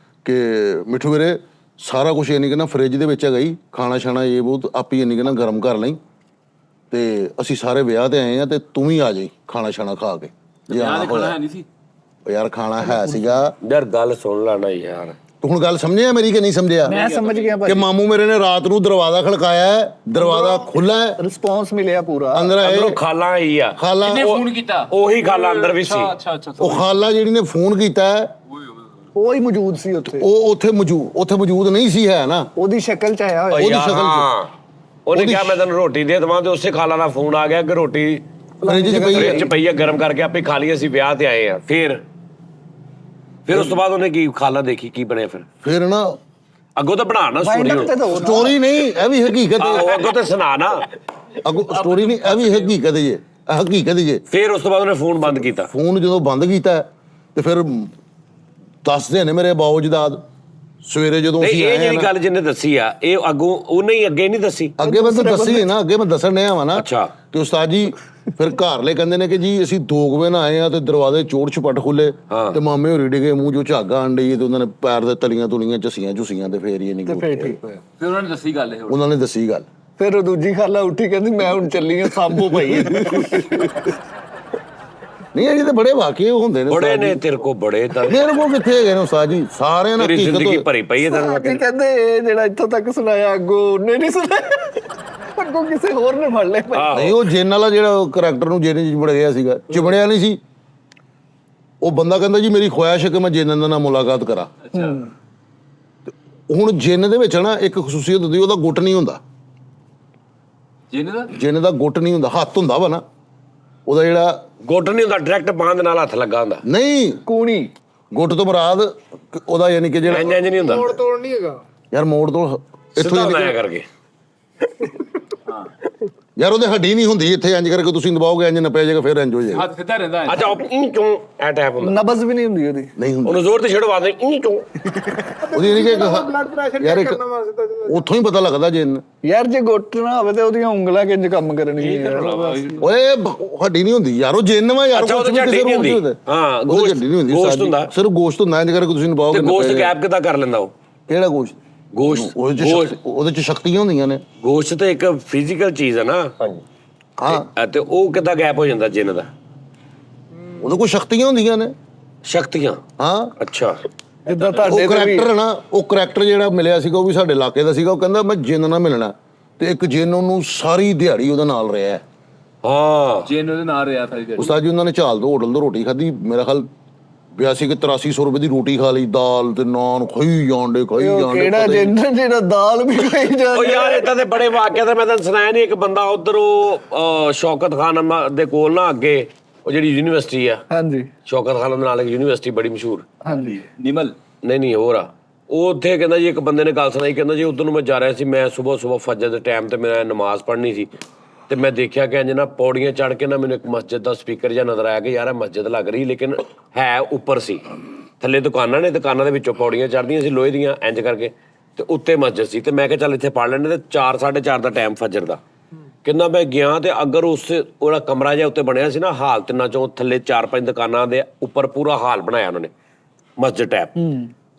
ਕਿ ਮਿੱਠੂ ਵੀਰੇ ਸਾਰਾ ਕੁਝ ਇਹ ਨਹੀਂ ਕਹਿੰਦਾ ਫਰਿੱਜ ਦੇ ਵਿੱਚ ਹੈਗਾ ਹੀ, ਖਾਣਾ ਛਾਣਾ ਇਹ ਬਹੁਤ ਆਪੀ ਇਹ ਨਹੀਂ ਕਹਿੰਦਾ ਗਰਮ ਕਰ ਲਈ, ਤੇ ਅਸੀਂ ਸਾਰੇ ਵਿਆਹ ਤੇ ਆਏ ਆ ਤੇ ਤੂੰ ਵੀ ਆ ਜਾਈ ਖਾਣਾ ਛਾਣਾ ਖਾ ਕੇ ਜੇ ਆਉਣਾ ਹੋਇਆ। ਨਹੀਂ ਸੀ ਉਹ ਯਾਰ ਖਾਣਾ ਹੈ ਸੀਗਾ। ਯਾਰ ਗੱਲ ਸੁਣ ਲੈਣਾ ਯਾਰ, ਤੂੰ ਹੁਣ ਗੱਲ ਸਮਝਿਆ ਮੇਰੀ ਕਿ ਨਹੀਂ ਸਮਝਿਆ? ਮੈਂ ਸਮਝ ਗਿਆ ਕਿ ਭਾਈ, ਮਾਮੂ ਮੇਰੇ ਨੇ ਰਾਤ ਨੂੰ ਦਰਵਾਜ਼ਾ ਖੜਕਾਇਆ ਹੈ, ਦਰਵਾਜ਼ਾ ਖੁੱਲਾ ਹੈ, ਰਿਸਪੌਂਸ ਮਿਲਿਆ ਪੂਰਾ। ਅੰਦਰ ਆਏ ਅੰਦਰੋਂ ਖਾਲਾ ਆਈ ਆ, ਖਾਲਾ, ਕਿਹਨੇ ਫੋਨ ਕੀਤਾ? ਉਹੀ ਖਾਲਾ ਅੰਦਰ ਵੀ ਸੀ। ਅੱਛਾ ਉਹ ਖਾਲਾ ਜਿਹੜੀ ਨੇ ਫੋਨ ਕੀਤਾ ਹੈ, ਉਹ ਹੀ ਮੌਜੂਦ ਸੀ ਉੱਥੇ, ਉਹ ਉੱਥੇ ਮੌਜੂਦ ਨਹੀਂ ਸੀ ਹੈ ਨਾ। ਉਹਦੀ ਸ਼ਕਲ 'ਚ ਆਇਆ ਹੋਇਆ। ਉਹਦੀ ਯਾਰ ਸ਼ਕਲ ਹਾਂ, ਉਹਨੇ ਕਿਹਾ ਮੈਂ ਤੈਨੂੰ ਰੋਟੀ ਦੇ ਦੇਵਾਂ, ਤੇ ਉਸੇ ਖਾਲਾ ਦਾ ਫੋਨ ਆ ਗਿਆ ਕਿ ਰੋਟੀ ਫਰਿੱਜ 'ਚ ਪਈ ਹੈ। ਫ੍ਰਿਜ 'ਚ ਪਈ ਆ, ਗਰਮ ਕਰਕੇ ਆਪੇ ਖਾ ਲਈ, ਅਸੀਂ ਵਿਆਹ ਤੇ ਆਏ ਆ। ਫਿਰ ਉਸ ਤੋਂ ਬਾਅਦ ਉਹਨੇ ਕੀ ਖਾਲਾ ਦੇਖੀ, ਕੀ ਬਣਿਆ ਫਿਰ ਫਿਰ ਨਾ ਅੱਗੋਂ ਤਾਂ ਬਣਾ ਨਾ ਵਾਈਂਡ ਸਟੋਰੀ ਅਪ ਤੇ ਦੋ ਸਟੋਰੀ ਨਹੀਂ, ਇਹ ਵੀ ਹਕੀਕਤ ਹੈ। ਆਹੋ ਅੱਗੋਂ ਤਾਂ ਸੁਣਾ ਨਾ। ਅੱਗੋਂ ਸਟੋਰੀ ਨਹੀਂ, ਇਹ ਵੀ ਹਕੀਕਤ ਜੇ, ਇਹ ਹਕੀਕਤ ਜੇ। ਫਿਰ ਉਸ ਤੋਂ ਬਾਅਦ ਉਹਨੇ ਫੋਨ ਬੰਦ ਕੀਤਾ। ਫੋਨ ਜਦੋਂ ਬੰਦ ਕੀਤਾ ਤੇ ਫਿਰ ਦੱਸਦੇ ਨੇ ਮੇਰੇ ਬਾਉਜਦਾਦ ਸਵੇਰੇ ਜਦੋਂ ਨਹੀਂ ਅਸੀਂ ਇਹ ਆਏ ਜਿਹੜੀ ਆ ਗੱਲ ਜਿਹਨੇ ਦੱਸੀ ਆ, ਇਹ ਅੱਗੋਂ ਉਹਨੇ ਹੀ ਅੱਗੇ ਨਹੀਂ ਦੱਸੀ। ਅੱਗੇ ਮੈਂ ਤਾਂ ਦੱਸੀ ਨਾ, ਅੱਗੇ ਮੈਂ ਦੱਸਣ ਡਿਆ ਵਾਂ ਨਾ। ਅੱਛਾ। ਤੇ ਉਸਤਾਦ ਜੀ ਫਿਰ ਘਰਲੇ ਕਹਿੰਦੇ ਨੇ ਕਿ ਜੀ ਅਸੀਂ 2 ਵਜੇ ਨਾ ਆਏ ਆ ਤੇ ਦਰਵਾਜ਼ੇ ਚੋੜ ਛਪਟ ਖੁੱਲੇ ਤੇ ਮਾਮੇ ਹੋਰੀ ਡਿਗੇ, ਮੂੰਹ ਜੋ ਝਾਗਾ ਆਂਡੀ ਤੇ ਉਹਨਾਂ ਨੇ ਪੈਰ ਦੇ ਤਲੀਆਂ ਤੁਲੀਆਂ ਝਸੀਆਂ ਤੇ ਫੇਰ ਹੀ ਨਹੀਂ ਫੇਰ ਠੀਕ ਹੋਇਆ। ਫਿਰ ਉਹਨਾਂ ਨੇ ਦੱਸੀ ਗੱਲ ਇਹ। ਉਹਨਾਂ ਨੇ ਦੱਸੀ ਗੱਲ। ਫਿਰ ਉਹ ਦੂਜੀ ਖਾਲਾ ਉੱਠੀ ਕਹਿੰਦੀ ਮੈਂ ਹੁਣ ਚੱਲੀ ਆ ਸਾਂਭੋ ਭਾਈ। ਨਹੀਂ ਇਹ ਤਾਂ ਬੜੇ ਵਾਕਿਏ ਹੁੰਦੇ ਨੇ ਬੜੇ ਉਸਤਾਦ ਨੇ ਜੀ। ਤੇਰੇ ਕੋ ਬੜੇ ਤਾਂ ਮੇਰੇ ਕੋਲ ਕਿੱਥੇ ਹੈਗੇ ਨੇ ਉਸਤਾਦ ਜੀ, ਸਾਰਿਆਂ ਨਾਲ ਤੇਰੀ ਜ਼ਿੰਦਗੀ ਹਕੀਕਤ। ਭਰੀ ਪਈ ਹੈ ਤੈਨੂੰ ਮੈਂ ਕੀ ਕਹਿੰਦੇ ਇਹ ਜਿਹੜਾ ਇੱਥੋਂ ਤੱਕ ਸੁਣਾਇਆ ਅੱਗੋਂ ਉਹਨੇ ਨਹੀਂ ਸੁਣਾਇਆ, ਅੱਗੋਂ ਕਿਸੇ ਹੋਰ ਨੇ ਫੜ ਲਿਆ ਭਾਈ। ਨਹੀਂ ਉਹ ਜੇਨ ਵਾਲਾ ਜਿਹੜਾ ਕਰੈਕਟਰ ਨੂੰ ਜੇਨ ਚ ਵੜਿਆ ਸੀਗਾ, ਚਿਬੜਿਆ ਨਹੀਂ ਸੀ ਉਹ ਬੰਦਾ। ਕਹਿੰਦਾ ਜੀ ਮੇਰੀ ਖੁਆਇਸ਼ ਹੈ ਕਿ ਮੈਂ ਜੇਨ ਦੇ ਨਾਲ ਮੁਲਾਕਾਤ ਕਰਾਂ। ਹੁਣ ਜੇਨ ਦੇ ਵਿੱਚ ਨਾ ਇੱਕ ਖਸੂਸੀਅਤ ਹੁੰਦੀ, ਉਹਦਾ ਗੁੱਟ ਨਹੀਂ ਹੁੰਦਾ। ਜੇਨ ਦਾ ਗੁੱਟ ਨਹੀਂ ਹੁੰਦਾ, ਹੱਥ ਹੁੰਦਾ ਵਾ ਨਾ ਉਹਦਾ, ਜਿਹੜਾ ਗੁੱਟ ਨਹੀਂ ਹੁੰਦਾ, ਡਾਇਰੈਕਟ ਬਾਂਹ ਦੇ ਨਾਲ ਹੱਥ ਲੱਗਾ ਹੁੰਦਾ। ਨਹੀਂ ਕੂਣੀ ਗੁੱਟ ਤੋਂ ਮੁਰਾਦ ਉਹਦਾ ਯਾਨੀ ਕਿ ਜਿਹੜਾ ਇੰਜ ਨਹੀਂ ਹੁੰਦਾ, ਤੋੜ ਤੋੜ ਨਹੀਂ ਹੈਗਾ ਯਾਰ ਮੋੜ ਤੋਂ ਇੱਥੋਂ ਸਿੱਧਾ ਯਾਨੀ ਲਾਇਆ ਕਿ ਕਰਕੇ। ਯਾਰ ਉਹਦੇ ਹੱਡੀ ਨਹੀਂ ਹੁੰਦੀ, ਇੱਥੇ ਇੰਜ ਕਰਕੇ ਤੁਸੀਂ ਦਬਾਓਗੇ ਇੰਜ ਨੱਪਿਆ ਜਾਏਗਾ, ਫਿਰ ਇੰਜ ਹੋ ਜਾਏਗਾ। ਹੱਥ ਸਿੱਧਾ ਰਹਿੰਦਾ ਹੈ। ਅੱਛਾ ਉਹ ਕਿਉਂ ਐ ਟੈਪ ਹੁੰਦਾ, ਨਬਜ਼ ਵੀ ਨਹੀਂ ਹੁੰਦੀ ਉਹਦੀ। ਨਹੀਂ ਹੁੰਦਾ ਉਹਨੂੰ ਜ਼ੋਰ ਤੇ ਛੇੜਵਾ ਦੇ ਕਿਉਂ। ਉਹਦੀ ਯਾਨੀ ਕਿ ਬਲੱਡ ਪ੍ਰੈਸ਼ਰ ਯਾਰ ਚੈੱਕ ਇੱਕ ਕਰਨਾ ਵਾਸਤੇ ਉੱਥੋਂ ਹੀ ਪਤਾ ਲੱਗਦਾ ਜੇਨ। ਯਾਰ ਜੇ ਗੁੱਟ ਨਾ ਹੋਵੇ ਤੇ ਉਹਦੀਆਂ ਉਂਗਲਾਂ ਕਿੰਜ ਕੰਮ ਕਰਨਗੀਆਂ। ਓਏ ਹੱਡੀ ਨਹੀਂ ਹੁੰਦੀ ਯਾਰ, ਉਹ ਜੇਨ ਵਾ ਯਾਰ। ਅੱਛਾ, ਉਹਦੇ ਕੁਛ ਵੀ ਚ ਹੱਡੀ ਕਿਸੇ ਨਹੀਂ ਰੂਪ ਚ ਹੁੰਦੀ। ਹਾਂ, ਉਹਦੇ ਚ ਹੱਡੀ ਨਹੀਂ ਹੁੰਦੀ, ਗੋਸ਼ਤ ਹੁੰਦਾ। ਸਿਰਫ ਗੋਸ਼ਤ ਹੁੰਦਾ, ਇੰਜ ਕਰਕੇ ਤੁਸੀਂ ਨਿਭਾਓਗੇ। ਤੇ ਗੋਸ਼ਤ ਗੈਪ ਕਿੱਦਾਂ ਕਰ ਲੈਂਦਾ ਉਹ? ਕਿਹੜਾ ਗੋਸ਼ਤ? ਗੋਸ਼ਤ ਉਹਦੇ ਚ ਸ਼ਕਤੀਆਂ ਹੁੰਦੀਆਂ ਨੇ। ਗੋਸ਼ਤ ਤੇ ਇੱਕ ਫਿਜ਼ੀਕਲ ਚੀਜ਼ ਹੈ ਨਾ। ਹਾਂ, ਤੇ ਉਹ ਕਿੱਦਾਂ ਗੈਪ ਹੋ ਜਾਂਦਾ ਜਿੰਨ ਦਾ? ਉਹਦੇ ਕੋਲ ਸ਼ਕਤੀਆਂ ਹੁੰਦੀਆਂ ਨੇ। ਸ਼ਕਤੀਆਂ? ਹਾਂ, ਅੱਛਾ। ਜਿੱਦਾਂ ਉਹ ਤੁਹਾਡੇ ਤੇ ਵੀ ਕਰੈਕਟਰ ਨਾ, ਉਹ ਕਰੈਕਟਰ ਜਿਹੜਾ ਮਿਲਿਆ ਸੀਗਾ ਉਹ ਵੀ ਸਾਡੇ ਇਲਾਕੇ ਦਾ ਸੀਗਾ। ਉਹ ਕਹਿੰਦਾ ਮੈਂ ਜਿੰਨ ਨਾਲ ਮਿਲਣਾ, ਤੇ ਇੱਕ ਜਿੰਨ ਉਹਨੂੰ ਸਾਰੀ ਦਿਹਾੜੀ ਉਹਦੇ ਨਾਲ ਰਿਹਾ ਹੈ। ਹਾਂ ਜੇਨ ਉਹਦੇ ਨਾਲ ਰਿਹਾ ਸਾਰੀ ਦਿਹਾੜੀ। ਉਸਤਾਦ ਜੀ ਉਹਨਾਂ ਨੇ ਝਾਲ ਤੋਂ ਹੋਟਲ ਤੋਂ ਰੋਟੀ ਖਾਧੀ, ਮੇਰਾ ਖਿਆਲ 82 ਕਿ 8300 ਰੁਪਏ ਦੀ ਰੋਟੀ ਖਾ ਲਈ, ਦਾਲ ਤੇ ਨਾਨ ਖਾਈ ਜਾਂਦੇ ਉਹ ਕਿਹੜਾ ਜਿੰਨ ਜਿਹੜਾ ਦਾਲ ਵੀ ਖਾਈ ਉਹ ਜਾਂਦਾ। ਯਾਰ ਏਦਾਂ ਦੇ ਬੜੇ ਵਾਕਿਆ ਤਾਂ ਮੈਂ ਤੁਹਾਨੂੰ ਸੁਣਾਇਆ ਨਹੀਂ। ਇੱਕ ਬੰਦਾ ਉਧਰ ਉਹ ਸ਼ੌਕਤ ਖਾਨ ਦੇ ਕੋਲ ਨਾ ਅੱਗੇ ਉਹ ਜਿਹੜੀ ਯੂਨੀਵਰਸਿਟੀ ਆ, ਹਾਂਜੀ ਸ਼ੌਕਤ ਖਾਨ ਦੇ ਨਾਲ ਇੱਕ ਯੂਨੀਵਰਸਿਟੀ ਬੜੀ ਮਸ਼ਹੂਰ। ਹਾਂਜੀ ਨਿਮਲ ਨਹੀਂ ਹੋਰ ਆ ਉਹ। ਉੱਥੇ ਕਹਿੰਦਾ ਜੀ ਇੱਕ ਬੰਦੇ ਨੇ ਗੱਲ ਸੁਣਾਈ, ਕਹਿੰਦਾ ਜੀ ਉਧਰ ਨੂੰ ਮੈਂ ਜਾ ਰਿਹਾ ਸੀ, ਮੈਂ ਸਵੇਰ ਫਜਰ ਦੇ ਟਾਈਮ ਤੇ ਮੈਂ ਨਮਾਜ਼ ਪੜ੍ਹਨੀ ਸੀ, ਤੇ ਮੈਂ ਦੇਖਿਆ ਕਿ ਇੰਜ ਨਾ ਪੌੜੀਆਂ ਚੜ੍ਹ ਕੇ ਨਾ ਮੈਨੂੰ ਇੱਕ ਮਸਜਿਦ ਦਾ ਸਪੀਕਰ ਜਿਹਾ ਨਜ਼ਰ ਆਇਆ ਕਿ ਯਾਰ ਇਹ ਮਸਜਿਦ ਲੱਗ ਰਹੀ, ਲੇਕਿਨ ਹੈ ਉੱਪਰ ਸੀ। ਥੱਲੇ ਦੁਕਾਨਾਂ ਨੇ, ਦੁਕਾਨਾਂ ਦੇ ਵਿੱਚੋਂ ਪੌੜੀਆਂ ਚੜ੍ਹਦੀਆਂ ਸੀ ਲੋਹੇ ਦੀਆਂ ਇੰਜ ਕਰਕੇ, ਤੇ ਉੱਤੇ ਮਸਜਿਦ ਸੀ। ਤੇ ਮੈਂ ਕਿਹਾ ਚੱਲ ਇੱਥੇ ਪੜ੍ਹ ਲੈਂਦੇ, ਤੇ 4 4:30 ਦਾ ਟਾਈਮ ਫਜਰ ਦਾ। ਕਹਿੰਦਾ ਮੈਂ ਗਿਆ ਤੇ ਅਗਰ ਉਹਦਾ ਕਮਰਾ ਜਿਹਾ ਉੱਤੇ ਬਣਿਆ ਸੀ ਨਾ, ਹਾਲ ਤਿੰਨਾਂ ਚੋਂ ਥੱਲੇ 4-5 ਦੁਕਾਨਾਂ ਦੇ ਉੱਪਰ ਪੂਰਾ ਹਾਲ ਬਣਾਇਆ ਉਹਨਾਂ ਨੇ ਮਸਜਿਦ ਟਾਈਪ।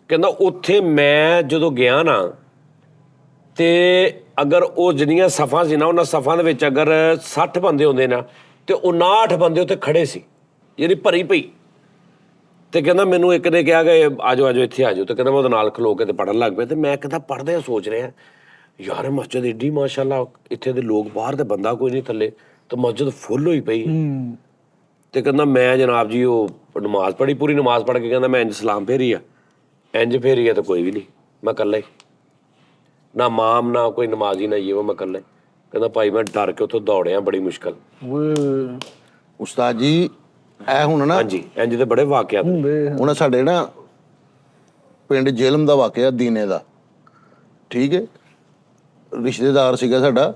ਕਹਿੰਦਾ ਉੱਥੇ ਮੈਂ ਜਦੋਂ ਗਿਆ ਨਾ, ਤੇ ਅਗਰ ਉਹ ਜਿਹੜੀਆਂ ਸਫਾਂ ਸੀ ਨਾ, ਉਹਨਾਂ ਸਫਾਂ ਦੇ ਵਿੱਚ ਅਗਰ 60 ਬੰਦੇ ਹੁੰਦੇ ਨਾ, ਤੇ 59 ਬੰਦੇ ਉੱਥੇ ਖੜੇ ਸੀ। ਯਾਨੀ ਭਰੀ ਪਈ। ਤੇ ਕਹਿੰਦਾ ਮੈਨੂੰ ਇੱਕ ਨੇ ਕਿਹਾ ਕਿ ਆਜੋ ਇੱਥੇ ਆਜੋ, ਤੇ ਕਹਿੰਦਾ ਮੈਂ ਉਹਦੇ ਨਾਲ ਖਲੋ ਕੇ ਤੇ ਪੜ੍ਹਨ ਲੱਗ ਪਿਆ। ਤੇ ਮੈਂ ਕਹਿੰਦਾ ਪੜ੍ਹਦੇ ਸੋਚ ਰਿਹਾ ਯਾਰ ਇਹ ਮਸਜਿਦ ਏਡੀ ਮਾਸ਼ਾਅੱਲਾ, ਇੱਥੇ ਦੇ ਲੋਕ ਬਾਹਰ ਤੇ ਬੰਦਾ ਕੋਈ ਨਹੀਂ ਥੱਲੇ, ਤੇ ਮਸਜਿਦ ਫੁੱਲ ਹੋਈ ਪਈ। ਤੇ ਕਹਿੰਦਾ ਮੈਂ ਜਨਾਬ ਜੀ ਉਹ ਨਮਾਜ਼ ਪੜ੍ਹੀ, ਪੂਰੀ ਨਮਾਜ਼ ਪੜ੍ਹ ਕੇ ਕਹਿੰਦਾ ਮੈਂ ਇੰਜ ਸਲਾਮ ਫੇਰੀ ਆ, ਇੰਜ ਫੇਰੀ ਆ ਤੇ ਕੋਈ ਵੀ ਨਹੀਂ, ਮੈਂ ਇਕੱਲਾ ਹੀ, ਨਾ ਮਾਮ ਨਾ ਕੋਈ ਨਮਾਜ਼ੀ ਨਾ ਉਹ, ਮੈਂ ਇਕੱਲਾ ਹੀ। ਕਹਿੰਦਾ ਭਾਈ ਮੈਂ ਡਰ ਕੇ ਉੱਥੋਂ ਦੌੜਿਆ ਬੜੀ ਮੁਸ਼ਕਲ। ਉਸਤਾਦ ਜੀ ਇਹ ਹੁਣ ਨਾ, ਹਾਂਜੀ ਇੰਜ ਦੇ ਬੜੇ ਵਾਕਿਆ ਹੁਣ ਸਾਡੇ ਨਾ ਪਿੰਡ ਜੇਲਮ ਦਾ ਵਾਕਿਆ ਦੀਨੇ ਦਾ, ਠੀਕ ਹੈ, ਰਿਸ਼ਤੇਦਾਰ ਸੀਗਾ ਸਾਡਾ,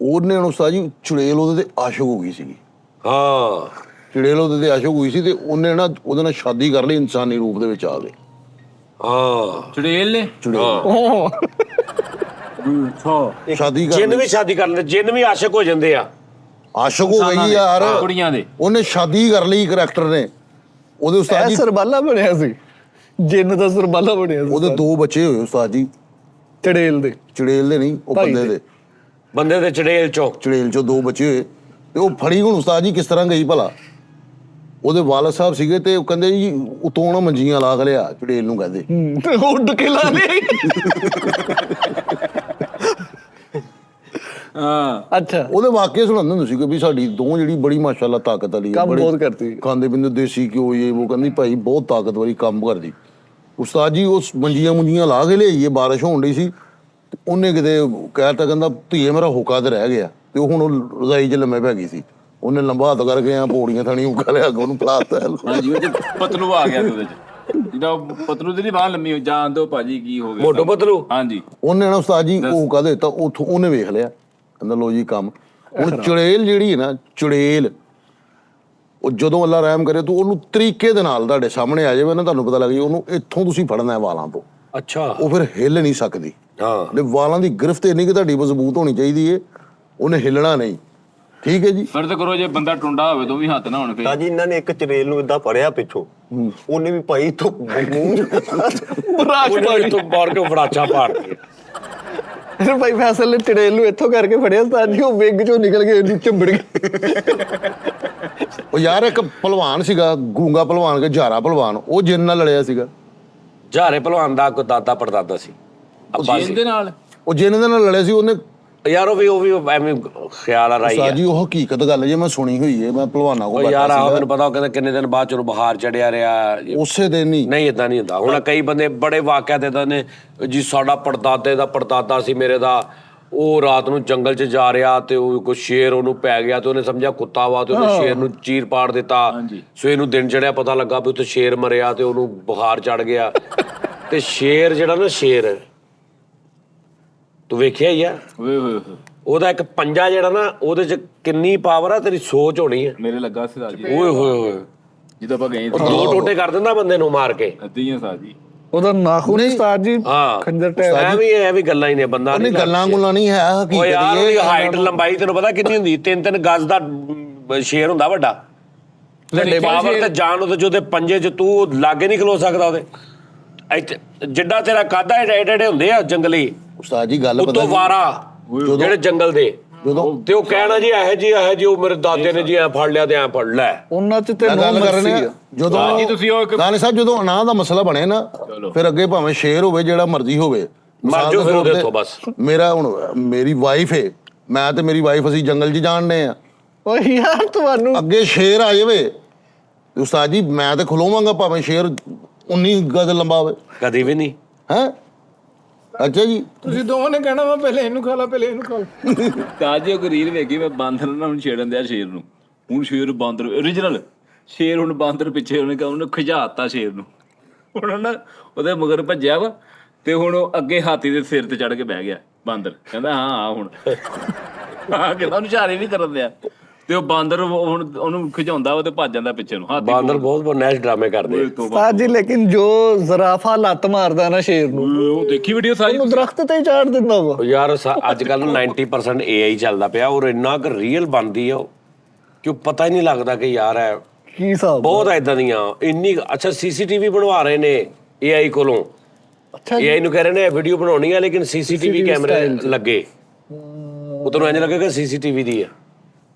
ਉਹਨੇ ਹੁਣ ਉਸਤਾਦ ਜੀ ਚੁੜੇਲ ਉਹਦੇ ਤੇ ਆਸ਼ਕ ਹੋ ਗਈ ਸੀਗੀ। ਹਾਂ ਚੁੜੇਲ ਉਹਦੇ ਤੇ ਆਸ਼ਕ ਹੋਈ ਸੀ ਤੇ ਉਹਨੇ ਨਾ ਉਹਦੇ ਨਾਲ ਸ਼ਾਦੀ ਕਰ ਲਈ, ਇਨਸਾਨੀ ਰੂਪ ਦੇ ਵਿੱਚ ਆ ਗਏ। ਹਾਂ ਚੁੜੇਲ ਨੇ ਸ਼ਾਦੀ ਕਰ ਜਿੰਨ ਲਈ, ਵੀ ਸ਼ਾਦੀ ਕਰ ਲੈਂਦੇ, ਜਿੰਨ ਵੀ ਆਸ਼ਕ ਹੋ ਜਾਂਦੇ ਆ। ਆਸ਼ਕ ਹੋ ਗਈ ਯਾਰ, ਕੁੜੀਆਂ ਦੇ ਉਹਨੇ ਸ਼ਾਦੀ ਕਰ ਲਈ ਕਰੈਕਟਰ ਨੇ। ਉਹਦੇ ਉਸਤਾਦ ਇਹ ਜੀ ਸਰਬਾਲਾ ਬਣਿਆ ਸੀ, ਜਿੰਨ ਦਾ ਸਰਬਾਲਾ ਬਣਿਆ ਸੀ। ਉਹਦੇ 2 ਬੱਚੇ ਹੋਏ ਉਸਤਾਦ ਜੀ, ਚੜੇਲ ਦੇ ਚੁੜੇਲ ਦੇ ਨਹੀਂ, ਉਹ ਭਾਈ ਬੰਦੇ ਦੇ। ਦੇ, ਬੰਦੇ ਦੇ ਚੜੇਲ ਚੋਂ ਚੁੜੇਲ ਚੋਂ 2 ਬੱਚੇ ਹੋਏ। ਤੇ ਉਹ ਫੜੀ ਹੁਣ ਉਸਤਾਦ ਜੀ ਕਿਸ ਤਰ੍ਹਾਂ ਗਈ ਭਲਾ? ਉਹਦੇ ਵਾਲਦ ਸਾਹਿਬ ਸੀਗੇ ਤੇ ਉਹ ਕਹਿੰਦੇ ਜੀ ਉਤੋਂ ਨਾ ਮੰਜੀਆਂ ਲਾ ਕੇ ਲਿਆ, ਚੁੜੇਲ ਨੂੰ ਕਹਿੰਦੇ। ਉੱਡ ਕੇ ਲਾ ਲਈ। ਹਾਂ ਅੱਛਾ, ਉਹਦੇ ਵਾਕਿਆ ਸੁਣਾਉਂਦੇ ਹੁੰਦੇ ਸੀ ਕਿ ਵੀ ਸਾਡੀ 2 ਜਿਹੜੀ ਬੜੀ ਮਾਸ਼ਾਅੱਲਾ ਤਾਕਤ ਵਾਲੀ ਹੈ, ਕੰਮ ਬੜੇ ਬਹੁਤ ਕਰਦੀ। ਖਾਂਦੇ ਪੀਂਦੇ ਦੇਸੀ ਘਿਓ ਇਹ ਉਹ, ਕਹਿੰਦੀ ਭਾਈ ਬਹੁਤ ਤਾਕਤ ਵਾਲੀ ਕੰਮ ਕਰਦੀ। ਉਸਤਾਦ ਜੀ ਉਸ ਮੰਜੀਆਂ ਲਾ ਕੇ ਲਿਆਈਏ, ਬਾਰਿਸ਼ ਹੋਣ ਡਈ ਸੀ ਤੇ ਉਹਨੇ ਕਿਤੇ ਕਹਿਤਾ, ਕਹਿੰਦਾ ਧੀਏ ਮੇਰਾ ਹੁੱਕਾ ਤੇ ਰਹਿ ਗਿਆ। ਤੇ ਉਹ ਹੁਣ ਉਹ ਰਜ਼ਾਈ 'ਚ ਲੰਮੇ ਪੈ ਗਈ ਸੀ, ਉਹਨੇ ਲੰਬਾ ਹੱਥ ਕਰਕੇ ਆ ਪੌੜੀਆਂ ਥਾਣੀ ਹੁੱਕਾ ਲਿਆ ਕੇ ਉਹਨੂੰ ਪਲਾਤਾ। ਹਾਂਜੀ ਉਹ ਚ ਪਤਲੂ ਆ ਗਿਆ ਉਹਦੇ ਚ, ਜਿਹਦਾ ਪਤਲੂ ਦੀ ਨਹੀਂ ਬਾਹ ਲੰਮੀ ਹੋ ਜਾਣ ਦੋ ਭਾਜੀ ਕੀ ਹੋ ਗਿਆ ਮੋਟੋ ਪਤਲੂ। ਹਾਂਜੀ ਉਹਨੇ ਨਾ ਉਸਤਾਦ ਜੀ ਉਹ ਹੁੱਕਾ ਦੇ ਦਿੱਤਾ, ਉੱਥੋਂ ਉਹਨੇ ਵੇਖ ਲਿਆ, ਕਹਿੰਦਾ ਲੋ ਜੀ ਕੰਮ। ਹੁਣ ਚੁੜੇਲ ਜਿਹੜੀ ਹੈ ਨਾ, ਚੁੜੇਲ ਉਹ ਜਦੋਂ ਅੱਲਾ ਰਹਿਮ ਕਰੇ ਤੂੰ ਉਹਨੂੰ ਤਰੀਕੇ ਦੇ ਨਾਲ ਤੁਹਾਡੇ ਸਾਹਮਣੇ ਆ ਜਾਵੇ ਨਾ, ਤੁਹਾਨੂੰ ਪਤਾ ਲੱਗ ਜਾਏ ਉਹਨੂੰ ਇੱਥੋਂ ਤੁਸੀਂ ਫੜਨਾ ਹੈ ਵਾਲਾਂ ਤੋਂ, ਅੱਛਾ ਉਹ ਫਿਰ ਹਿੱਲ ਨਹੀਂ ਸਕਦੀ। ਹਾਂ ਤੇ ਵਾਲਾਂ ਦੀ ਗ੍ਰਿਫਤ ਇੰਨੀ ਕਿ ਤੁਹਾਡੀ ਮਜ਼ਬੂਤ ਹੋਣੀ ਚਾਹੀਦੀ ਏ, ਉਹਨੇ ਹਿੱਲਣਾ ਨਹੀਂ। ਠੀਕ ਹੈ ਜੀ। ਫਰਜ਼ ਕਰੋ ਜੇ ਬੰਦਾ ਟੁੰਡਾ ਹੋਵੇ ਤਾਂ ਵੀ ਹੱਥ ਨਾ ਹੋਣ ਫੇਰ। ਤਾਂ ਜੀ ਇਹਨਾਂ ਨੇ ਇੱਕ ਚੜੇਲ ਨੂੰ ਇਦਾਂ ਫੜਿਆ ਪਿੱਛੋਂ, ਉਹਨੇ ਵੀ ਭਾਈ ਤੋਂ ਉਹਨੇ ਤੋਂ ਬਾਹਰ ਕੇ ਫੜਾਚਾ ਪਾੜ ਕੇ। ਫਿਰ ਭਾਈ ਫੈਸਲ ਨੇ ਚੜੇਲ ਨੂੰ ਇੱਥੋਂ ਕਰਕੇ ਫੜਿਆ ਤਾਂ ਜੀ ਉਹ ਵਿੰਗ ਚੋਂ ਨਿਕਲ ਕੇ ਇੰਨੀ ਚੰਬੜ ਗਈ। ਉਹ ਯਾਰ ਇੱਕ ਭਲਵਾਨ ਸੀਗਾ, ਗੂੰਗਾ ਭਲਵਾਨ ਕੇ ਜਾਰਾ ਭਲਵਾਨ, ਉਹ ਜਿੰਨ ਨਾਲ ਲੜਿਆ ਸੀਗਾ। ਜਾਰੇ ਭਲਵਾਨ ਦਾ ਕੋਈ ਦਾਦਾ ਪੜਦਾਦਾ ਸੀ, ਅੱਬਾ ਸੀ। ਇਹਦੇ ਨਾਲ ਉਹ ਜਿੰਨ ਦੇ ਨਾਲ ਲੜਿਆ ਸੀ ਉਹਨੇ। ਯਾਰ ਉਹ ਵੀ ਐਵੇਂ ਖਿਆਲ ਆ ਰਹੀ ਉਸਤਾਦ ਹੈ। ਜੀ ਉਹ ਹਕੀਕਤ ਗੱਲ ਜੇ ਮੈਂ ਸੁਣੀ ਹੋਈ ਹੈ, ਮੈਂ ਭਲਵਾਨਾਂ ਕੋਲ ਉਹ ਯਾਰ ਬੈਠਾ ਆ ਸੀਗਾ, ਮੈਨੂੰ ਪਤਾ, ਉਹ ਕਹਿੰਦਾ ਕਿੰਨੇ ਦਿਨ ਬਾਅਦ ਚਲੋ ਬੁਖਾਰ ਚੜਿਆ ਰਿਹਾ। ਉਸੇ ਦਿਨ ਹੀ। ਨਹੀਂ ਇਦਾਂ ਨਹੀਂ ਹੁੰਦਾ। ਹੁਣ ਕਈ ਬੰਦੇ ਬੜੇ ਵਾਕਿਆ ਦੇਦੇ ਨੇ ਜੀ, ਸਾਡਾ ਪੜਦਾਦੇ ਦਾ ਪੜਦਾਦਾ ਸੀ ਮੇਰੇ ਦਾ, ਉਹ ਰਾਤ ਨੂੰ ਜੰਗਲ 'ਚ ਜਾ ਰਿਹਾ ਤੇ ਉਹ ਕੋਈ ਸ਼ੇਰ ਉਹਨੂੰ ਪੈ ਗਿਆ ਤੇ ਉਹਨੇ ਸਮਝਿਆ ਕੁੱਤਾ ਵਾ ਤੇ ਉਹਨੇ ਸ਼ੇਰ ਨੂੰ ਚੀਰ ਪਾੜ ਦਿੱਤਾ। ਸਵੇਰ ਨੂੰ ਦਿਨ ਚੜਿਆ ਪਤਾ ਲੱਗਾ ਵੀ ਉੱਥੇ ਸ਼ੇਰ ਮਰਿਆ ਤੇ ਉਹਨੂੰ ਬੁਖਾਰ ਚੜ ਗਿਆ। ਤੇ ਸ਼ੇਰ ਜਿਹੜਾ ਨਾ, ਸ਼ੇਰ ਤੂੰ ਵੇਖਿਆ ਹੀ ਆ, ਓਏ ਹੋਏ ਉਹਦਾ ਇੱਕ ਪੰਜਾ ਜਿਹੜਾ ਨਾ, ਉਹਦੇ 'ਚ ਕਿੰਨੀ ਪਾਵਰ ਆ, ਤੇਰੀ ਸੋਚ ਹੋਣੀ ਹੈ। ਮੇਰੇ ਲੱਗਾ ਸੀ ਸਾਜੀ, ਓਏ ਹੋਏ ਹੋਏ, ਜਦੋਂ ਆਪਾਂ ਗਏ ਉਹ 2 ਟੋਟੇ ਕਰ ਦਿੰਦਾ ਬੰਦੇ ਨੂੰ ਮਾਰ ਕੇ। ਅੱਧੀਆਂ ਸਾਜੀ। ਉਹਦਾ ਨਾਖੂਨ ਉਸਤਾਦ ਜੀ ਹਾਂ ਖੰਜਰ ਟੈਪ। ਇਹ ਵੀ ਗੱਲਾਂ ਹੀ ਨੇ, ਬੰਦਾ ਉਹਨੇ ਨਹੀਂ ਗੱਲਾਂ ਗੁੱਲਾਂ ਨਹੀਂ ਹੈ, ਓ ਹਕੀਕਤ ਯਾਰ ਉਹਦੀ ਇਹ ਹਾਈਟ ਲੰਬਾਈ ਤੈਨੂੰ ਪਤਾ ਕਿੰਨੀ ਹੁੰਦੀ? 3-3 ਗਜ਼ ਦਾ ਸ਼ੇਰ ਹੁੰਦਾ ਵੱਡਾ। ਪਾਵਰ ਤੇ ਜਾਨ ਉਹਦੇ ਜਿਹਦੇ ਪੰਜੇ 'ਚ ਤੂੰ ਲਾਗੇ ਨਹੀਂ ਖਲੋ ਸਕਦਾ ਉਹਦੇ। ਇੱਥੇ ਜਿੱਡਾ ਤੇਰਾ ਕਾਦਾ ਏਡੇ ਹੁੰਦੇ ਆ ਜੰਗਲੀ, ਉਸਤਾਦ ਜੀ ਗੱਲ ਉੱਤੋਂ ਵਾਰਾ ਜਿਹੜੇ ਜੰਗਲ ਦੇ, ਤੇ ਉਹ ਕਹਿਣਾ ਜੀ ਇਹ ਜੀ ਉਹ ਮੇਰੇ ਦਾਦੇ ਨੇ ਜੀ ਐ ਫੜ ਲਿਆ ਤੇ ਐ ਫੜ ਲੈ। ਉਹਨਾਂ 'ਚ ਤੇ ਗੱਲ ਕਰ ਰਹੇ ਨੇ। ਜਦੋਂ ਤੁਸੀਂ ਉਹ ਨਾਲੇ ਸਾਹਿਬ ਜਦੋਂ ਅਨਾਹ ਦਾ ਮਸਲਾ ਬਣੇ ਨਾ, ਫਿਰ ਅੱਗੇ ਭਾਵੇਂ ਸ਼ੇਰ ਹੋਵੇ ਜਿਹੜਾ ਮਰਜ਼ੀ ਹੋਵੇ, ਮਰ ਜਾਓ ਫਿਰ ਉਹਦੇ ਤੋਂ ਬਸ। ਮੇਰਾ ਹੁਣ ਮੇਰੀ ਵਾਈਫ ਹੈ, ਮੈਂ ਤੇ ਮੇਰੀ ਵਾਈਫ ਅਸੀਂ ਜੰਗਲ 'ਚ ਜਾਣਦੇ ਆ, ਓ ਯਾਰ ਤੁਹਾਨੂੰ ਅੱਗੇ ਸ਼ੇਰ ਆ ਜਾਵੇ ਤੇ ਉਸਤਾਦ ਜੀ ਮੈਂ ਤੇ ਖਲੋਵਾਂਗਾ ਭਾਵੇਂ ਸ਼ੇਰ 19 ਗਜ਼ ਲੰਬਾ ਹੋਵੇ। ਕਦੀ ਵੀ ਨਹੀਂ। ਹੈ ਅੱਛਾ ਜੀ। ਤੁਸੀਂ ਦੋਵਾਂ ਨੇ ਕਹਿਣਾ ਮੈਂ ਪਹਿਲੇ ਇਹਨੂੰ ਖਾ ਲਾ, ਪਹਿਲੇ ਇਹਨੂੰ ਖਾ ਲਾ। ਤਾਜੀ ਉਹ ਰੀਲ ਵੇਖੀ, ਮੈਂ ਬਾਂਦਰ ਨਾਲ ਹੁਣ ਛੇੜਨ ਦਿਆ ਸ਼ੇਰ ਨੂੰ। ਹੁਣ ਸ਼ੇਰ ਬਾਂਦਰ ਓਰੀਜਨਲ ਸ਼ੇਰ, ਹੁਣ ਬਾਂਦਰ ਪਿੱਛੇ ਉਹਨੇ ਖਿਜਾਤਾ ਸ਼ੇਰ ਨੂੰ। ਹੁਣ ਨਾ ਉਹਦੇ ਮਗਰ ਭੱਜਿਆ ਵਾ ਤੇ ਹੁਣ ਉਹ ਅੱਗੇ ਹਾਥੀ ਦੇ ਸਿਰ ਤੇ ਚੜ ਕੇ ਬਹਿ ਗਿਆ ਬਾਂਦਰ। ਕਹਿੰਦਾ ਹਾਂ ਹੁਣ ਕਹਿੰਦਾ ਉਹਨੂੰ ਇਸ਼ਾਰੇ ਵੀ ਕਰਨ ਦਿਆ, ਤੇ ਉਹ ਬਾਂਦਰ ਹੁਣ ਉਹਨੂੰ ਖਿਜਾਉਂਦਾ ਵਾ ਤੇ ਭੱਜ ਜਾਂਦਾ ਪਿੱਛੇ ਨੂੰ। ਹਾਥੀ ਬਾਂਦਰ ਬਹੁਤ ਨੈਸ਼ ਡਰਾਮੇ ਕਰਦੇ। ਉਸਤਾਦ ਜੀ ਲੇਕਿਨ ਜੋ ਜ਼ਰਾਫਾ ਲੱਤ ਮਾਰਦਾ ਨਾ ਸ਼ੇਰ ਨੂੰ, ਉਹ ਦੇਖੀ ਵੀਡੀਓ ਸਾਰੀ। ਉਹਨੂੰ ਦਰਖਤ ਤੇ ਚਾੜ ਦਿੰਦਾ ਵਾ। ਉਹ ਯਾਰ ਅੱਜ ਕੱਲ 90% AI ਚੱਲਦਾ ਪਿਆ, ਔਰ ਇੰਨਾ ਕੁ ਰੀਅਲ ਬਣਦੀ ਆ ਕਿ ਪਤਾ ਹੀ ਨਹੀਂ ਲੱਗਦਾ ਕਿ ਯਾਰ ਹੈ ਕੀ ਹਿਸਾਬ ਬਹੁਤ ਏਦਾਂ ਦੀਆਂ ਇੰਨੀ। ਅੱਛਾ CCTV ਬਣਵਾ ਰਹੇ ਨੇ AI ਕੋਲੋਂ। ਅੱਛਾ AI ਨੂੰ ਕਹਿ ਰਹੇ ਨੇ ਵੀਡੀਓ ਬਣਾਉਣੀ ਆ ਲੇਕਿਨ CCTV ਕੈਮਰੇ ਲੱਗੇ, ਉਹ ਤੁਹਾਨੂੰ ਇੰਝ ਲੱਗੇਗਾ CCTV ਦੀ ਆ।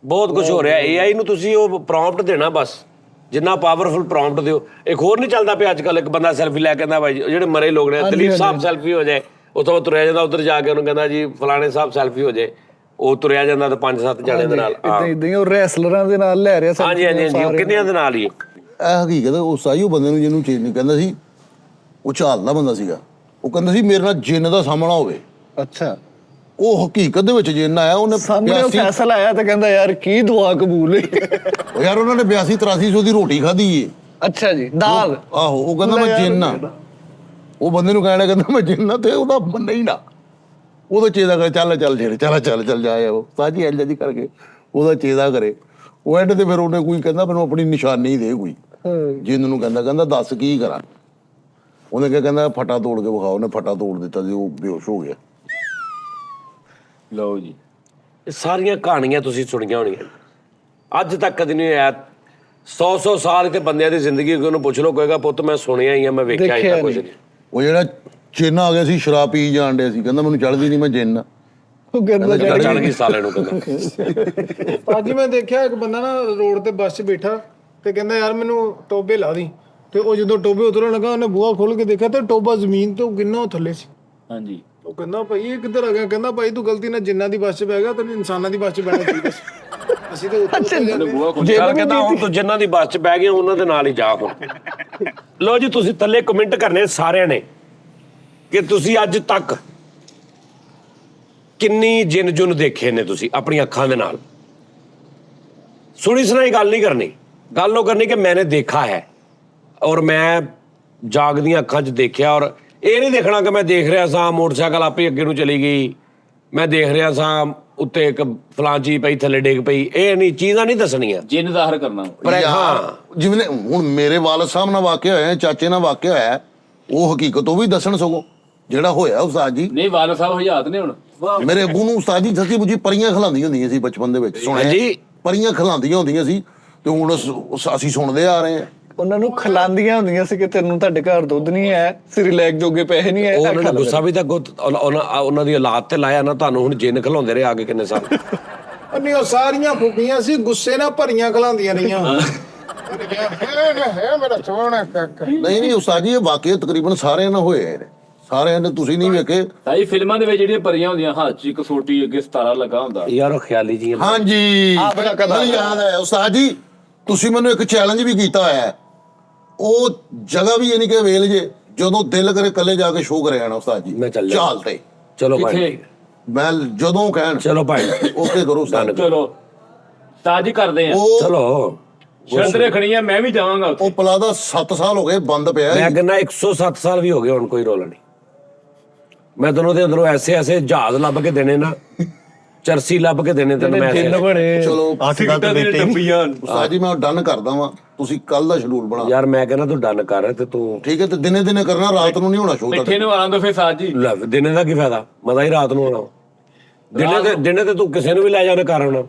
ਬਹੁਤ ਕੁਝ ਹੋ ਰਿਹਾ AI ਨੂੰ। ਤੁਸੀਂ ਉਹ ਪ੍ਰੌਂਪਟ ਦੇਣਾ ਬਸ, ਜਿੰਨਾ ਪਾਵਰਫੁਲ ਪ੍ਰੌਂਪਟ ਦਿਓ। ਇੱਕ ਹੋਰ ਨਹੀਂ ਚੱਲਦਾ ਪਿਆ ਅੱਜ ਕੱਲ, ਇੱਕ ਬੰਦਾ ਸੈਲਫੀ ਲੈ ਕੇ ਕਹਿੰਦਾ ਬਾਈ ਜਿਹੜੇ ਮਰੇ ਲੋਕ ਨੇ, ਦਲੀਪ ਸਾਹਿਬ ਸੈਲਫੀ ਹੋ ਜਾਏ, ਉਸ ਤੋਂ ਬਾਅਦ ਤੁਰਿਆ ਜਾਂਦਾ, ਉੱਧਰ ਜਾ ਕੇ ਉਹਨੂੰ ਕਹਿੰਦਾ ਜੀ ਫਲਾਣੇ ਸਾਹਿਬ ਸੈਲਫੀ ਹੋ ਜਾਏ, ਉਹ ਤੁਰਿਆ ਜਾਂਦਾ ਤੇ 5-7 ਜਣੇ ਦੇ ਨਾਲ। ਇਦਾਂ ਹੀ ਉਹ ਰੈਸਲਰਾਂ ਦੇ ਨਾਲ ਲੈ ਰਿਹਾ ਹਾਂਜੀ ਹਾਂਜੀ ਹਾਂਜੀ, ਉਹ ਕਿੰਨਿਆਂ ਦੇ ਨਾਲ ਹੀ। ਇਹ ਹਕੀਕਤ ਉਹ ਸਾਈ ਉਹ ਬੰਦੇ ਨੂੰ ਜਿਹਨੂੰ ਚੀਜ਼ ਨਹੀਂ ਕਹਿੰਦਾ ਸੀ, ਉਹ ਝਾਲਦਾ ਬੰਦਾ ਸੀਗਾ। ਉਹ ਕਹਿੰਦਾ ਸੀ ਮੇਰੇ ਨਾਲ ਜਿੰਨ ਦਾ ਸਾਹਮਣਾ ਹੋਵੇ। ਅੱਛਾ, ਉਹ ਹਕੀਕਤ ਦੇ ਵਿੱਚ ਜਿੰਨ ਆਇਆ, ਉਹਨੇ ਸਾਹਮਣੇ ਉਹ ਫੈਸਲਾ ਆਇਆ ਤੇ ਕਹਿੰਦਾ ਯਾਰ ਕੀ ਦੁਆ ਕਬੂਲ ਹੈ। ਉਹ ਯਾਰ ਉਹਨਾਂ ਨੇ 82-8300 ਦੀ ਰੋਟੀ ਖਾਧੀ ਏ। ਅੱਛਾ ਜੀ, ਦਾਲ। ਆਹੋ, ਉਹ ਕਹਿੰਦਾ ਮੈਂ ਜਿੰਨ ਆ। ਉਹ ਬੰਦੇ ਨੂੰ ਕਹਿਣਾ ਕਹਿੰਦਾ ਮੈਂ ਜਿੰਨ ਆ, ਤੇ ਉਹਦਾ ਬੰਦਾ ਹੀ ਨਾ ਉਹਦਾ ਚੇਦਾ ਕਰੇ, ਚੱਲ ਚੱਲ ਜਿਹੜੇ ਚੱਲ ਜਾਏ ਉਹ ਸਾਜੀ ਐਲ ਜੀ ਕਰਕੇ ਉਹਦਾ ਚੇਦਾ ਕਰੇ। ਉਹ ਐਂਡ ਤੇ ਫਿਰ ਉਹਨੇ ਕੋਈ ਕਹਿੰਦਾ ਮੈਨੂੰ ਆਪਣੀ ਨਿਸ਼ਾਨੀ ਦੇ ਕੋਈ, ਜਿੰਨ ਨੂੰ ਕਹਿੰਦਾ ਦੱਸ ਕੀ ਕਰਾਂ। ਉਹਨੇ ਕਿਹਾ ਕਹਿੰਦਾ ਫਟਾ ਤੋੜ ਕੇ ਵਿਖਾਓ। ਉਹਨੇ ਫਟਾ ਤੋੜ ਦਿੱਤਾ ਜੀ, ਉਹ ਬੇਹੋਸ਼ ਹੋ ਗਿਆ। ਲਓ ਜੀ, ਇਹ ਸਾਰੀਆਂ ਕਹਾਣੀਆਂ ਤੁਸੀਂ ਸੁਣੀਆਂ ਹੋਣੀਆਂ, ਅੱਜ ਤੱਕ ਕਦੇ ਨਹੀਂ ਆਇਆ। 100 ਸਾਲ ਤੇ ਬੰਦਿਆਂ ਦੀ ਜ਼ਿੰਦਗੀ ਉਹਨੂੰ ਪੁੱਛ ਲਓ, ਕਹੇਗਾ ਪੁੱਤ ਮੈਂ ਸੁਣਿਆ ਹੀ ਆ, ਮੈਂ ਵੇਖਿਆ ਹੀ ਤਾਂ ਕੁਝ ਨਹੀਂ। ਉਹ ਜਿਹੜਾ ਚੇਨਾ ਆ ਗਿਆ ਸੀ, ਸ਼ਰਾਬ ਪੀ ਜਾਣ ਡਿਆ ਸੀ, ਕਹਿੰਦਾ ਮੈਨੂੰ ਚੜ੍ਹਦੀ ਨਹੀਂ, ਮੈਂ ਜਿੰਨ ਆ। ਉਹ ਕਹਿੰਦਾ ਚੜ ਗਈ ਸਾਲੇ ਨੂੰ ਕਹਿੰਦਾ। ਅੱਜ ਮੈਂ ਦੇਖਿਆ ਇੱਕ ਬੰਦਾ ਨਾ ਰੋਡ ਤੇ ਬੱਸ 'ਚ ਬੈਠਾ ਤੇ ਕਹਿੰਦਾ ਯਾਰ ਮੈਨੂੰ ਟੋਬੇ ਲਾ ਦੀ, ਤੇ ਉਹ ਜਦੋਂ ਟੋਬੇ ਉਤਰਨ ਲੱਗਾ ਉਹਨੇ ਬੂਹਾ ਖੋਲ ਕੇ ਦੇਖਿਆ ਤੇ ਟੋਬਾ ਜ਼ਮੀਨ ਤੋਂ ਕਿੰਨਾ ਥੱਲੇ ਸੀ। ਹਾਂਜੀ। ਉਹ ਕਹਿੰਦਾ ਭਾਈ ਇਹ ਕਿੱਧਰ ਆ ਗਿਆ? ਕਹਿੰਦਾ ਭਾਈ ਤੂੰ ਗਲਤੀ ਨਾਲ ਜਿੰਨਾਂ ਦੀ ਬੱਸ 'ਚ ਬਹਿ ਗਿਆ, ਤੈਨੂੰ ਇਨਸਾਨਾਂ ਦੀ ਬੱਸ 'ਚ ਬਹਿਣਾ ਚਾਹੀਦਾ ਸੀ। ਅਸੀਂ ਤਾਂ ਉੱਤੇ ਚੱਲ ਕਹਿੰਦਾ ਹੁਣ ਤੂੰ ਜਿਨ੍ਹਾਂ ਦੀ ਬੱਸ 'ਚ ਬਹਿ ਗਿਆ ਉਹਨਾਂ ਦੇ ਨਾਲ ਹੀ ਜਾ ਹੁਣ। ਲਓ ਜੀ, ਤੁਸੀਂ ਥੱਲੇ ਕਮੈਂਟ ਕਰਨੇ ਸਾਰਿਆਂ ਨੇ ਕਿ ਤੁਸੀਂ ਅੱਜ ਤੱਕ ਕਿੰਨੀ ਜਿੰਨ ਜੁਨ ਦੇਖੇ ਨੇ ਤੁਸੀਂ ਆਪਣੀ ਅੱਖਾਂ ਦੇ ਨਾਲ। ਸੁਣੀ ਸੁਣਾਈ ਗੱਲ ਨਹੀਂ ਕਰਨੀ, ਗੱਲ ਉਹ ਕਰਨੀ ਕਿ ਮੈਨੇ ਦੇਖਾ ਹੈ ਔਰ ਮੈਂ ਜਾਗਦੀਆਂ ਅੱਖਾਂ 'ਚ ਦੇਖਿਆ। ਔਰ ਇਹ ਨਹੀਂ ਦੇਖਣਾ ਕਿ ਮੈਂ ਦੇਖ ਰਿਹਾ ਸਾਂ ਮੋਟਰਸਾਈਕਲ ਆਪੇ ਅੱਗੇ ਨੂੰ ਚਲੀ ਗਈ, ਮੈਂ ਦੇਖ ਰਿਹਾ ਸਾਂ ਉੱਤੇ ਇੱਕ ਫਲਾਂ ਚੀਜ਼ ਪਈ ਥੱਲੇ ਡਿੱਗ ਪਈ, ਇਹ ਨਹੀਂ ਚੀਜ਼ਾਂ ਨਹੀਂ ਦੱਸਣੀਆਂ। ਜਿੰਨ ਜ਼ਾਹਰ ਕਰਨਾ। ਪਰ ਯਾਰ, ਹਾਂ, ਜਿਵੇਂ ਹੁਣ ਮੇਰੇ ਵਾਲਦ ਸਾਹਿਬ ਨਾਲ ਵਾਕਿਆ ਹੋਇਆ, ਚਾਚੇ ਨਾਲ ਵਾਕਿਆ ਹੋਇਆ, ਉਹ ਹਕੀਕਤ ਉਹ ਵੀ ਦੱਸਣ ਸਗੋਂ ਜਿਹੜਾ ਹੋਇਆ। ਉਸਤਾਦ ਜੀ ਨਹੀਂ, ਵਾਲਦ ਸਾਹਿਬ ਹਯਾਤ ਨੇ ਹੁਣ। ਮੇਰੇ ਅੱਬੂ ਨੂੰ ਉਸਤਾਦ ਜੀ ਸੱਚੀ ਮੁੱਚੀ ਪਰੀਆਂ ਖਿਲਾਉਂਦੀਆਂ ਹੁੰਦੀਆਂ ਸੀ ਬਚਪਨ ਦੇ ਵਿੱਚ, ਸੁਣਿਆ ਹਾਂਜੀ। ਪਰੀਆਂ ਖਿਲਾਉਂਦੀਆਂ ਹੁੰਦੀਆਂ ਸੀ, ਤੇ ਹੁਣ ਅਸੀਂ ਸੁਣਦੇ ਆ ਰਹੇ ਹਾਂ। ਉਹਨਾਂ ਨੂੰ ਖਿਲਾਉਂਦੀਆਂ ਹੁੰਦੀਆਂ ਸੀ ਕਿ ਤੈਨੂੰ ਤੁਹਾਡੇ ਘਰ ਦੁੱਧ ਨਹੀਂ ਹੈ, ਸਿਰਲੈਕ ਜੋਗੇ ਪੈਸੇ ਨਹੀਂ ਹੈ। ਉਹਨਾਂ ਨੂੰ ਗੁੱਸਾ ਵੀ ਤਾਂ ਉਹਨਾਂ ਦੀ ਔਲਾਦ ਤੇ ਲਾਇਆ ਨਾ, ਤੁਹਾਨੂੰ ਹੁਣ ਜਿੰਨ ਖਿਲਾਉਂਦੇ ਰਹੇ ਆ ਕੇ ਕਿੰਨੇ ਸਾਲ। ਨਹੀਂ, ਉਹ ਸਾਰੀਆਂ ਫੁੱਕੀਆਂ ਸੀ, ਗੁੱਸੇ ਨਾਲ ਭਰੀਆਂ ਖਲਾਉਂਦੀਆਂ ਰਹੀਆਂ। ਮੇਰਾ ਸੋਹਣਾ ਕਾਕਾ। ਨਹੀਂ ਉਸਤਾਦ ਜੀ, ਇਹ ਵਾਕਿਆ ਤਕਰੀਬਨ ਸਾਰਿਆਂ ਨਾਲ ਹੋਏ ਨੇ, ਸਾਰਿਆਂ ਨੇ। ਤੁਸੀਂ ਨਹੀਂ ਵੇਖੇ ਸਾਈ ਫਿਲਮਾਂ ਦੇ ਵਿੱਚ ਜਿਹੜੀਆਂ ਪਰੀਆਂ ਹੁੰਦੀਆਂ, ਹੱਥ 'ਚ ਇੱਕ ਸੋਟੀ ਅੱਗੇ ਸਤਾਰਾ ਲੱਗਾ ਹੁੰਦਾ। ਯਾਰ ਉਹ ਖਿਆਲੀ ਜੀ। ਹਾਂਜੀ, ਮੈਨੂੰ ਯਾਦ ਹੈ ਉਸਤਾਦ ਜੀ, ਤੁਸੀਂ ਮੈਨੂੰ ਇੱਕ ਚੈਲੰਜ ਵੀ ਕੀਤਾ ਹੋਇਆ ਹੈ। ਉਹ ਜਗ੍ਹਾ ਵੀ ਇਹ ਨਹੀਂ ਕਿ ਵੇਲ ਜੇ, ਜਦੋਂ ਦਿਲ ਕਰੇ ਕੱਲੇ ਜਾ ਕੇ ਸ਼ੋਅ ਕਰੇ ਆਣਾ ਉਸਤਾਦ ਜੀ, ਮੈਂ ਚੱਲ ਜਾ। ਚਾਲ ਤੇ। ਚਲੋ ਭਾਈ, ਕਿੱਥੇ? ਮੈਂ ਜਦੋਂ ਕਹਿਣ ਚਲੋ ਭਾਈ, ਓਕੇ ਕਰੋ ਉਸਤਾਦ। ਚਲੋ ਤਾਜ ਕਰਦੇ ਆ। ਉਹ ਚਲੋ। ਸ਼ਰਤ ਰੱਖਣੀ ਆ, ਮੈਂ ਵੀ ਜਾਵਾਂਗਾ ਉੱਥੇ। ਉਹ ਪਲਾਦਾ 7 ਸਾਲ ਹੋ ਗਏ ਬੰਦ ਪਿਆ ਮੈਂ ਹੈ। ਕਹਿੰਦਾ 107 ਸਾਲ ਵੀ ਹੋ ਗਏ ਹੁਣ, ਕੋਈ ਰੋਲ ਨਹੀਂ। ਮੈਂ ਤੈਨੂੰ ਉਹਦੇ ਅੰਦਰੋਂ ਐਸੇ ਜਹਾਜ਼ ਲੱਭ ਕੇ ਦੇਣੇ ਨਾ, ਚਰਸੀ ਲੱਭ ਕੇ ਦੇਣੇ ਤੈਨੂੰ ਮੈਂ ਐਸੇ। ਚਲੋ ਟਿਕਟਾਂ ਦੀਆਂ ਡੱਬੀਆਂ। ਉਸਤਾਦ ਜੀ ਮੈਂ ਡਨ ਕਰਦਾ ਵਾਂ, ਤੁਸੀਂ ਕੱਲ ਦਾ ਸ਼ਡਿਊਲ ਬਣਾ। ਯਾਰ ਮੈਂ ਕਹਿੰਦਾ ਤੂੰ ਡਨ ਕਰ ਤੇ ਤੂੰ ਠੀਕ ਹੈ, ਤੇ ਦਿਨੇ ਕਰਨਾ, ਰਾਤ ਨੂੰ ਨਹੀਂ ਹੋਣਾ ਸ਼ੋਅ ਮਿੱਠੇ ਨੂੰ ਆਉਣ ਦੋ ਫਿਰ ਸਾਜ ਜੀ। ਲੈ, ਦਿਨੇ ਦਾ ਕੀ ਫਾਇਦਾ, ਮਜ਼ਾ ਹੀ ਰਾਤ ਨੂੰ ਆਉਣਾ। ਦਿਨੇ ਤੇ ਤੂੰ ਕਿਸੇ ਨੂੰ ਵੀ ਲੈ ਜਾ ਉਹਨੇ ਕਰ ਆਉਣਾ।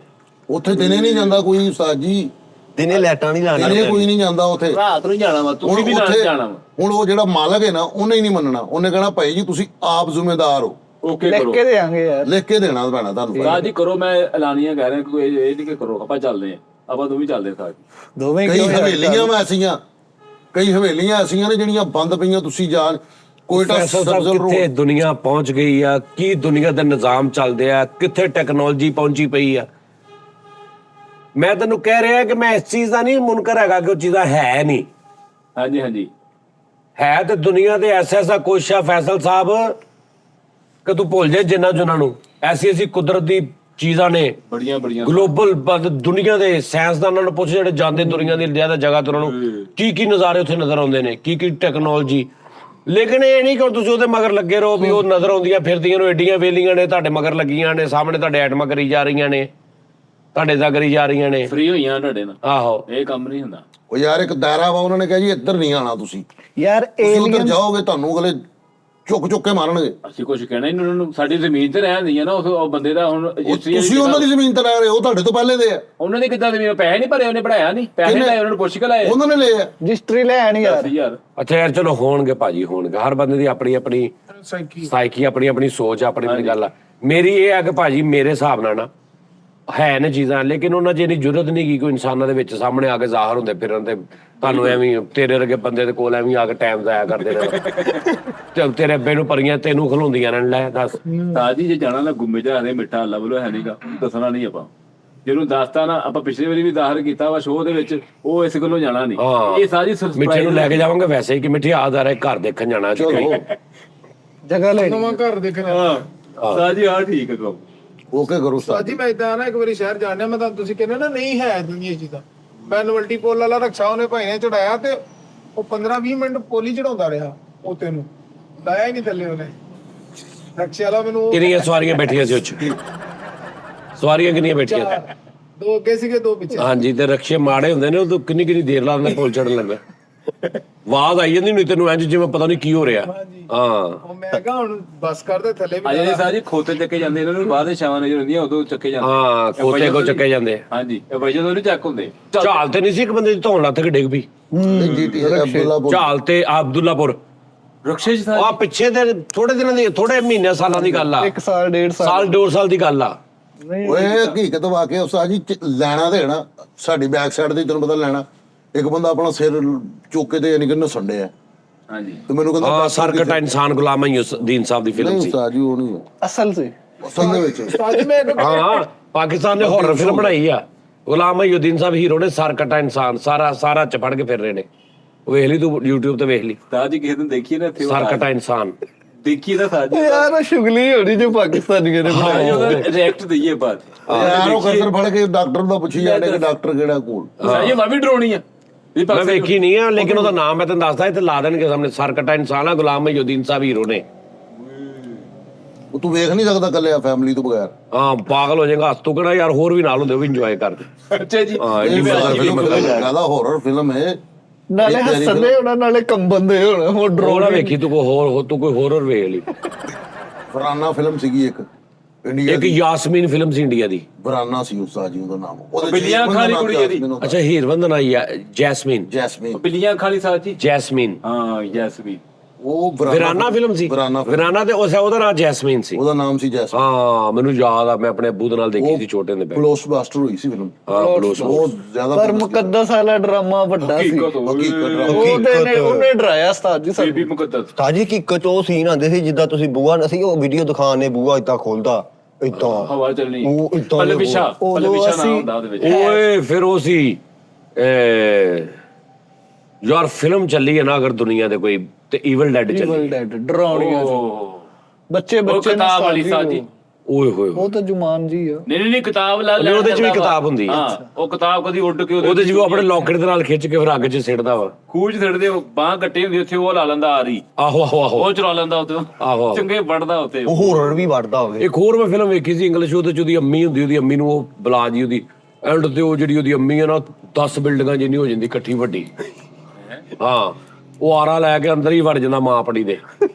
ਉੱਥੇ ਦਿਨੇ ਨਹੀਂ ਜਾਂਦਾ ਕੋਈ ਉਸਤਾਦ ਜੀ, ਦਿਨੇ ਲਾਈਟਾਂ ਨਹੀਂ ਲਾਣੀਆਂ। ਦਿਨੇ ਕੋਈ ਨਹੀਂ ਜਾਂਦਾ ਉੱਥੇ। ਰਾਤ ਨੂੰ ਜਾਣਾ ਵਾ, ਤੁਸੀਂ ਵੀ ਨਾਲ ਉੱਥੇ- ਜਾਣਾ ਵਾ। ਹੁਣ ਉਹ ਜਿਹੜਾ ਮਾਲਕ ਹੈ ਨਾ, ਉਹਨੇ ਹੀ ਨਹੀਂ ਮੰਨਣਾ। ਉਹਨੇ ਕਹਿਣਾ ਭਾਈ ਜੀ ਤੁਸੀਂ ਆਪ ਜ਼ਿੰਮੇਦਾਰ ਹੋ, ਓਕੇ ਲਿਖ ਕਰੋ ਕੇ ਦੇਾਂਗੇ ਯਾਰ। ਲਿਖ ਕੇ ਦੇਣਾ ਪੈਣਾ ਤੁਹਾਨੂੰ। ਸਾਜ ਜੀ ਕਰੋ, ਮੈਂ ਐਲਾਨੀਆਂ ਕਹਿ ਰਿਹਾ, ਕੋਈ ਇਹ ਨਹੀਂ ਕਿ ਕਰੋ, ਆਪਾਂ ਚੱਲਦੇ ਆ, ਆਪਾਂ ਦੋਵੇਂ ਚੱਲਦੇ ਸਾਜ। ਦੋਵੇਂ ਕਈ ਕਿਉਂ ਯਾਰ? ਹਵੇਲੀਆਂ ਐਸੀਆਂ, ਕਈ ਹਵੇਲੀਆਂ ਐਸੀਆਂ ਨੇ ਜਿਹੜੀਆਂ ਬੰਦ ਪਈਆਂ, ਤੁਸੀਂ ਜਾਣ ਕੋਇਟਾ ਫੈਸਲ ਸਾਹਿਬ ਸਬਜ਼ਲ ਕਿੱਥੇ ਰੋਡ। ਦੁਨੀਆ ਪਹੁੰਚ ਗਈ ਆ, ਕੀ ਦੁਨੀਆ ਦੇ ਨਿਜ਼ਾਮ ਚੱਲਦੇ ਆ, ਕਿੱਥੇ ਟੈਕਨੋਲੋਜੀ ਪਹੁੰਚੀ ਪਈ ਆ। ਮੈਂ ਤੈਨੂੰ ਕਹਿ ਰਿਹਾ ਕਿ ਮੈਂ ਇਸ ਚੀਜ਼ ਦਾ ਨਹੀਂ ਮੁਨਕਰ ਹੈਗਾ ਕਿ ਉਹ ਚੀਜ਼ਾਂ ਹੈ ਨਹੀਂ, ਹਾਂਜੀ ਹਾਂਜੀ। ਹੈ ਤੇ ਦੁਨੀਆ ਦੇ ਐਸਾ ਕੁਛ ਆ ਫੈਸਲ ਸਾਹਿਬ ਕਿ ਤੂੰ ਭੁੱਲ ਜਾ ਜਿੰਨਾ ਜੁਨਾਂ ਨੂੰ। ਐਸੀ ਕੁਦਰਤ ਦੀ ਚੀਜ਼ਾਂ ਨੇ, ਬੜੀਆਂ ਗਲੋਬਲ ਦੁਨੀਆ ਦੇ ਸਾਇੰਸਦਾਨਾਂ ਨੂੰ ਪੁੱਛ ਜਿਹੜੇ ਜਾਂਦੇ ਦੁਨੀਆ ਦੀ ਜ਼ਿਆਦਾ ਜਗ੍ਹਾ ਤੇ, ਉਹਨਾਂ ਨੂੰ ਕੀ ਨਜ਼ਾਰੇ ਉੱਥੇ ਨਜ਼ਰ ਆਉਂਦੇ ਨੇ, ਕੀ ਟੈਕਨੋਲੋਜੀ। ਲੇਕਿਨ ਇਹ ਨਹੀਂ ਕਿ ਤੁਸੀਂ ਉਹਦੇ ਮਗਰ ਲੱਗੇ ਰਹੋ ਵੀ ਉਹ ਨਜ਼ਰ ਆਉਂਦੀਆਂ ਫਿਰਦੀਆਂ ਨੂੰ ਏਡੀਆਂ ਵੇਲੀਆਂ ਨੇ ਤੁਹਾਡੇ ਮਗਰ ਲੱਗੀਆਂ ਨੇ, ਸਾਹਮਣੇ ਤੁਹਾਡੇ ਐਟਮਾਂ ਕਰੀ ਜਾ ਰਹੀਆਂ ਨੇ, ਤੁਹਾਡੇ ਦਾ ਕਰੀ ਜਾ ਰਹੀਆਂ ਨੇ। ਫ੍ਰੀ ਹੋਈਆਂ ਤੁਹਾਡੇ ਨਾਲ, ਆਹੋ, ਇਹ ਕੰਮ ਨਹੀਂ ਹੁੰਦਾ। ਉਹ ਯਾਰ ਇੱਕ ਦਾਇਰਾ ਵਾ, ਉਹਨਾਂ ਨੇ ਕਿਹਾ ਜੀ ਇੱਧਰ ਨਹੀਂ ਆਣਾ ਤੁਸੀਂ, ਯਾਰ ਤੁਸੀਂ ਉੱਧਰ ਏਲੀਅਨ ਜਾਓਗੇ ਤੁਹਾਨੂੰ ਅਗਲੇ ਚੁੱਕ ਕੇ ਮਾਰਨਗੇ। ਅਸੀਂ ਕੁਝ ਕਹਿਣਾ ਇਹਨਾਂ ਨੂੰ, ਸਾਡੀ ਜ਼ਮੀਨ ਤੇ ਰਹਿ ਹੁੰਦੀਆਂ ਨਾ, ਉਹ ਬੰਦੇ ਦਾ ਹੁਣ ਰਜਿਸਟਰੀ ਤੁਸੀਂ ਉਹਨਾਂ ਦੀ ਜ਼ਮੀਨ ਤੇ ਰਹਿ ਰਹੇ ਹੋ, ਤੁਹਾਡੇ ਤੋਂ ਪਹਿਲੇ ਦੇ ਆ। ਉਹਨਾਂ ਨੇ ਕਿੱਦਾਂ ਜ਼ਮੀਨ, ਪੈਸੇ ਨਹੀਂ ਭਰੇ, ਉਹਨੇ ਪੜਾਇਆ ਨਹੀਂ, ਪੈਸੇ ਲਾਏ ਉਹਨਾਂ ਨੂੰ ਪੁੱਛ ਕੇ ਲਾਏ। ਉਹਨਾਂ ਨੇ ਲਏ ਆ। ਰਜਿਸਟਰੀ ਲੈਣ ਯਾਰ। ਯਾਰ ਅੱਛਾ ਯਾਰ ਚਲੋ ਹੋਣਗੇ ਭਾਜੀ, ਹੋਣਗੇ। ਹਰ ਬੰਦੇ ਦੀ ਆਪਣੀ ਸਾਈਕੀ, ਆਪਣੀ ਸੋਚ, ਆਪਣੀ ਗੱਲ ਆ। ਮੇਰੀ ਇਹ ਆ ਕਿ ਭਾਜੀ ਮੇਰੇ ਹਿਸਾਬ ਨਾਲ ਨਾ ਹੈ ਨੇ ਚੀਜ਼ਾਂ, ਲੇਕਿਨ ਉਹਨਾਂ 'ਚ ਇੰਨੀ ਜ਼ਰੂਰਤ ਨਹੀਂ ਕਿ ਕੋਈ ਇਨਸਾਨਾਂ ਦੇ ਵਿੱਚ ਸਾਹਮਣੇ ਆ ਕੇ ਜ਼ਾਹਰ ਹੁੰਦੇ ਫਿਰਨ ਤੇ ਤੁਹਾਨੂੰ ਐਵੇਂ ਤੇਰੇ ਵਰਗੇ ਬੰਦੇ ਦੇ ਕੋਲ ਐਵੇਂ ਆ ਕੇ ਟਾਈਮ ਜ਼ਾਇਆ ਕਰਦੇ ਨੇ ਤੇ ਤੇਰੇ ਅੱਬੇ ਨੂੰ ਪਰੀਆਂ ਤੈਨੂੰ ਖਲਾਉਂਦੀਆਂ ਨੇ। ਲੈ ਦੱਸ ਸਾਜੀ ਜੇ ਜਾਣਾ ਨਾ ਗੁੰਮੇ ਜਾ ਦੇ ਮਿੱਠਾ ਲੱਭ ਹੈ ਨਹੀਂਗਾ, ਦੱਸਣਾ ਨਹੀਂ ਆਪਾਂ। ਜਿਹਨੂੰ ਦੱਸਤਾ ਨਾ, ਆਪਾਂ ਪਿਛਲੇ ਵਾਰੀ ਵੀ ਜ਼ਾਹਰ ਕੀਤਾ ਵਾ ਸ਼ੋਅ ਦੇ ਵਿੱਚ, ਉਹ ਇਸ ਗੱਲੋਂ ਜਾਣਾ ਨਹੀਂ। ਇਹ ਸਾਜੀ ਮਿੱਠੇ ਨੂੰ ਲੈ ਕੇ ਜਾਵਾਂਗੇ ਵੈਸੇ ਹੀ ਕਿ ਮਿੱਠੀ ਆਦਾਰ ਹੈ ਘਰ ਦੇਖਣ ਜਾਣਾ। ਜਗ੍ਹਾ ਲੈ ਨਵਾਂ ਘਰ ਦੇਖਣਾ। ਸਾਜੀ ਹਾਂ ਠੀਕ ਹੈ ਕਹੋ ਓਕੇ ਕਰੋ ਉਸਤਾਦ ਸਾਜੀ ਮੈਂ ਇਦਾਂ ਨਾ ਇੱਕ ਵਾਰੀ ਸ਼ਹਿਰ ਜਾਣਿਆ, ਮੈਂ ਤਾਂ ਤੁਸੀਂ ਕਹਿੰਦੇ ਨਾ ਨਹੀਂ ਹੈ ਦੁਨੀਆ ਚ ਤਾਂ, ਮੈਂ ਨਵਲਟੀ ਪੁੱਲ ਵਾਲਾ ਰਕਸ਼ਾ ਉਹਨੇ ਭਾਈ ਨੇ ਚੜਾਇਆ ਤੇ ਉਹ 15-20 ਮਿੰਟ ਪੋਲੀ ਚੜਾਉਂਦਾ ਰਿਹਾ, ਉਹ ਤੈਨੂੰ ਲਾਇਆ ਹੀ ਨਹੀਂ ਥੱਲੇ ਉਹਨੇ ਰਕਸ਼ੇ ਵਾਲਾ। ਮੈਨੂੰ ਕਿੰਨੀਆਂ ਸਵਾਰੀਆਂ ਬੈਠੀਆਂ ਸੀ ਉਹ 'ਚ? ਸਵਾਰੀਆਂ ਕਿੰਨੀਆਂ ਬੈਠੀਆਂ? 2 ਅੱਗੇ ਸੀਗੇ 2 ਪਿੱਛੇ। ਹਾਂਜੀ, ਤੇ ਰਕਸ਼ੇ ਮਾੜੇ ਹੁੰਦੇ ਨੇ, ਉਹ ਕਿੰਨੀ ਦੇਰ ਲਾ ਦਿੰਦੇ ਪੁਲ ਚੜਨ ਲੱਗਾ। ਆਵਾਜ਼ ਆਈ ਜਾਂਦੀ ਨਹੀਂ ਤੈਨੂੰ ਇੰਜ ਜਿਵੇਂ ਪਤਾ ਨਹੀਂ ਕੀ ਹੋ ਰਿਹਾ। ਹਾਂ ਉਹ ਮੈਂ ਕਿਹਾ ਹੁਣ ਬੱਸ ਕਰਦੇ ਥੱਲੇ ਵੀ ਅਜੇ ਸਾਜੀ ਖੋਤੇ ਚੱਕੇ ਜਾਂਦੇ, ਇਹਨਾਂ ਨੂੰ ਬਾਅਦ ਦੇ ਛਾਵਾਂ ਨਜ਼ਰ ਹੁੰਦੀਆਂ, ਉਦੋਂ ਚੱਕੇ ਜਾਂਦੇ। ਹਾਂ, ਖੋਤੇ ਕੋ ਚੱਕੇ ਜਾਂਦੇ। ਹਾਂਜੀ, ਇਹ ਵਜਨ ਉਹਨੂੰ ਚੱਕ ਹੁੰਦੇ। ਝਾਲ ਤੇ ਨਹੀਂ ਸੀ ਇੱਕ ਬੰਦੇ ਦੀ ਧੌਣ ਲੱਥ ਕੇ ਡਿੱਗ ਪਈ। ਜੀਟੀ ਅਬਦੁੱਲਾਪੁਰ ਝਾਲ ਤੇ ਅਬਦੁੱਲਾਪੁਰ ਰਕਸ਼ੇ ਚ ਆ ਪਿੱਛੇ ਦੇ ਥੋੜੇ ਦਿਨਾਂ ਦੀ, ਥੋੜੇ ਮਹੀਨੇ ਸਾਲਾਂ ਦੀ ਗੱਲ ਆ। 1 ਸਾਲ 1.5 ਸਾਲ ਸਾਲ 2 ਸਾਲ ਦੀ ਗੱਲ ਆ। ਓਏ ਹਕੀਕਤ ਵਾਕਿਆ ਉਸਤਾਦ ਜੀ ਲੈਣਾ ਤੇ ਹੈਣਾ ਸਾਡੀ ਬੈਕ ਸਾਈਡ ਤੇ ਤੈਨੂੰ ਪਤਾ ਲੈਣਾ। ਇੱਕ ਬੰਦਾ ਆਪਣਾ ਸਿਰ ਚੁੱਕ ਕੇ ਤੇ ਯਾਨੀ ਕਿ ਨਸਣ ਡਿਆ ਹਾਂਜੀ, ਤੇ ਮੈਨੂੰ ਕਹਿੰਦਾ ਹਾਂ, ਸਰਕਟਾ ਇਨਸਾਨ ਗੁਲਾਮ ਮਹੀਉਦੀਨ ਸਾਹਿਬ ਦੀ ਫਿਲਮ ਨਹੀਂ ਸੀ। ਉਸਤਾਦ ਜੀ ਉਹ ਨਹੀਂ ਅਸਲ ਸੀ। ਅਸਲ ਦੇ ਵਿੱਚ ਸਾਜੀ ਮੈਂ ਇੱਕ ਹਾਂ, ਪਾਕਿਸਤਾਨ ਨੇ ਹਾਰਰ ਫਿਲਮ ਬਣਾਈ ਆ। ਗੁਲਾਮ ਮਹੀਉਦੀਨ ਸਾਹਿਬ ਹੀਰੋ ਨੇ, ਸਰਕਟਾ ਇਨਸਾਨ ਸਾਰਾ ਚ ਫੜ ਕੇ ਫਿਰ ਰਹੇ ਨੇ। ਵੇਖ ਲਈ ਤੂੰ YouTube ਤੇ ਵੇਖ ਲਈ, ਸਾਜੀ ਕਿਸੇ ਦਿਨ ਦੇਖੀਏ ਨਾ ਇੱਥੇ ਸਰਕਟਾ ਇਨਸਾਨ। ਦੇਖੀਏ ਨਾ ਸਾਜੀ ਯਾਰ ਸ਼ੁਗਲੀ ਹੋਣੀ ਜੋ ਪਾਕਿਸਤਾਨੀਆਂ ਨੇ ਬਣਾਈ। ਉਹਦਾ ਰਿਐਕਟ ਦਈਏ ਬਾਤ। ਯਾਰ ਉਹ ਕਸਰ ਫੜ ਕੇ ਡਾਕਟਰ ਦਾ ਪੁੱਛੀ ਜਾਂਦੇ ਕਿ ਡਾਕਟਰ ਕਿਹੜਾ ਕੋਲ। ਸਾਜੀ ਮੈਂ ਵੀ ਡਰਾਉਣੀ ਆ। ਮੈਂ ਵੇਖੀ ਨਹੀਂ ਆ, ਲੇਕਿਨ ਉਹਦਾ ਨਾਮ ਮੈਂ ਤੈਨੂੰ ਦੱਸਦਾ, ਇੱਥੇ ਲਾ ਦੇਣਗੇ ਸਾਹਮਣੇ, ਸਰਕਟਾ ਇਨਸਾਨ ਆ, ਗੁਲਾਮ ਮਹੀਉਦੀਨ ਸਾਹਿਬ ਹੀਰੋ ਨੇ। ਉਹ ਤੂੰ ਵੇਖ ਨਹੀਂ ਸਕਦਾ ਕੱਲਿਆ ਫੈਮਿਲੀ ਤੋਂ ਬਗੈਰ। ਹਾਂ, ਪਾਗਲ ਹੋ ਜਾਏਗਾ। ਹੱਸ ਤੂੰ ਕਿਹੜਾ ਯਾਰ, ਹੋਰ ਵੀ ਨਾਲ ਹੁੰਦੇ, ਉਹ ਵੀ ਇੰਜੋਏ ਕਰਦੇ। ਅੱਛਾ ਜੀ, ਹਾਂ, ਇਹ ਇੰਨੀ ਮਜ਼ਾ ਫਿਲਮ ਜ਼ਿਆਦਾ ਹਾਰਰ ਫਿਲਮ ਹੈ। ਨਾਲੇ ਹੱਸਦੇ ਹੋਣਾ, ਨਾਲੇ ਕੰਬਨ ਦੇ ਹੋਣਾ। ਉਹ ਉਹ ਡਰੋਨ ਨਾ ਵੇਖੀ ਤੂੰ ਕੋਈ ਹੋਰ ਵੇਖ ਲਈ। ਫਰਾਨਾ ਫਿਲਮ ਸੀਗੀ ਇੱਕ ਇੰਡੀਆ ਇੱਕ ਦੀ। ਯਾਸਮੀਨ ਫਿਲਮ ਸੀ ਇੰਡੀਆ ਦੀ। ਫਰਾਨਾ ਸੀ ਉਸਤਾਦ ਜੀ ਉਹਦਾ ਨਾਮ। ਉਹਦੇ ਬਿੱਲੀਆਂ ਖਾਲੀ ਕੁੜੀ ਇਹਦੀ। ਅੱਛਾ, ਹੀਰਵੰਦਨ ਆਈ ਆ, ਜੈਸਮੀਨ। ਜੈਸਮੀਨ ਬਿੱਲੀਆਂ ਖਾਲੀ ਸਾਜੀ। ਜੈਸਮੀਨ ਹਾਂ ਯੈਸਮੀਨ। ਉਹ ਵਿਰਾਨਾ ਫਿਲਮ ਸੀ। ਵਿਰਾਨਾ ਤੇ ਉਹਦਾ ਨਾਮ ਜੈਸਮੀਨ ਸੀ। ਉਹਦਾ ਨਾਮ ਸੀ ਜੈਸਮੀਨ। ਹਾਂ, ਮੈਨੂੰ ਯਾਦ ਆ, ਮੈਂ ਆਪਣੇ ਅੱਬੂ ਦੇ ਨਾਲ ਦੇਖੀ ਸੀ ਛੋਟੇ ਹੁੰਦੇ। ਬਲੋਸਬਾਸਟਰ ਹੋਈ ਸੀ ਫਿਲਮ। ਹਾਂ, ਬਲੋਸ ਬਹੁਤ ਜ਼ਿਆਦਾ ਪਰ ਮੁਕੱਦਸ ਵਾਲਾ ਡਰਾਮਾ ਵੱਡਾ ਸੀ। ਹਕੀਕਤ ਉਹਨੇ ਡਰਾਇਆ ਉਸਤਾਦ ਜੀ ਬੀਬੀ ਸਾਨੂੰ। ਮੁਕੱਦਸ। ਸਾਜੀ ਕੀ ਕਚੋ ਸੀਨ ਆਂਦੇ ਸੀ, ਜਿੱਦਾਂ ਤੁਸੀਂ ਬੂਆ ਅਸੀਂ ਉਹ ਵੀਡੀਓ ਦਿਖਾਣ ਨੇ, ਬੂਆ ਇਦਾਂ ਖੋਲਦਾ ਇਦਾਂ ਹਵਾ ਚੱਲਣੀ। ਉਹ ਏਦਾਂ ਪੱਲੇ ਪਿਛਾ ਉਦੋਂ ਨਾਮ ਅਸੀਂ- ਹੁੰਦਾ ਉਹਦੇ ਵਿੱਚ। ਓਏ ਫਿਰ ਉਹ ਸੀ ਯਾਰ, ਫਿਲਮ ਚੱਲੀ ਹੈ ਨਾ ਅਗਰ ਦੁਨੀਆ ਦੇ ਕੋਈ, ਤੇ ਈਵਲ ਡੈਡ ਚੱਲੀ। ਈਵਲ ਡੈਡ ਡਰਾਉਣੀਆਂ ਸੀ। ਉਹ ਬੱਚੇ ਉਹ ਕਿਤਾਬ ਵਾਲੀ ਸਾਜੀ। ਓਏ ਹੋਏ ਉਹ ਤਾਂ ਜੁਮਾਨ ਜੀ ਆ। ਨਹੀਂ ਕਿਤਾਬ ਨਹੀਂ, ਉਹਦੇ ਚ ਵੀ ਕਿਤਾਬ ਹੁੰਦੀ ਹੈ। ਹਾਂ, ਉਹ ਕਿਤਾਬ ਕਦੀ ਉੱਡ ਕੇ ਉਹਦੇ ਚ ਵੀ ਉਹ ਆਪਣੇ ਲੋਕਟ ਦੇ ਨਾਲ ਖਿੱਚ ਕੇ ਫਿਰ ਅੱਗ 'ਚ ਸਿੱਟਦਾ ਵਾ। ਖੂਜ ਛੱਡਦੇ, ਬਾਹ ਕੱਟੀ ਹੁੰਦੀ ਉੱਥੇ, ਉਹ ਲਾ ਲੈਂਦਾ ਆ ਰਹੀ, ਆਹੋ ਆਹੋ ਆਹੋ ਉਹ ਚਲਾ ਲੈਂਦਾ ਉੱਤੇ, ਆਹੋ। ਚੰਗੇ ਵੜਦਾ ਉੱਤੇ। ਉਹ ਹੋਰਰ ਵੀ ਵੜਦਾ ਹੋਵੇ। ਇੱਕ ਹੋਰ ਮੈਂ ਫਿਲਮ ਵੇਖੀ ਸੀ ਇੰਗਲਿਸ਼, ਉਹਦੇ ਚ ਉਹਦੀ ਅੰਮੀ ਹੁੰਦੀ, ਉਹਦੀ ਅੰਮੀ ਨੂੰ ਉਹ ਬੁਲਾ ਜੀ ਉਹਦੀ ਐਂਡ ਤੇ, ਉਹ ਜਿਹੜੀ ਉਹਦੀ ਅੰਮੀ ਹੈ ਨਾ 10 ਬਿਲਡਿੰਗਾਂ ਜਿੰਨੀ ਹੋ ਜਾਂਦੀ ਇਕੱਠੀ ਵੱਡੀ। ਹਾਂ, ਉਹ ਆਰਾ ਲੈ ਕੇ ਅੰਦਰ ਹੀ ਵੜ ਜਾਂਦਾ ਮਾਂ ਆਪਣੀ ਦੇ,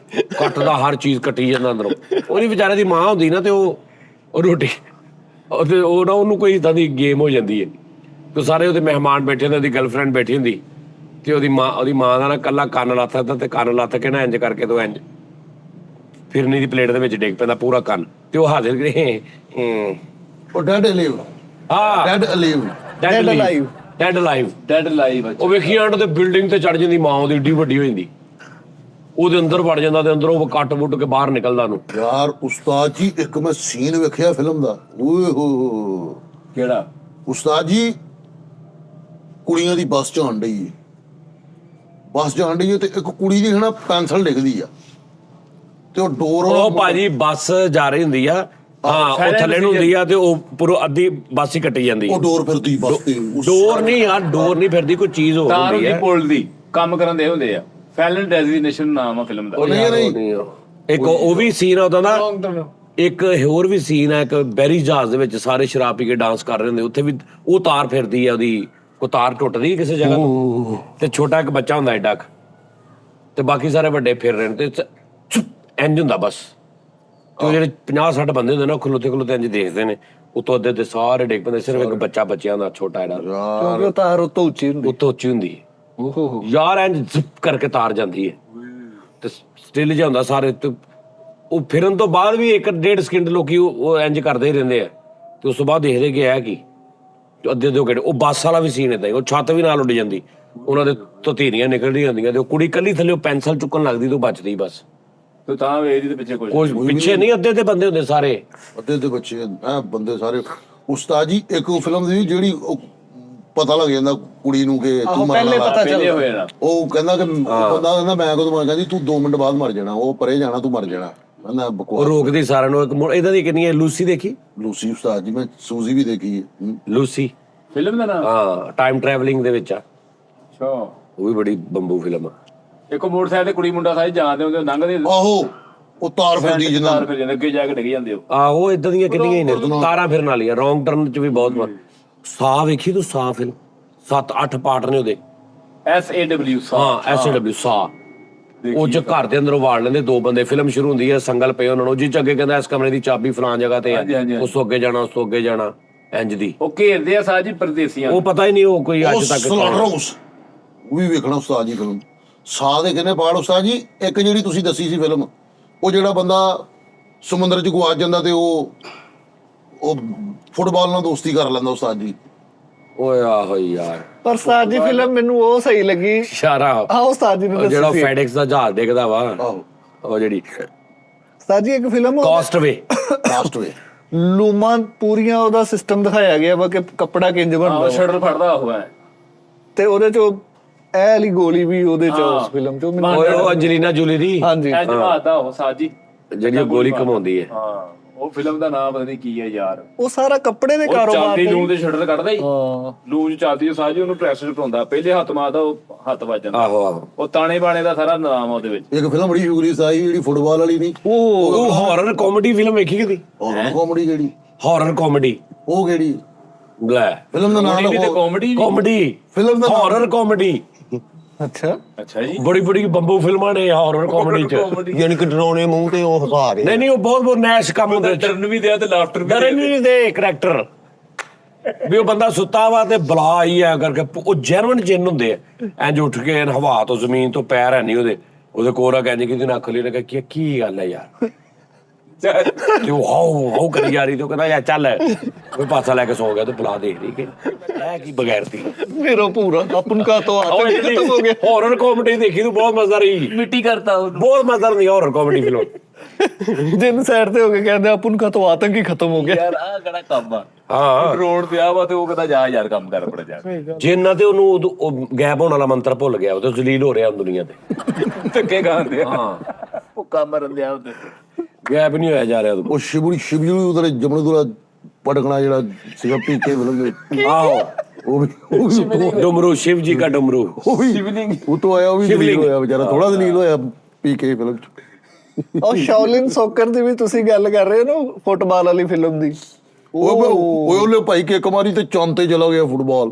ਕੱਟਦਾ ਹਰ ਚੀਜ਼ ਕੱਟੀ ਜਾਂਦਾ ਅੰਦਰੋਂ। ਉਹਦੀ ਵਿਚਾਰੇ ਦੀ ਮਾਂ ਹੁੰਦੀ ਨਾ, ਤੇ ਉਹ ਰੋਟੀ ਤੇ ਉਹ ਨਾ ਉਹਨੂੰ ਕੋਈ ਇਦਾਂ ਦੀ ਗੇਮ ਹੋ ਜਾਂਦੀ ਹੈ ਕਿ ਸਾਰੇ ਉਹਦੇ ਮਹਿਮਾਨ ਬੈਠੇ ਹੁੰਦੇ, ਉਹਦੀ ਗਰਲਫ੍ਰੈਂਡ ਬੈਠੀ ਹੁੰਦੀ, ਤੇ ਉਹਦੀ ਮਾਂ ਦਾ ਨਾ ਕੱਲਾ ਕੰਨ ਲੱਥਦਾ, ਤੇ ਕੰਨ ਲੱਥ ਕੇ ਨਾ ਇੰਜ ਕਰਕੇ ਤੋਂ ਇੰਜ ਫਿਰਨੀ ਦੀ ਪਲੇਟ ਦੇ ਵਿੱਚ ਡਿੱਗ ਪੈਂਦਾ ਪੂਰਾ ਕੰਨ, ਤੇ ਉਹ ਹਾਜ਼ਰ ਕਰੇ ਉਹ ਡੈਡ ਅਲੀਵ। ਹਾਂ, dead alive. Dead live. Dead live. ਉਹ ਵੇਖੀ ਆਂਡ ਤੇ ਬਿਲਡਿੰਗ ਤੇ ਚੜ ਜਾਂਦੀ ਮਾਂ, ਉਹਦੀ ਏਡੀ ਵੱਡੀ ਹੋ ਜਾਂਦੀ, ਉਹਦੇ ਅੰਦਰ ਵੜ ਜਾਂਦਾ, ਤੇ ਅੰਦਰੋਂ ਕੱਟ ਵੁੱਟ ਕੇ ਬਾਹਰ ਨਿਕਲਦਾ ਨੂੰ। ਯਾਰ ਉਸਤਾਦ ਜੀ ਇੱਕ ਮੈਂ ਸੀਨ ਵੇਖਿਆ ਫਿਲਮ ਦਾ, ਓਏ ਹੋ। ਕਿਹੜਾ? ਉਸਤਾਦ ਜੀ ਕੁੜੀਆਂ ਦੀ ਬੱਸ ਜਾਣ ਡਈ ਹੈ, ਤੇ ਇੱਕ ਕੁੜੀ ਦੀ ਹਨਾ ਪੈਨਸਲ ਡਿੱਗਦੀ ਆ, ਤੇ ਉਹ ਡੋਰ ਉਹ ਭਾਜੀ ਬੱਸ ਜਾ ਰਹੀ ਹੁੰਦੀ ਆ, ਹਾਂ, ਉਹ ਥੱਲੇ ਨੂੰ ਹੁੰਦੀ ਆ, ਤੇ ਉਹ ਪੂਰਾ ਅੱਧੀ ਬੱਸ ਹੀ ਕੱਟੀ ਜਾਂਦੀ ਉਹ ਡੋਰ ਫਿਰਦੀ ਬੱਸ ਤੇ। ਡੋਰ ਨਹੀਂ ਯਾਰ, ਡੋਰ ਨਹੀਂ ਫਿਰਦੀ, ਕੋਈ ਚੀਜ਼ ਹੋਰ ਤਾਰ ਹੁੰਦੀ ਹੁੰਦੀ ਹੈ। ਪੁੱਲ ਦੀ ਕੰਮ ਕਰਨ ਦੇ ਹੁੰਦੇ ਆ। ਫੈਲਨ ਡੈਜ਼ਿਗਨੇਸ਼ਨ ਨਾਮ ਆ ਫਿਲਮ ਦਾ। ਨਹੀਂ ਇੱਕ ਉਹ ਵੀ ਸੀਨ ਆ ਉਹਦਾ ਨਾ, ਇੱਕ ਹੋਰ ਵੀ ਸੀਨ ਆ, ਇੱਕ ਬੈਰੀ ਜਹਾਜ਼ ਦੇ ਵਿੱਚ ਸਾਰੇ ਸ਼ਰਾਬ ਪੀ ਕੇ ਡਾਂਸ ਕਰ ਰਹੇ ਹੁੰਦੇ, ਉੱਥੇ ਵੀ ਉਹ ਤਾਰ ਫਿਰਦੀ ਆ, ਉਹਦੀ ਕੋਈ ਤਾਰ ਟੁੱਟਦੀ ਕਿਸੇ ਜਗ੍ਹਾ ਤੋਂ, ਤੇ ਛੋਟਾ ਇੱਕ ਬੱਚਾ ਹੁੰਦਾ ਏਡਾ ਕੁ, ਤੇ ਬਾਕੀ ਸਾਰੇ ਵੱਡੇ ਫਿਰ ਰਹੇ ਨੇ, ਤੇ ਇੰਜ ਹੁੰਦਾ ਬਸ। ਤੇ ਉਹ ਜਿਹੜੇ 50-60 ਬੰਦੇ ਹੁੰਦੇ ਨਾ, ਖਲੋਤੇ ਇੰਜ ਦੇਖਦੇ ਨੇ, ਉੱਤੋਂ ਅੱਧੇ ਸਾਰੇ ਡਿੱਗ ਪੈਂਦੇ, ਸਿਰਫ ਇੱਕ ਬੱਚਿਆਂ ਦਾ ਛੋਟਾ ਏਡਾ, ਕਿਉਂਕਿ ਉਹ ਤਾਰ ਉੱਤੋਂ ਉੱਚੀ ਹੁੰਦੀ। ਉੱਤੋਂ ਉੱਚੀ ਹੁੰਦੀ ਹੈ ਯਾਰ, ਇੰਜ ਜ਼ਿਪ ਕਰਕੇ ਤਾਰ ਜਾਂਦੀ ਹੈ, ਤੇ ਸਟਿਲ ਜਿਹਾ ਹੁੰਦਾ ਸਾਰੇ, ਤੇ ਉਹ ਫਿਰਨ ਤੋਂ ਬਾਅਦ ਵੀ 1-1.5 ਸਕਿੰਟ ਲੋਕੀ ਉਹ ਇੰਜ ਕਰਦੇ ਹੀ ਰਹਿੰਦੇ ਆ, ਤੇ ਉਸ ਤੋਂ ਬਾਅਦ ਦੇਖਦੇ ਕਿ ਇਹ ਕੀ ਅੱਧੇ ਦੋ ਘੰਟੇ ਉਹ ਬੱਸ ਵਾਲਾ ਵੀ ਸੀਨ ਏਦਾਂ ਹੀ, ਉਹ ਛੱਤ ਵੀ ਨਾਲ ਉੱਡ ਜਾਂਦੀ, ਉਹਨਾਂ ਦੇ ਤਤੀਰੀਆਂ ਨਿਕਲਦੀਆਂ ਹੁੰਦੀਆਂ ਤੇ ਉਹ ਕੁੜੀ ਕੱਲੀ ਥੱਲੇ ਪੈਨਸਲ ਚੁੱਕਣ ਲੱਗਦੀ ਤੇ ਉਹ ਬਚਦੀ ਬਸ। ਤੇ ਤਾਂ ਵੇਖ ਦੇ ਪਿੱਛੇ ਕੁਝ ਕੁਝ ਪਿੱਛੇ ਨਹੀਂ, ਅੱਧੇ ਤੇ ਬੰਦੇ ਹੁੰਦੇ ਸਾਰੇ। ਅੱਧੇ ਦੇ ਬੱਚੇ ਬੰਦੇ ਸਾਰੇ। ਉਸਤਾਦ ਜੀ ਇੱਕ ਉਹ ਫਿਲਮ ਦੀ ਜਿਹੜੀ ਉਹ ਪਤਾ ਲੱਗ ਜਾਂਦਾ ਕੁੜੀ ਨੂੰ ਕਿ ਤੂੰ ਮਰਨ ਪਹਿਲੇ ਵਾਲਾ। ਪਤਾ ਪਹਿਲੇ ਚੱਲਦਾ। ਹੋਏ ਨਾ ਉਹ ਕਹਿੰਦਾ ਕਿ ਬੰਦਾ ਕਹਿੰਦਾ ਮੈਂ ਕਦੋਂ ਮਰ, ਕਹਿੰਦੀ ਤੂੰ 2 ਮਿੰਟ ਬਾਅਦ ਮਰ ਜਾਣਾ, ਉਹ ਪਰੇ ਜਾਣਾ ਤੂੰ ਮਰ ਜਾਣਾ। ਕਹਿੰਦਾ ਉਹ ਬਕਵਾਸ। ਰੋਕਦੀ ਸਾਰਿਆਂ ਨੂੰ। ਇੱਕ ਇਹਦਾ ਦੀ ਕਿੰਨੀ ਹੈ ਲੂਸੀ ਦੇਖੀ? ਲੂਸੀ ਉਸਤਾਦ ਜੀ ਮੈਂ ਸੂਜ਼ੀ ਵੀ ਦੇਖੀ ਹੈ। ਲੂਸੀ ਫਿਲਮ ਦਾ ਨਾਮ? ਹਾਂ, ਟਾਈਮ ਟਰੈਵਲਿੰਗ ਦੇ ਵਿੱਚ ਆ, ਅੱਛਾ। ਉਹ ਵੀ ਬੜੀ ਬੰਬੂ ਫਿਲਮ ਆ। ਇੱਕ ਮੋਟਰਸਾਈਕਲ ਤੇ ਕੁੜੀ ਮੁੰਡਾ ਸਾਰੇ ਜਾਣਦੇ ਹੁੰਦੇ, ਲੰਘਦੇ ਆਹੋ ਉਹ ਤਾਰ ਫਿਰਦੀ ਜਿੰਨਾ ਫਿਰ ਜਾਂਦੇ, ਅੱਗੇ ਜਾ ਕੇ ਡਿੱਗ ਜਾਂਦੇ ਉਹ। ਆਹੋ ਇਦਾਂ ਦੀਆਂ ਕਿੰਨੀਆਂ ਹੀ ਨੇ ਤਾਰਾਂ ਫਿਰਨ ਵਾਲੀਆਂ। ਰੌਂਗ ਟਰਨ ਚ ਵੀ ਬਹੁਤ ਸਾਹ ਵੇਖੀ ਤੂੰ? ਸਾਹ ਫਿਲਮ 7-8 ਪਾਰਟ ਨੇ ਉਹਦੇ। SAW ਹਾਂ SAW ਸਾਹ। ਉਹ ਚ ਘਰ ਦੇ ਅੰਦਰੋਂ ਵਾੜ ਲੈਂਦੇ 2 ਬੰਦੇ। ਫਿਲਮ ਸ਼ੁਰੂ ਹੁੰਦੀ ਹੈ, ਸੰਗਲ ਪਏ ਉਹਨਾਂ ਨੂੰ, ਜਿਹ ਚ ਅੱਗੇ ਕਹਿੰਦਾ ਇਸ ਕਮਰੇ ਦੀ ਚਾਬੀ ਫਲਾਣ ਜਗ੍ਹਾ ਤੇ ਹੈ, ਉਸ ਤੋਂ ਅੱਗੇ ਜਾਣਾ, ਉਸ ਤੋਂ ਅੱਗੇ ਜਾਣਾ, ਇੰਜ ਦੀ। ਉਹ ਘੇਰਦੇ ਆ ਸਾਜੀ ਪਰਦੇਸੀਆਂ। ਉਹ ਪਤਾ ਹੀ ਨਹੀਂ ਉਹ ਕੋਈ ਅੱਜ ਤੱਕ ਸਲਾਟਰ ਹਾਊਸ ਉਹ ਵੀ ਵੇਖਣਾ ਉਸਤਾਦ ਜੀ ਫਿਲਮ। ਸਾਹ ਦੇ ਕਿੰਨੇ ਪਾਰਟ ਉਸਤਾਦ ਜੀ? ਇੱਕ ਜਿਹੜੀ ਤੁਸੀਂ ਦੱਸੀ ਸੀ ਫਿਲਮ, ਉਹ ਜਿਹੜਾ ਬੰਦਾ ਸਮੁੰਦਰ 'ਚ ਗੁਆਚ ਜਾਂਦਾ ਤੇ ਉਹ ਫੁੱਟਬਾਲ ਨਾਲ ਦੋਸਤੀ ਕਰ ਲੈਂਦਾ ਉਸਤਾਦ ਜੀ। ਓਏ ਆਹੋ ਯਾਰ, ਪਰ ਉਸਤਾਦ ਜੀ ਫਿਲਮ ਮੈਨੂੰ ਉਹ ਸਹੀ ਲੱਗੀ। ਇਸ਼ਾਰਾ ਉਸਤਾਦ ਜੀ ਨੇ ਜਿਹੜਾ ਦੱਸੀ। ਫੈਡੈਕਸ ਦਾ ਜਹਾਜ਼ ਦੇਖਦਾ ਵਾ, ਆਹੋ ਉਹ ਜਿਹੜੀ ਉਸਤਾਦ ਜੀ ਇੱਕ ਫਿਲਮ ਕਾਸਟਵੇ। ਕਾਸਟਵੇ ਲੂਮਾਂ ਪੂਰੀਆਂ ਉਹਦਾ ਸਿਸਟਮ ਦਿਖਾਇਆ ਗਿਆ ਵਾ ਕਿ ਕੱਪੜਾ ਕਿੰਜ ਬਣਦਾ ਸ਼ਟਲ ਫੜਦਾ ਹੋਇਆ ਤੇ ਉਹਦੇ ਚੋਂ ਇਹ ਵਾਲੀ ਗੋਲੀ ਵੀ ਉਹਦੇ ਚ ਉਸ ਫਿਲਮ ਚ ਮੈਨੂੰ ਓਏ ਉਹ ਅੰਜਲੀਨਾ ਜੋਲੀ ਦੀ ਹਾਂਜੀ ਐ ਜਮਾਦਾ ਉਹ ਸਾਜੀ ਜਿਹੜੀ ਉਹ ਗੋਲੀ ਘਮਾਉਂਦੀ ਹੈ। ਹਾਂ, ਉਹ ਫਿਲਮ ਦਾ ਨਾਮ ਪਤਾ ਨਹੀਂ ਕੀ ਹੈ ਯਾਰ। ਉਹ ਸਾਰਾ ਕੱਪੜੇ ਦੇ ਉਹ ਕਾਰੋਬਾਰ ਚਾਂਦੀ ਤੇ ਲੂਣ ਦੇ ਸ਼ਟਲ ਕੱਢਦਾ ਹੀ, ਹਾਂ ਲੂਣ ਚਾਂਦੀ ਉਹ ਸਾਜੀ ਉਹਨੂੰ ਪ੍ਰੈਸ ਚ ਪਾਉਂਦਾ, ਪਹਿਲੇ ਹੱਥ ਮਾਰਦਾ ਉਹ ਹੱਥ ਵੱਜ ਜਾਂਦਾ। ਆਹੋ ਆਹੋ, ਉਹ ਤਾਣੇ ਬਾਣੇ ਦਾ ਸਾਰਾ ਨਾਮ ਆ ਉਹਦੇ ਵਿੱਚ। ਇੱਕ ਫਿਲਮ ਬੜੀ ਸ਼ੁਗਰੀ ਸਾਈ ਜਿਹੜੀ ਫੁੱਟਬਾਲ ਵਾਲੀ ਨਹੀਂ, ਉਹ ਹਾਰਰ ਕਾਮੇਡੀ ਫਿਲਮ ਵੇਖੀ ਕਦੀ? ਕਾਮੇਡੀ ਕਿਹੜੀ? ਹਾਰਰ ਕਾਮੇਡੀ ਉਹ ਕਿਹੜੀ ਲੈ ਫਿਲਮ ਦਾ ਨਾਮ? ਕਾਮੇਡੀ ਕਾਮੇਡੀ ਫਿਲਮ ਦਾ ਹਾਰਰ ਕਾਮੇਡੀ। ਅੱਛਾ ਅੱਛਾ ਜੀ। ਬੜੀ ਬੜੀ ਬੰਬੂ ਫਿਲਮਾਂ ਨੇ ਹਾਰਰ ਕਾਮੇਡੀ ਚ। ਯਾਨੀ ਕਿ ਡਰਾਉਣੇ ਮੂੰਹ ਤੇ ਉਹ ਹਸਾ ਰਹੇ। ਨਹੀਂ ਉਹ ਬਹੁਤ ਨੈਸ਼ ਕੰਮ ਹੁੰਦੇ। ਡਰਨ ਵੀ ਦਿਆ ਤੇ ਲਾਫਟਰ ਵੀ ਡਰਨ ਵੀ ਨਹੀਂ ਦੇ ਕਰੈਕਟਰ ਵੀ ਉਹ ਬੰਦਾ ਸੁੱਤਾ ਵਾ ਤੇ ਬਲਾ ਆਈ ਆ ਕਰਕੇ। ਉਹ ਜੈਨੂਇਨ ਜਿੰਨ ਹੁੰਦੇ ਆ, ਇੰਜ ਉੱਠ ਕੇ ਹਵਾ ਤੋਂ ਜ਼ਮੀਨ ਤੋਂ ਪੈਰ ਹੈ ਨਹੀਂ ਉਹਦੇ ਕੋਲ ਆ। ਕਹਿੰਦੇ ਕਿ ਇਹਦੀ ਅੱਖ ਲਈ ਨੇ ਕਿ ਕੀ ਗੱਲ ਹੈ ਯਾਰ, ਤੇ ਉਹ ਹਾਉ ਕਰੀ ਜਾ ਰਹੀ ਤੇ ਉਹ ਕਹਿੰਦਾ ਯਾਰ ਚੱਲ ਕੋਈ ਪਾਸਾ ਲੈ ਕੇ ਸੋ ਗਿਆ ਤੇ ਬੁਲਾ ਦੇਖ ਰਹੀ ਕਿ ਇਹ ਕੀ ਬਗੈਰਤੀ। ਮੇਰਾ ਪੂਰਾ ਆਪਨ ਕਾ ਤੋਂ ਖਤਮ ਹੋ ਗਿਆ। ਹਾਰਰ ਕਾਮੇਡੀ ਦੇਖੀ ਤੂੰ? ਬਹੁਤ ਮਜ਼ਾ ਰਹੀ, ਮਿੱਟੀ ਕਰਤਾ ਉਹ। ਬਹੁਤ ਮਜ਼ਾ ਰਹੀ ਹਾਰਰ ਕਾਮੇਡੀ ਫਿਲਮ। ਜਿੰਨ ਸਾਈਡ ਤੇ ਹੋ ਕੇ ਕਹਿੰਦੇ ਆਪਨ ਕਾ ਤੋਂ ਆਤੰਕ ਹੀ ਖਤਮ ਹੋ ਗਿਆ। ਯਾਰ ਆਹ ਕਿਹੜਾ ਕੰਮ ਆ? ਹਾਂ ਰੋਡ ਤੇ ਆ ਵਾ ਤੇ ਉਹ ਕਹਿੰਦਾ ਜਾ ਯਾਰ ਕੰਮ ਕਰ ਆਪਣਾ ਜਾ। ਜਿੰਨਾ ਤੇ ਉਹਨੂੰ ਉਹ ਗੈਪ ਹੋਣ ਵਾਲਾ ਮੰਤਰ ਭੁੱਲ ਗਿਆ, ਉਹ ਤੇ ਜ਼ਲੀਲ ਹੋ ਰਿਹਾ ਦੁਨੀਆ ਤੇ। ਧੱਕੇ ਖਾਂਦੇ ਆ, ਹਾਂ ਭੁੱਕਾ ਮਰਨ ਦਿਆ ਉਹਦੇ। ਗੈਪ ਨਹੀਂ ਹੋਇਆ ਜਾ ਰਿਹਾ ਉਹਦੇ ਉਹ ਸ਼ਿਵਜੀ ਉਧਰ ਜਮਨ ਦੁਰਾ ਪਟਕਣਾ ਜਿਹੜਾ ਸੀਗਾ ਪੀਕੇ ਫਿਲਮ। ਆਹੋ ਉਹ ਵੀ ਡੁਮਰੂ, शिव जी का डुमरू। ਉਹ ਤੋਂ ਆਇਆ, ਉਹ ਵੀ ਦਲੀਲ ਹੋਇਆ ਵਿਚਾਰਾ, ਥੋੜਾ ਦਲੀਲ ਹੋਇਆ ਪੀਕੇ ਫਿਲਮ ਚ। ਉਹ ਸ਼ਾਓਲਿਨ ਸੋਕਰ ਦੀ ਵੀ ਤੁਸੀਂ ਗੱਲ ਕਰ ਰਹੇ ਹੋ ਨਾ, ਫੁੱਟਬਾਲ ਵਾਲੀ ਫਿਲਮ ਦੀ। ਉਹਲੇ ਭਾਈ ਕਿੱਕ ਮਾਰੀ ਤੇ ਚੰਨ ਤੇ ਚਲਾ ਗਿਆ ਫੁੱਟਬਾਲ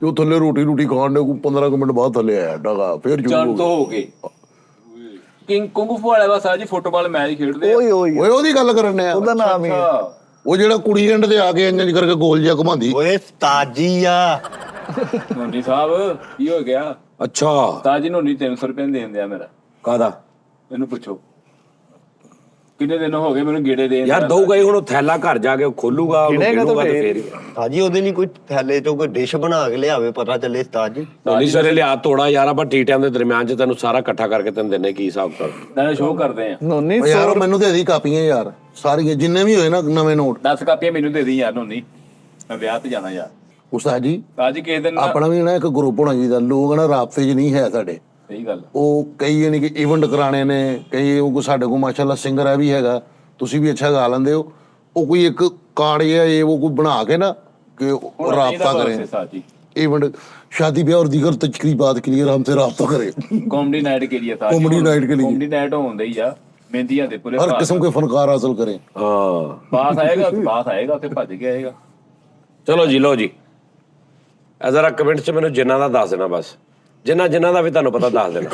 ਤੇ ਉਹ ਥੱਲੇ ਰੋਟੀ ਖਾਣ ਦੇ 15 ਮਿੰਟ ਬਾਅਦ ਥੱਲੇ ਆਇਆ ਡਗਾ, ਫੇਰ ਚੰਨ ਤੋਂ ਹੋ ਗਏ ਕਿੰਗ ਕੁੰਗ ਫੂ ਵਾਲੇ ਬਸ ਆ ਜੀ ਫੁੱਟਬਾਲ ਮੈਚ ਖੇਡਦੇ ਆ। ਓਏ ਓਏ ਉਹਦੀ ਗੱਲ ਕਰਨ ਆ। ਉਹਦਾ ਨਾਮ ਹੀ ਹੈ। ਉਹ ਜਿਹੜਾ ਕੁੜੀ ਐਂਡ ਤੇ ਆ ਕੇ ਇੰਜ ਕਰਕੇ ਗੋਲ ਜਿਹਾ ਘੁਮਾਉਂਦੀ। ਓਏ ਤਾਜੀ ਆ ਨੋਨੀ ਸਾਹਿਬ ਕੀ ਹੋ ਗਿਆ? ਅੱਛਾ ਤਾਜੀ ਨੋਨੀ 300 ਰੁਪਏ ਦੇਣ ਦਿਆ ਮੇਰਾ। ਕਾਦਾ ਇਹਨੂੰ ਪੁੱਛੋ ਕਿੰਨੇ ਦਿਨ ਹੋ ਗਏ ਮੈਨੂੰ ਗੇੜੇ ਦੇਣ। ਯਾਰ ਦਊਗਾ ਹੀ ਹੁਣ, ਉਹ ਥੈਲਾ ਘਰ ਜਾ ਕੇ ਖੋਲੂਗਾ, ਉਹਨੂੰ ਗਿਣੂਗਾ ਤੇ ਫੇਰ ਹੀ। ਤਾਜੀ ਉਹਦੇ ਲਈ ਕੋਈ ਥੈਲੇ ਚੋਂ ਕੋਈ ਡਿਸ਼ ਬਣਾ ਕੇ ਲਿਆਵੇ, ਪਤਾ ਚੱਲੇ ਤਾਜੀ। ਨਹੀਂ ਸਰੇ ਲਿਆ ਤੋੜਾ ਯਾਰ, ਆਪਾਂ ਟੀ ਟਾਈਮ ਦੇ ਦਰਮਿਆਨ ਚ ਤੈਨੂੰ ਸਾਰਾ ਇਕੱਠਾ ਕਰਕੇ ਤੈਨੂੰ ਦਿੰਨੇ ਕੀ ਹਿਸਾਬ ਕਰ। ਨਾਲੇ ਸ਼ੋਅ ਕਰਦੇ ਆ। ਨੋਨੀ ਓ ਯਾਰ ਮੈਨੂੰ ਤੇ ਇਹਦੀ ਕਾਪੀਆਂ ਯਾਰ ਸਾਰੀਆਂ ਜਿੰਨੇ ਵੀ ਹੋਏ ਨਾ ਨਵੇਂ ਨੋਟ। 10 ਕਾਪੀਆਂ ਮੈਨੂੰ ਦੇ ਦੀ ਯਾਰ ਨੋਨੀ, ਮੈਂ ਵਿਆਹ ਤੇ ਜਾਣਾ ਯਾਰ। ਉਸਤਾਦ ਜੀ ਤਾਜੀ ਕਿਸੇ ਦਿਨ ਆਪਣਾ ਵੀ ਨਾ ਇੱਕ ਗਰੁੱਪ ਹੋਣਾ ਚਾਹੀਦਾ। ਲੋਕ ਨਾ ਰਾਬਤੇ 'ਚ ਨਹੀਂ ਹੈ ਸਾਡੇ। ਸਹੀ ਗੱਲ। ਉਹ ਕਈ ਯਾਨੀ ਕਿ ਇਵੈਂਟ ਕਰਾਣੇ ਨੇ, ਕਈ ਉਹ ਸਾਡੇ ਕੋਲ ਮਾਸ਼ਾਅੱਲਾ ਸਿੰਗਰ ਹੈ ਵੀ ਹੈਗਾ, ਤੁਸੀਂ ਵੀ ਅੱਛਾ ਗਾ ਲੈਂਦੇ ਹੋ। ਉਹ ਕੋਈ ਇੱਕ ਕਾਰਡ ਜਾਂ ਇਹ ਉਹ ਕੋਈ ਬਣਾ ਕੇ ਨਾ कि राब्ता करें, इवेंट शादी ब्याह और दीगर तकरीबात के लिए हमसे राब्ता करें। कॉमेडी नाइट के लिए, कॉमेडी नाइट के लिए, कॉमेडी नाइट होंदा ही आ, मेहंदियां दे पूरे हर किस्म के फनकार हासिल करें। हाँ पास आएगा फिर भज के आएगा। चलो जी, लो जी जरा कमेंट च मैनूं जिन्हां दा दस देना, बस जिन्हां दा भी तुहानूं पता दस देना।